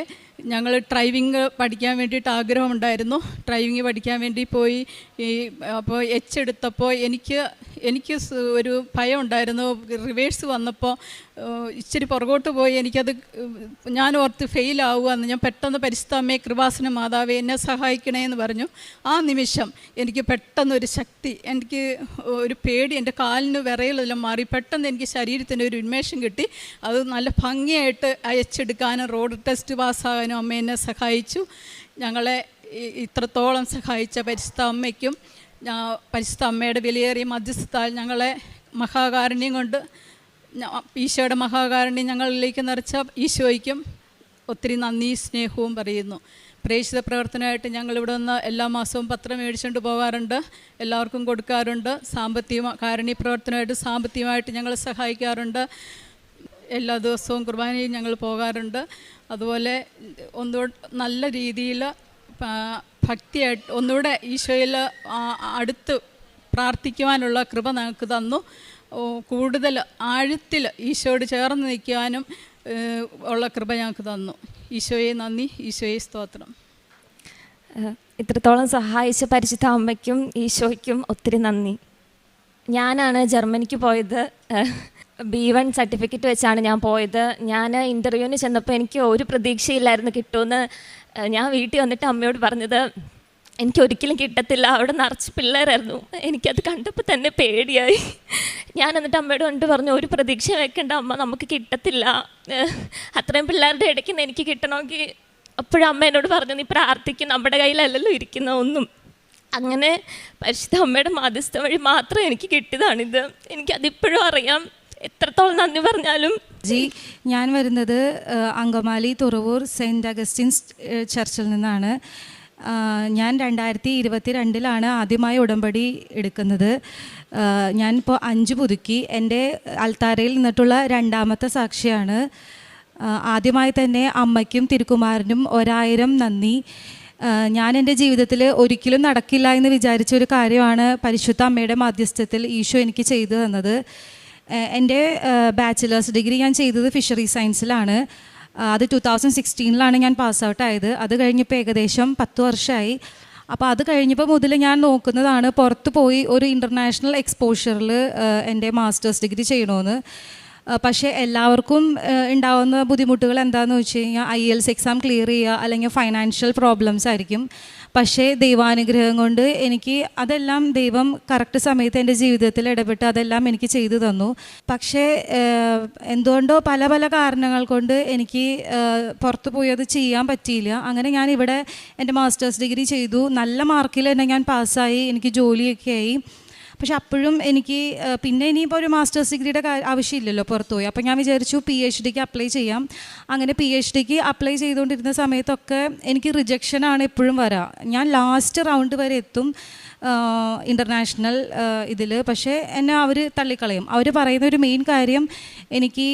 ഞങ്ങൾ ഡ്രൈവിംഗ് പഠിക്കാൻ വേണ്ടിയിട്ട് ആഗ്രഹമുണ്ടായിരുന്നു. ഡ്രൈവിംഗ് പഠിക്കാൻ വേണ്ടി പോയി. അപ്പോൾ എടുത്തപ്പോൾ എനിക്ക് ഒരു ഭയം ഉണ്ടായിരുന്നു. റിവേഴ്സ് വന്നപ്പോൾ ഇച്ചിരി പുറകോട്ട് പോയി. ഞാൻ ഓർത്ത് ഫെയിലാവുകയെന്ന്. ഞാൻ പെട്ടെന്ന് പരിശുദ്ധ അമ്മയെ, കൃപാസന മാതാവേ എന്നെ സഹായിക്കണേ എന്ന് പറഞ്ഞു. ആ നിമിഷം എനിക്ക് പെട്ടെന്നൊരു ശക്തി, എനിക്ക് ഒരു പേടി, എൻ്റെ കാലിന് വിറയലെല്ലാം മാറി. പെട്ടെന്ന് എനിക്ക് ശരീരത്തിന് ഒരു ഉന്മേഷം കിട്ടി. അത് നല്ല ഭംഗിയായിട്ട് അയച്ചെടുക്കാനും റോഡ് ടെസ്റ്റ് പാസ്സാകാനും അമ്മ എന്നെ സഹായിച്ചു. ഞങ്ങളെ ഇത്രത്തോളം സഹായിച്ച പരിശുദ്ധ അമ്മയ്ക്കും പരിശുദ്ധ അമ്മയുടെ വിലയേറിയ മധ്യസ്ഥത്താൽ ഞങ്ങളെ മഹാകാരുണ്യം കൊണ്ട്, ഈശോയുടെ മഹാകാരുണ്യം ഞങ്ങളിലേക്ക് നിറച്ച ഈശോയ്ക്കും ഒത്തിരി നന്ദി സ്നേഹവും പറയുന്നു. പ്രേക്ഷിത പ്രവർത്തനമായിട്ട് ഞങ്ങളിവിടെ നിന്ന് എല്ലാ മാസവും പത്രം മേടിച്ചുകൊണ്ട് പോകാറുണ്ട്, എല്ലാവർക്കും കൊടുക്കാറുണ്ട്. കാരുണ്യ പ്രവർത്തനമായിട്ട് സാമ്പത്തികമായിട്ട് ഞങ്ങൾ സഹായിക്കാറുണ്ട്. എല്ലാ ദിവസവും കുർബാനയിൽ ഞങ്ങൾ പോകാറുണ്ട്. അതുപോലെ ഒന്നുകൂടെ നല്ല രീതിയിൽ ഭക്തിയായിട്ട് ഒന്നുകൂടെ ഈശോയിൽ അടുത്ത് പ്രാർത്ഥിക്കുവാനുള്ള കൃപ ഞങ്ങൾക്ക് തന്നു. കൂടുതൽ ആഴത്തിൽ ഈശോയോട് ചേർന്ന് നിൽക്കാനും ഉള്ള കൃപ ഞങ്ങൾക്ക് തന്നു. ഈശോയെ നന്ദി, ഈശോയെ സ്തോത്രം. ഇത്രത്തോളം സഹായിച്ച പരിശുദ്ധ അമ്മയ്ക്കും ഈശോയ്ക്കും ഒത്തിരി നന്ദി. ഞാനാണ് ജർമ്മനിക്ക് പോയത്. B1 സർട്ടിഫിക്കറ്റ് വെച്ചാണ് ഞാൻ പോയത്. ഞാൻ ഇൻ്റർവ്യൂവിന് ചെന്നപ്പോൾ എനിക്ക് ഒരു പ്രതീക്ഷയില്ലായിരുന്നു കിട്ടുമെന്ന്. ഞാൻ വീട്ടിൽ വന്നിട്ട് അമ്മയോട് പറഞ്ഞത്, എനിക്ക് ഒരിക്കലും കിട്ടത്തില്ല, അവിടെ നിറച്ച് പിള്ളേരായിരുന്നു. എനിക്കത് കണ്ടപ്പോൾ തന്നെ പേടിയായി. ഞാൻ എന്നിട്ട് അമ്മയോട് കണ്ടിട്ട് പറഞ്ഞു, ഒരു പ്രതീക്ഷ വെക്കേണ്ട അമ്മ, നമുക്ക് കിട്ടത്തില്ല, അത്രയും പിള്ളേരുടെ ഇടയ്ക്ക് നിന്ന് എനിക്ക് കിട്ടണമെങ്കിൽ. അപ്പോഴും അമ്മ എന്നോട് പറഞ്ഞു, നീ പ്രാർത്ഥിക്കും, നമ്മുടെ കയ്യിലല്ലല്ലോ ഇരിക്കുന്ന ഒന്നും. അങ്ങനെ പരിശുദ്ധ അമ്മയുടെ മാധ്യസ്ഥ വഴി മാത്രം എനിക്ക് കിട്ടിയതാണിത്. എനിക്കതിപ്പോഴും അറിയാം, എത്രത്തോളം നന്ദി പറഞ്ഞാലും. ഞാൻ വരുന്നത് അങ്കമാലി തുറവൂർ സെൻറ്റ് അഗസ്റ്റിൻസ് ചർച്ചിൽ നിന്നാണ്. ഞാൻ 2022 ആദ്യമായി ഉടമ്പടി എടുക്കുന്നത്. ഞാനിപ്പോൾ 5 പുതുക്കി. എൻ്റെ അൽത്താരയിൽ നിന്നിട്ടുള്ള 2ാമത്തെ സാക്ഷിയാണ്. ആദ്യമായി തന്നെ അമ്മയ്ക്കും തിരുക്കുമാരനും 1000 നന്ദി. ഞാൻ എൻ്റെ ജീവിതത്തിൽ ഒരിക്കലും നടക്കില്ല എന്ന് വിചാരിച്ചൊരു കാര്യമാണ് പരിശുദ്ധ അമ്മയുടെ മധ്യസ്ഥത്തിൽ ഈശോ എനിക്ക് ചെയ്തു തന്നത്. എൻ്റെ ബാച്ചിലേഴ്സ് ഡിഗ്രി ഞാൻ ചെയ്തത് ഫിഷറി സയൻസിലാണ്. അത് 2016 ഞാൻ പാസ് ഔട്ട് ആയത്. അത് കഴിഞ്ഞപ്പോൾ ഏകദേശം 10 വർഷമായി. അപ്പോൾ അത് കഴിഞ്ഞപ്പോൾ മുതൽ ഞാൻ നോക്കുന്നതാണ് പുറത്ത് പോയി ഒരു ഇൻ്റർനാഷണൽ എക്സ്പോഷറിൽ എൻ്റെ മാസ്റ്റേഴ്സ് ഡിഗ്രി ചെയ്യണമെന്ന്. പക്ഷേ എല്ലാവർക്കും ഉണ്ടാകുന്ന ബുദ്ധിമുട്ടുകൾ എന്താണെന്ന് വെച്ച് കഴിഞ്ഞാൽ IELTS എക്സാം ക്ലിയർ ചെയ്യുക, അല്ലെങ്കിൽ ഫൈനാൻഷ്യൽ പ്രോബ്ലംസ് ആയിരിക്കും. പക്ഷേ ദൈവാനുഗ്രഹം കൊണ്ട് എനിക്ക് അതെല്ലാം ദൈവം കറക്റ്റ് സമയത്ത് എൻ്റെ ജീവിതത്തിൽ ഇടപെട്ട് അതെല്ലാം എനിക്ക് ചെയ്തു തന്നു. പക്ഷേ എന്തുകൊണ്ടോ പല പല കാരണങ്ങൾ കൊണ്ട് എനിക്ക് പുറത്ത് പോയി അത് ചെയ്യാൻ പറ്റിയില്ല. അങ്ങനെ ഞാൻ ഇവിടെ എൻ്റെ മാസ്റ്റേഴ്സ് ഡിഗ്രി ചെയ്തു. നല്ല മാർക്കിൽ തന്നെ ഞാൻ പാസ്സായി, എനിക്ക് ജോലിയൊക്കെ ആയി. പക്ഷെ അപ്പോഴും എനിക്ക് പിന്നെ ഇനിയിപ്പോൾ ഒരു മാസ്റ്റേഴ്സ് ഡിഗ്രിയുടെ ആവശ്യമില്ലല്ലോ പുറത്ത് പോയി. അപ്പോൾ ഞാൻ വിചാരിച്ചു PhDക്ക് അപ്ലൈ ചെയ്യാം. അങ്ങനെ PhDക്ക് അപ്ലൈ ചെയ്തുകൊണ്ടിരുന്ന സമയത്തൊക്കെ എനിക്ക് റിജക്ഷനാണ് എപ്പോഴും വരിക. ഞാൻ ലാസ്റ്റ് റൗണ്ട് വരെ എത്തും ഇൻ്റർനാഷണൽ ഇതിൽ. പക്ഷേ എന്നെ അവർ തള്ളിക്കളയും. അവർ പറയുന്ന ഒരു മെയിൻ കാര്യം, എനിക്ക്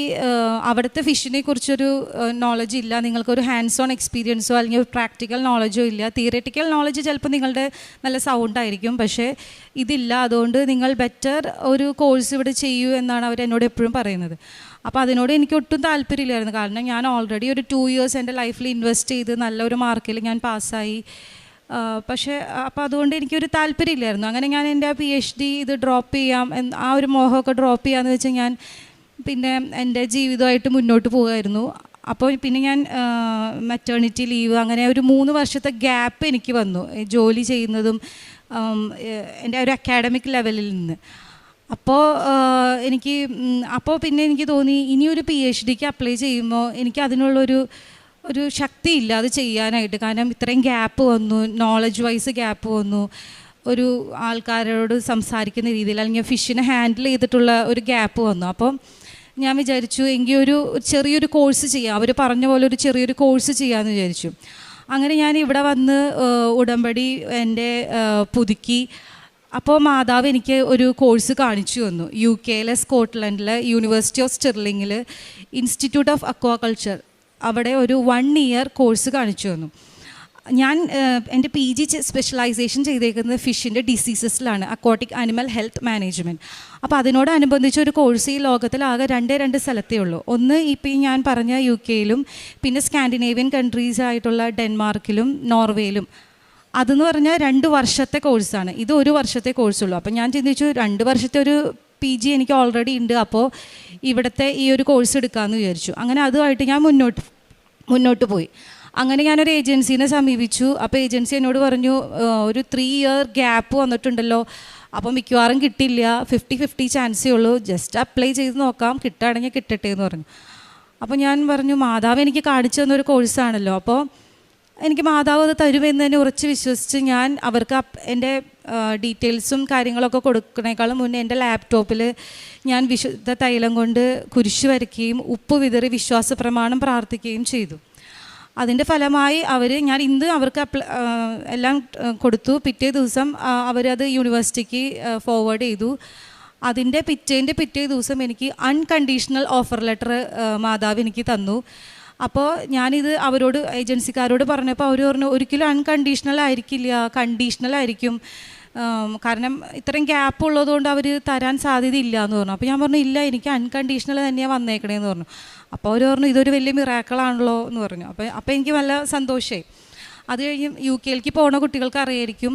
അവിടുത്തെ ഫിഷിനെ കുറിച്ചൊരു നോളജ് ഇല്ല, നിങ്ങൾക്കൊരു ഹാൻഡ്സ് ഓൺ എക്സ്പീരിയൻസോ അല്ലെങ്കിൽ ഒരു പ്രാക്ടിക്കൽ നോളജോ ഇല്ല. തിയററ്റിക്കൽ നോളജ് ചിലപ്പോൾ നിങ്ങളുടെ നല്ല സൗണ്ടായിരിക്കും, പക്ഷേ ഇതില്ല. അതുകൊണ്ട് നിങ്ങൾ ബെറ്റർ ഒരു കോഴ്സ് ഇവിടെ ചെയ്യൂ എന്നാണ് അവർ എന്നോട് എപ്പോഴും പറയുന്നത്. അപ്പോൾ അതിനോട് എനിക്ക് ഒട്ടും താല്പര്യമില്ലായിരുന്നു. കാരണം ഞാൻ ഓൾറെഡി ഒരു 2 years എൻ്റെ ലൈഫിൽ ഇൻവെസ്റ്റ് ചെയ്ത് നല്ലൊരു മാർക്കിൽ ഞാൻ പാസ്സായി. പക്ഷേ അപ്പോൾ അതുകൊണ്ട് എനിക്കൊരു താല്പര്യമില്ലായിരുന്നു. അങ്ങനെ ഞാൻ എൻ്റെ PhD ഇത് ഡ്രോപ്പ് ചെയ്യാം, ആ ഒരു മോഹമൊക്കെ ഡ്രോപ്പ് ചെയ്യാമെന്ന് വെച്ചാൽ ഞാൻ പിന്നെ എൻ്റെ ജീവിതമായിട്ട് മുന്നോട്ട് പോകുമായിരുന്നു. അപ്പോൾ പിന്നെ ഞാൻ മെറ്റേണിറ്റി ലീവ്, അങ്ങനെ ഒരു 3 വർഷത്തെ ഗ്യാപ്പ് എനിക്ക് വന്നു ജോലി ചെയ്യുന്നതും എൻ്റെ ഒരു അക്കാഡമിക് ലെവലിൽ നിന്ന്. അപ്പോൾ പിന്നെ എനിക്ക് തോന്നി ഇനിയൊരു PhDക്ക് അപ്ലൈ ചെയ്യുമ്പോൾ എനിക്ക് അതിനുള്ളൊരു ശക്തിയില്ല അത് ചെയ്യാനായിട്ട്. കാരണം ഇത്രയും ഗ്യാപ്പ് വന്നു, നോളജ് വൈസ് ഗ്യാപ്പ് വന്നു, ഒരു ആൾക്കാരോട് സംസാരിക്കുന്ന രീതിയിൽ അല്ലെങ്കിൽ ഫിഷിനെ ഹാൻഡിൽ ചെയ്തിട്ടുള്ള ഒരു ഗ്യാപ്പ് വന്നു. അപ്പോൾ ഞാൻ വിചാരിച്ചു എങ്കിൽ ഒരു ചെറിയൊരു കോഴ്സ് ചെയ്യാം, അവർ പറഞ്ഞ പോലെ ഒരു ചെറിയൊരു കോഴ്സ് ചെയ്യാമെന്ന് വിചാരിച്ചു. അങ്ങനെ ഞാൻ ഇവിടെ വന്ന് ഉടമ്പടി എൻ്റെ പുതുക്കി. അപ്പോൾ മാതാവ് എനിക്ക് ഒരു കോഴ്സ് കാണിച്ചു തന്നു. UK സ്കോട്ട്ലൻഡിലെ യൂണിവേഴ്സിറ്റി ഓഫ് സ്റ്റിർലിങ്ങിൽ ഇൻസ്റ്റിറ്റ്യൂട്ട് ഓഫ് അക്വാകൾച്ചർ, അവിടെ ഒരു 1 year കോഴ്സ് കാണിച്ചു തന്നു. ഞാൻ എൻ്റെ PG സ്പെഷ്യലൈസേഷൻ ചെയ്തേക്കുന്നത് ഫിഷിൻ്റെ ഡിസീസസിലാണ്, അക്വാട്ടിക് ആനിമൽ ഹെൽത്ത് മാനേജ്മെൻറ്റ്. അപ്പോൾ അതിനോടനുബന്ധിച്ച് ഒരു കോഴ്സ് ഈ ലോകത്തിൽ ആകെ 2 സ്ഥലത്തേ ഉള്ളൂ. ഒന്ന് ഇപ്പോൾ ഞാൻ പറഞ്ഞ UK-ലും, പിന്നെ സ്കാൻഡിനേവിയൻ കൺട്രീസ് ആയിട്ടുള്ള ഡെൻമാർക്കിലും നോർവേയിലും. അതെന്ന് പറഞ്ഞാൽ 2 വർഷത്തെ കോഴ്സാണ്. ഇത് 1 വർഷത്തെ കോഴ്സുള്ളൂ. അപ്പോൾ ഞാൻ ചിന്തിച്ചു 2 വർഷത്തെ ഒരു PG എനിക്ക് ഓൾറെഡി ഉണ്ട്, അപ്പോൾ ഇവിടുത്തെ ഈ ഒരു കോഴ്സ് എടുക്കാമെന്ന് വിചാരിച്ചു. അങ്ങനെ അതുമായിട്ട് ഞാൻ മുന്നോട്ട് പോയി. അങ്ങനെ ഞാനൊരു ഏജൻസീനെ സമീപിച്ചു. അപ്പോൾ ഏജൻസി എന്നോട് പറഞ്ഞു ഒരു 3 year ഗ്യാപ്പ് വന്നിട്ടുണ്ടല്ലോ, അപ്പോൾ മിക്കവാറും കിട്ടില്ല, 50-50 ചാൻസേ ഉള്ളൂ, ജസ്റ്റ് അപ്ലൈ ചെയ്ത് നോക്കാം, കിട്ടുകയാണെങ്കിൽ കിട്ടട്ടെ എന്ന് പറഞ്ഞു. അപ്പോൾ ഞാൻ പറഞ്ഞു മാതാവ് എനിക്ക് കാണിച്ചു തന്നൊരു കോഴ്സാണല്ലോ, അപ്പോൾ എനിക്ക് മാതാവ് അത് തരുമെന്ന് തന്നെ ഉറച്ച് വിശ്വസിച്ച് ഞാൻ അവർക്ക് എൻ്റെ ഡീറ്റെയിൽസും കാര്യങ്ങളൊക്കെ കൊടുക്കുന്നേക്കാളും മുന്നേ എൻ്റെ ലാപ്ടോപ്പിൽ ഞാൻ വിശുദ്ധ തൈലം കൊണ്ട് കുരിശ് വരയ്ക്കുകയും ഉപ്പ് വിതറി വിശ്വാസ പ്രമാണം പ്രാർത്ഥിക്കുകയും ചെയ്തു. അതിൻ്റെ ഫലമായി ഞാൻ ഇന്ന് അവർക്ക് എല്ലാം കൊടുത്തു. പിറ്റേ ദിവസം അവരത് യൂണിവേഴ്സിറ്റിക്ക് ഫോർവേഡ് ചെയ്തു. അതിൻ്റെ പിറ്റേ ദിവസം എനിക്ക് അൺകണ്ടീഷണൽ ഓഫർ ലെറ്റർ മാതാവ് എനിക്ക് തന്നു. അപ്പോൾ ഞാനിത് അവരോട് ഏജൻസിക്കാരോട് പറഞ്ഞപ്പോൾ അവർ പറഞ്ഞു ഒരിക്കലും അൺകണ്ടീഷണൽ ആയിരിക്കില്ല, കണ്ടീഷണൽ ആയിരിക്കും, കാരണം ഇത്രയും ഗ്യാപ്പ് ഉള്ളതുകൊണ്ട് അവർ തരാൻ സാധ്യതയില്ല എന്ന് പറഞ്ഞു. അപ്പോൾ ഞാൻ പറഞ്ഞു ഇല്ല, എനിക്ക് അൺകണ്ടീഷണൽ തന്നെയാണ് വന്നേക്കണേന്ന് പറഞ്ഞു. അപ്പോൾ അവർ പറഞ്ഞു ഇതൊരു വലിയ മിറാക്കിളാണല്ലോ എന്ന് പറഞ്ഞു. അപ്പോൾ എനിക്ക് നല്ല സന്തോഷമായി. അത് കഴിഞ്ഞ് UK-ലേക്ക് പോകുന്ന കുട്ടികൾക്ക് അറിയായിരിക്കും,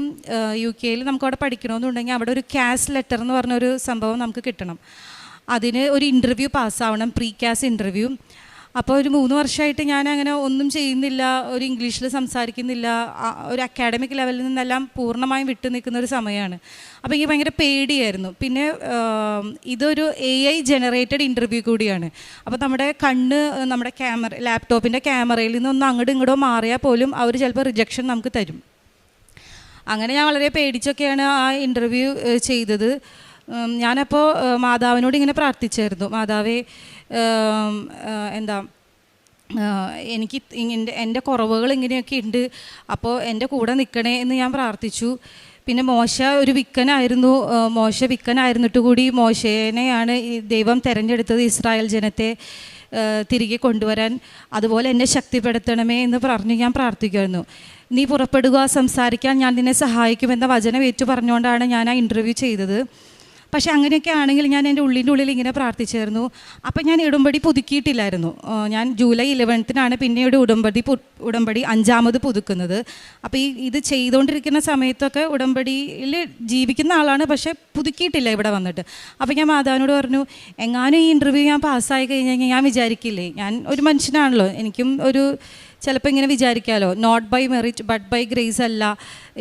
UK-യിൽ നമുക്കവിടെ പഠിക്കണമെന്നുണ്ടെങ്കിൽ അവിടെ ഒരു CAS ലെറ്റർ എന്ന് പറഞ്ഞൊരു സംഭവം നമുക്ക് കിട്ടണം. അതിന് ഒരു ഇൻ്റർവ്യൂ പാസ്സാവണം, പ്രീ CAS ഇൻ്റർവ്യൂ. അപ്പോൾ ഒരു 3 വർഷമായിട്ട് ഞാൻ അങ്ങനെ ഒന്നും ചെയ്യുന്നില്ല, ഒരു ഇംഗ്ലീഷിൽ സംസാരിക്കുന്നില്ല, ഒരു അക്കാഡമിക് ലെവലിൽ നിന്നെല്ലാം പൂർണ്ണമായും വിട്ടു നിൽക്കുന്ന ഒരു സമയമാണ്. അപ്പോൾ എനിക്ക് ഭയങ്കര പേടിയായിരുന്നു. പിന്നെ ഇതൊരു AI ജനറേറ്റഡ് ഇൻ്റർവ്യൂ കൂടിയാണ്. അപ്പോൾ നമ്മുടെ കണ്ണ് നമ്മുടെ ലാപ്ടോപ്പിൻ്റെ ക്യാമറയിൽ നിന്നൊന്ന് അങ്ങോട്ടും ഇങ്ങോട്ടോ മാറിയാൽ പോലും അവർ ചിലപ്പോൾ റിജക്ഷൻ നമുക്ക് തരും. അങ്ങനെ ഞാൻ വളരെ പേടിച്ചൊക്കെയാണ് ആ ഇൻ്റർവ്യൂ ചെയ്തത്. ഞാനപ്പോൾ മാതാവിനോട് ഇങ്ങനെ പ്രാർത്ഥിച്ചായിരുന്നു, മാതാവേ എനിക്ക് എൻ്റെ കുറവുകൾ ഇങ്ങനെയൊക്കെ ഉണ്ട്, അപ്പോൾ എൻ്റെ കൂടെ നിൽക്കണേ എന്ന് ഞാൻ പ്രാർത്ഥിച്ചു. പിന്നെ മോശ ഒരു വിക്കനായിരുന്നു. മോശ വിക്കനായിരുന്നിട്ട് കൂടി മോശേനെയാണ് ദൈവം തിരഞ്ഞെടുത്തത് ഇസ്രായേൽ ജനത്തെ തിരികെ കൊണ്ടുവരാൻ. അതുപോലെ എന്നെ ശക്തിപ്പെടുത്തണമേ എന്ന് പറഞ്ഞ് ഞാൻ പ്രാർത്ഥിക്കുമായിരുന്നു. നീ പുറപ്പെടുക, സംസാരിക്കാൻ ഞാൻ നിന്നെ സഹായിക്കുമെന്ന വചനം ഏറ്റു പറഞ്ഞുകൊണ്ടാണ് ഞാൻ ആ ഇൻ്റർവ്യൂ ചെയ്തത്. പക്ഷേ അങ്ങനെയൊക്കെ ആണെങ്കിൽ ഞാൻ എൻ്റെ ഉള്ളിൽ ഇങ്ങനെ പ്രാർത്ഥിച്ചായിരുന്നു. അപ്പം ഞാൻ ഉടമ്പടി പുതുക്കിയിട്ടില്ലായിരുന്നു. ഞാൻ ജൂലൈ 11 പിന്നീട് ഉടമ്പടി 5ാമത് പുതുക്കുന്നത്. അപ്പോൾ ഇത് ചെയ്തുകൊണ്ടിരിക്കുന്ന സമയത്തൊക്കെ ഉടമ്പടിയിൽ ജീവിക്കുന്ന ആളാണ്, പക്ഷേ പുതുക്കിയിട്ടില്ല ഇവിടെ വന്നിട്ട്. അപ്പോൾ ഞാൻ മാതാവിനോട് പറഞ്ഞു, എങ്ങാനും ഈ ഇൻ്റർവ്യൂ ഞാൻ പാസ്സായി കഴിഞ്ഞാൽ ഞാൻ വിചാരിക്കില്ലേ, ഞാൻ ഒരു മനുഷ്യനാണല്ലോ, എനിക്കും ഒരു ചിലപ്പോൾ ഇങ്ങനെ വിചാരിക്കാമല്ലോ, not by merit but by grace അല്ല,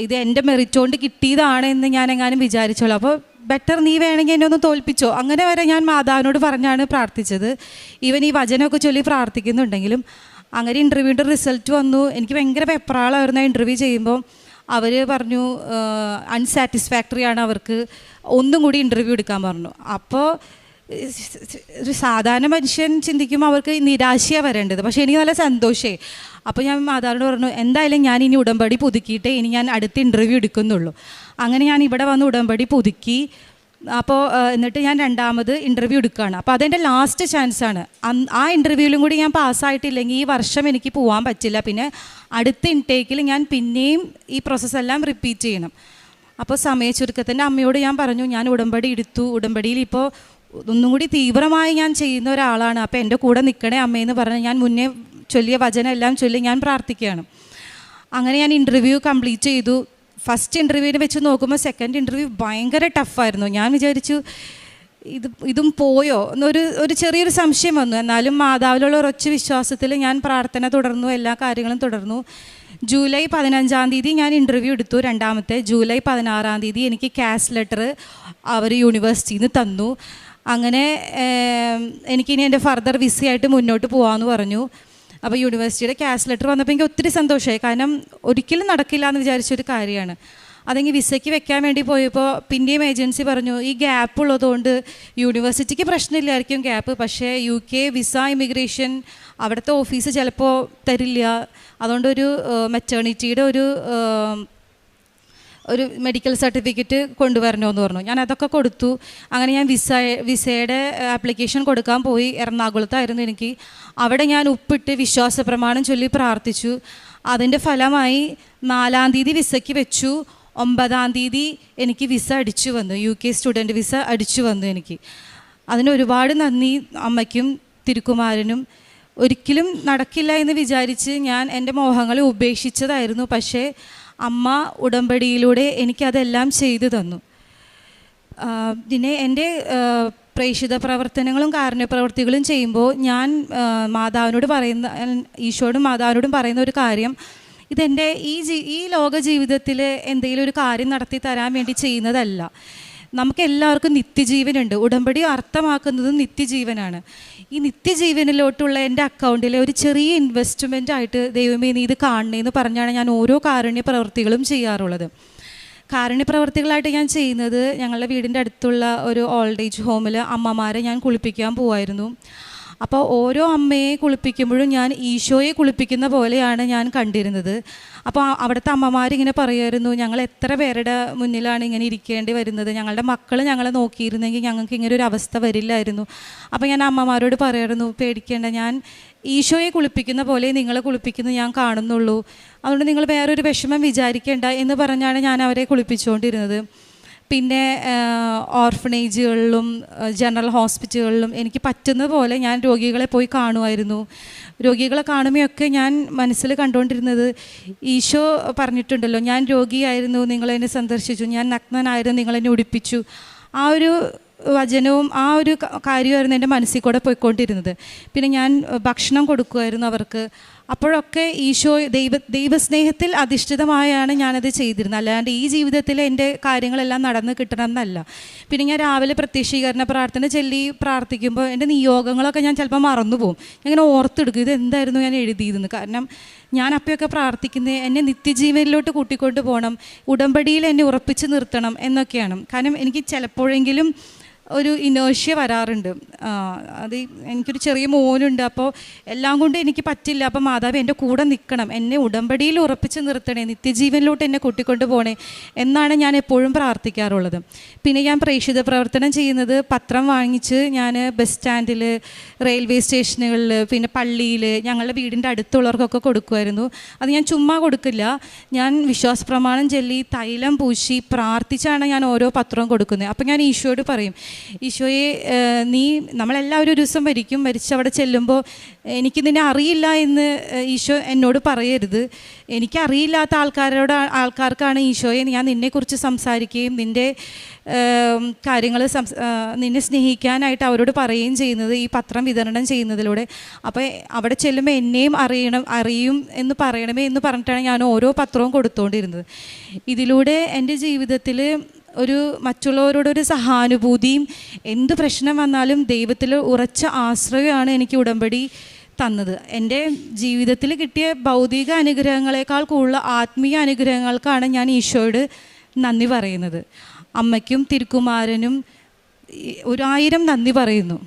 ഇത് എൻ്റെ മെറിറ്റ് കൊണ്ട് കിട്ടിയതാണ് എന്ന് ഞാൻ എങ്ങാനും വിചാരിച്ചോളൂ, അപ്പോൾ ബെറ്റർ നീ വേണമെങ്കിൽ എന്നെ ഒന്ന് തോൽപ്പിച്ചോ. അങ്ങനെ വരെ ഞാൻ മാതാവിനോട് പറഞ്ഞാണ് പ്രാർത്ഥിച്ചത്. ഈവൻ ഈ വചനമൊക്കെ ചൊല്ലി പ്രാർത്ഥിക്കുന്നുണ്ടെങ്കിലും. അങ്ങനെ ഇൻ്റർവ്യൂവിൻ്റെ റിസൾട്ട് വന്നു. എനിക്ക് ഭയങ്കര വെപ്രാളമായിരുന്നു ആ ഇൻ്റർവ്യൂ ചെയ്യുമ്പോൾ. അവർ പറഞ്ഞു അൺസാറ്റിസ്ഫാക്ടറി ആണ്, അവർക്ക് ഒന്നും കൂടി ഇൻ്റർവ്യൂ എടുക്കാൻ പറഞ്ഞു. അപ്പോൾ ഒരു സാധാരണ മനുഷ്യൻ ചിന്തിക്കുമ്പോൾ അവർക്ക് നിരാശയാണ് വരേണ്ടത്, പക്ഷേ എനിക്ക് നല്ല സന്തോഷമായി. അപ്പോൾ ഞാൻ മാതാവിനോട് പറഞ്ഞു, എന്തായാലും ഞാൻ ഇനി ഉടമ്പടി പുതുക്കിയിട്ടേ ഇനി ഞാൻ അടുത്ത ഇൻ്റർവ്യൂ എടുക്കുന്നുള്ളൂ. അങ്ങനെ ഞാൻ ഇവിടെ വന്ന് ഉടമ്പടി പുതുക്കി. അപ്പോൾ എന്നിട്ട് ഞാൻ 2ാമത് ഇൻ്റർവ്യൂ എടുക്കുകയാണ്. അപ്പോൾ അതെൻ്റെ ലാസ്റ്റ് ചാൻസാണ്. ആ ഇൻ്റർവ്യൂവിലും കൂടി ഞാൻ പാസ്സായിട്ടില്ലെങ്കിൽ ഈ വർഷം എനിക്ക് പോകാൻ പറ്റില്ല. പിന്നെ അടുത്ത ഇൻടേക്കിൽ ഞാൻ പിന്നെയും ഈ പ്രോസസ്സെല്ലാം റിപ്പീറ്റ് ചെയ്യണം. അപ്പോൾ സമയ ചുരുക്കത്തിൻ്റെ അമ്മയോട് ഞാൻ പറഞ്ഞു, ഞാൻ ഉടമ്പടി എടുത്തു, ഉടമ്പടിയിൽ ഇപ്പോൾ ഒന്നും കൂടി തീവ്രമായി ഞാൻ ചെയ്യുന്ന ഒരാളാണ്, അപ്പോൾ എൻ്റെ കൂടെ നിൽക്കണേ അമ്മയെന്ന് പറഞ്ഞ് ഞാൻ മുന്നേ ചൊല്ലിയ വചനം എല്ലാം ചൊല്ലി ഞാൻ പ്രാർത്ഥിക്കുകയാണ്. അങ്ങനെ ഞാൻ ഇൻ്റർവ്യൂ കംപ്ലീറ്റ് ചെയ്തു. ഫസ്റ്റ് ഇൻ്റർവ്യൂവിനെ വെച്ച് നോക്കുമ്പോൾ സെക്കൻഡ് ഇൻ്റർവ്യൂ ഭയങ്കര ടഫായിരുന്നു. ഞാൻ വിചാരിച്ചു ഇതും പോയോ എന്നൊരു ചെറിയൊരു സംശയം വന്നു. എന്നാലും മാതാവിലുള്ള ഉറച്ച വിശ്വാസത്തിൽ ഞാൻ പ്രാർത്ഥന തുടർന്നു, എല്ലാ കാര്യങ്ങളും തുടർന്നു. ജൂലൈ 15 ഞാൻ ഇൻ്റർവ്യൂ എടുത്തു 2ാമത്തെ. ജൂലൈ 16 എനിക്ക് കാസ് ലെറ്റർ അവർ യൂണിവേഴ്സിറ്റിയിൽ നിന്ന് തന്നു. അങ്ങനെ എനിക്കിനി എൻ്റെ ഫർദർ വിസയായിട്ട് മുന്നോട്ട് പോകാമെന്ന് പറഞ്ഞു. അപ്പോൾ യൂണിവേഴ്സിറ്റിയുടെ കാസ് ലെറ്റർ വന്നപ്പോൾ എനിക്ക് ഒത്തിരി സന്തോഷമായി. കാരണം ഒരിക്കലും നടക്കില്ല എന്ന് വിചാരിച്ചൊരു കാര്യമാണ്. അതെങ്കിൽ വിസയ്ക്ക് വെക്കാൻ വേണ്ടി പോയപ്പോൾ പിന്നെയും ഏജൻസി പറഞ്ഞു, ഈ ഗ്യാപ്പ് ഉള്ളതുകൊണ്ട് യൂണിവേഴ്സിറ്റിക്ക് പ്രശ്നമില്ലായിരിക്കും ഗ്യാപ്പ്, പക്ഷേ UK വിസ ഇമിഗ്രേഷൻ അവിടുത്തെ ഓഫീസ് ചിലപ്പോൾ തരില്ല, അതുകൊണ്ടൊരു മെറ്റേണിറ്റിയുടെ ഒരു മെഡിക്കൽ സർട്ടിഫിക്കറ്റ് കൊണ്ടുവരണമെന്ന് പറഞ്ഞു. ഞാൻ അതൊക്കെ കൊടുത്തു. അങ്ങനെ ഞാൻ വിസയുടെ ആപ്ലിക്കേഷൻ കൊടുക്കാൻ പോയി. എറണാകുളത്തായിരുന്നു എനിക്ക്. അവിടെ ഞാൻ ഉപ്പിട്ട് വിശ്വാസ പ്രമാണം ചൊല്ലി പ്രാർത്ഥിച്ചു. അതിൻ്റെ ഫലമായി 4-ാം തീയതി വിസയ്ക്ക് വെച്ചു. 9-ാം തീയതി എനിക്ക് വിസ അടിച്ചു വന്നു, UK സ്റ്റുഡൻറ്റ് വിസ അടിച്ചു വന്നു എനിക്ക്. അതിന് ഒരുപാട് നന്ദി അമ്മയ്ക്കും തിരുക്കുമാരനും. ഒരിക്കലും നടക്കില്ല എന്ന് വിചാരിച്ച് ഞാൻ എൻ്റെ മോഹങ്ങളെ ഉപേക്ഷിച്ചതായിരുന്നു. പക്ഷേ അമ്മ ഉടമ്പടിയിലൂടെ എനിക്കതെല്ലാം ചെയ്തു തന്നു. പിന്നെ എൻ്റെ പ്രേക്ഷിത പ്രവർത്തനങ്ങളും കാരുണ്യപ്രവർത്തികളും ചെയ്യുമ്പോൾ ഞാൻ ഈശോയോടും മാതാവിനോടും പറയുന്ന ഒരു കാര്യം, ഇതെൻ്റെ ഈ ലോക ജീവിതത്തിൽ എന്തെങ്കിലും ഒരു കാര്യം നടത്തി തരാൻ വേണ്ടി ചെയ്യുന്നതല്ല. നമുക്കെല്ലാവർക്കും നിത്യജീവനുണ്ട്. ഉടമ്പടി അർത്ഥമാക്കുന്നതും നിത്യജീവനാണ്. ഈ നിത്യജീവനിലോട്ടുള്ള എൻ്റെ അക്കൗണ്ടിലെ ഒരു ചെറിയ ഇൻവെസ്റ്റ്മെൻ്റ് ആയിട്ട് ദൈവമേ നീ ഇത് കാണണേന്ന് പറഞ്ഞാണ് ഞാൻ ഓരോ കാരുണ്യ പ്രവൃത്തികളും ചെയ്യാറുള്ളത്. കാരുണ്യ പ്രവൃത്തികളായിട്ട് ഞാൻ ചെയ്യുന്നത്, ഞങ്ങളുടെ വീടിൻ്റെ അടുത്തുള്ള ഒരു ഓൾഡ് ഏജ് ഹോമിൽ അമ്മമാരെ ഞാൻ കുളിപ്പിക്കാൻ പോവായിരുന്നു. അപ്പോൾ ഓരോ അമ്മയെ കുളിപ്പിക്കുമ്പോഴും ഞാൻ ഈശോയെ കുളിപ്പിക്കുന്ന പോലെയാണ് ഞാൻ കണ്ടിരുന്നത്. അപ്പോൾ അവിടുത്തെ അമ്മമാരിങ്ങനെ പറയുമായിരുന്നു, ഞങ്ങൾ എത്ര പേരുടെ മുന്നിലാണ് ഇങ്ങനെ ഇരിക്കേണ്ടി വരുന്നത്, ഞങ്ങളുടെ മക്കൾ ഞങ്ങളെ നോക്കിയിരുന്നെങ്കിൽ ഞങ്ങൾക്ക് ഇങ്ങനെ ഒരു അവസ്ഥ വരില്ലായിരുന്നു. അപ്പോൾ ഞാൻ അമ്മമാരോട് പറയായിരുന്നു, പേടിക്കേണ്ട, ഞാൻ ഈശോയെ കുളിപ്പിക്കുന്ന പോലെ നിങ്ങളെ കുളിപ്പിക്കുന്നത് ഞാൻ കാണുന്നുള്ളൂ, അതുകൊണ്ട് നിങ്ങൾ വേറൊരു വിഷമം വിചാരിക്കേണ്ട എന്ന് പറഞ്ഞാണ് ഞാൻ അവരെ കുളിപ്പിച്ചുകൊണ്ടിരുന്നത്. പിന്നെ ഓർഫനേജുകളിലും ജനറൽ ഹോസ്പിറ്റലുകളിലും എനിക്ക് പറ്റുന്ന പോലെ ഞാൻ രോഗികളെ പോയി കാണുമായിരുന്നു. രോഗികളെ കാണുമ്പോഴൊക്കെ ഞാൻ മനസ്സിൽ കണ്ടുകൊണ്ടിരുന്നത്, ഈശോ പറഞ്ഞിട്ടുണ്ടല്ലോ, ഞാൻ രോഗിയായിരുന്നു നിങ്ങളെന്നെ സന്ദർശിച്ചു, ഞാൻ നഗ്നനായിരുന്നു നിങ്ങളെന്നെ ഉടുപ്പിച്ചു. ആ ഒരു വചനവും ആ ഒരു കാര്യമായിരുന്നു എൻ്റെ മനസ്സിൽ കൂടെ പോയിക്കൊണ്ടിരുന്നത്. പിന്നെ ഞാൻ ഭക്ഷണം കൊടുക്കുമായിരുന്നു അവർക്ക്. അപ്പോഴൊക്കെ ഈശോ ദൈവസ്നേഹത്തിൽ അധിഷ്ഠിതമായാണ് ഞാനത് ചെയ്തിരുന്നത്, അല്ലാണ്ട് ഈ ജീവിതത്തിൽ എൻ്റെ കാര്യങ്ങളെല്ലാം നടന്ന് കിട്ടണം എന്നല്ല. പിന്നെ ഞാൻ രാവിലെ പ്രത്യക്ഷീകരണ പ്രാർത്ഥന ചൊല്ലി പ്രാർത്ഥിക്കുമ്പോൾ എൻ്റെ നിയോഗങ്ങളൊക്കെ ഞാൻ ചിലപ്പോൾ മറന്നു പോകും. ഞാനിങ്ങനെ ഓർത്തെടുക്കും ഇത് എന്തായിരുന്നു ഞാൻ എഴുതിയിരുന്നത്. കാരണം ഞാൻ അപ്പോഴൊക്കെ പ്രാർത്ഥിക്കുന്നത് എന്നെ നിത്യജീവനിലോട്ട് കൂട്ടിക്കൊണ്ട് പോകണം, ഉടമ്പടിയിൽ എന്നെ ഉറപ്പിച്ച് നിർത്തണം എന്നൊക്കെയാണ്. കാരണം എനിക്ക് ചിലപ്പോഴെങ്കിലും ഒരു ഇനേർഷ്യ വരാറുണ്ട്. അത് എനിക്കൊരു ചെറിയ മോനുണ്ട്. അപ്പോൾ എല്ലാം കൊണ്ട് എനിക്ക് പറ്റില്ല. അപ്പോൾ മാതാവ് എൻ്റെ കൂടെ നിൽക്കണം, എന്നെ ഉടമ്പടിയിൽ ഉറപ്പിച്ച് നിർത്തണേ, നിത്യജീവനിലോട്ട് എന്നെ കൂട്ടിക്കൊണ്ട് പോകണേ എന്നാണ് ഞാൻ എപ്പോഴും പ്രാർത്ഥിക്കാറുള്ളത്. പിന്നെ ഞാൻ പ്രേക്ഷിത പ്രവർത്തനം ചെയ്യുന്നത് പത്രം വാങ്ങിച്ച് ഞാൻ ബസ് സ്റ്റാൻഡിൽ, റെയിൽവേ സ്റ്റേഷനുകളിൽ, പിന്നെ പള്ളിയിൽ, ഞങ്ങളുടെ വീടിൻ്റെ അടുത്തുള്ളവർക്കൊക്കെ കൊടുക്കുമായിരുന്നു. അത് ഞാൻ ചുമ്മാ കൊടുക്കില്ല, ഞാൻ വിശ്വാസ പ്രമാണം ചൊല്ലി തൈലം പൂശി പ്രാർത്ഥിച്ചാണ് ഞാൻ ഓരോ പത്രവും കൊടുക്കുന്നത്. അപ്പോൾ ഞാൻ ഈശോയോട് പറയും, ഈശോയെ നമ്മളെല്ലാവരും ഒരു ദിവസം മരിച്ച് അവിടെ ചെല്ലുമ്പോൾ എനിക്ക് നിന്നെ അറിയില്ല എന്ന് ഈശോ എന്നോട് പറയരുത്. എനിക്കറിയില്ലാത്ത ആൾക്കാർക്കാണ് ഈശോയെ ഞാൻ നിന്നെക്കുറിച്ച് സംസാരിക്കുകയും നിൻ്റെ കാര്യങ്ങൾ നിന്നെ സ്നേഹിക്കാനായിട്ട് അവരോട് പറയുകയും ചെയ്യുന്നത് ഈ പത്രം വിതരണം ചെയ്യുന്നതിലൂടെ. അപ്പോൾ അവിടെ ചെല്ലുമ്പോൾ എന്നെയും അറിയും എന്ന് പറയണമേ എന്ന് പറഞ്ഞിട്ടാണ് ഞാൻ ഓരോ പത്രവും കൊടുത്തുകൊണ്ടിരുന്നത്. ഇതിലൂടെ എൻ്റെ ജീവിതത്തിൽ ഒരു മറ്റുള്ളവരോടൊരു സഹാനുഭൂതിയും എന്ത് പ്രശ്നം വന്നാലും ദൈവത്തിൽ ഉറച്ച ആശ്രയമാണ് എനിക്ക് ഉടമ്പടി തന്നത്. എൻ്റെ ജീവിതത്തിൽ കിട്ടിയ ഭൗതിക അനുഗ്രഹങ്ങളെക്കാൾ കൂടുതൽ ആത്മീയ അനുഗ്രഹങ്ങൾക്കാണ് ഞാൻ ഈശോയോട് നന്ദി പറയുന്നത്. അമ്മയ്ക്കും തിരുക്കുമാരനും 1000 നന്ദി പറയുന്നു.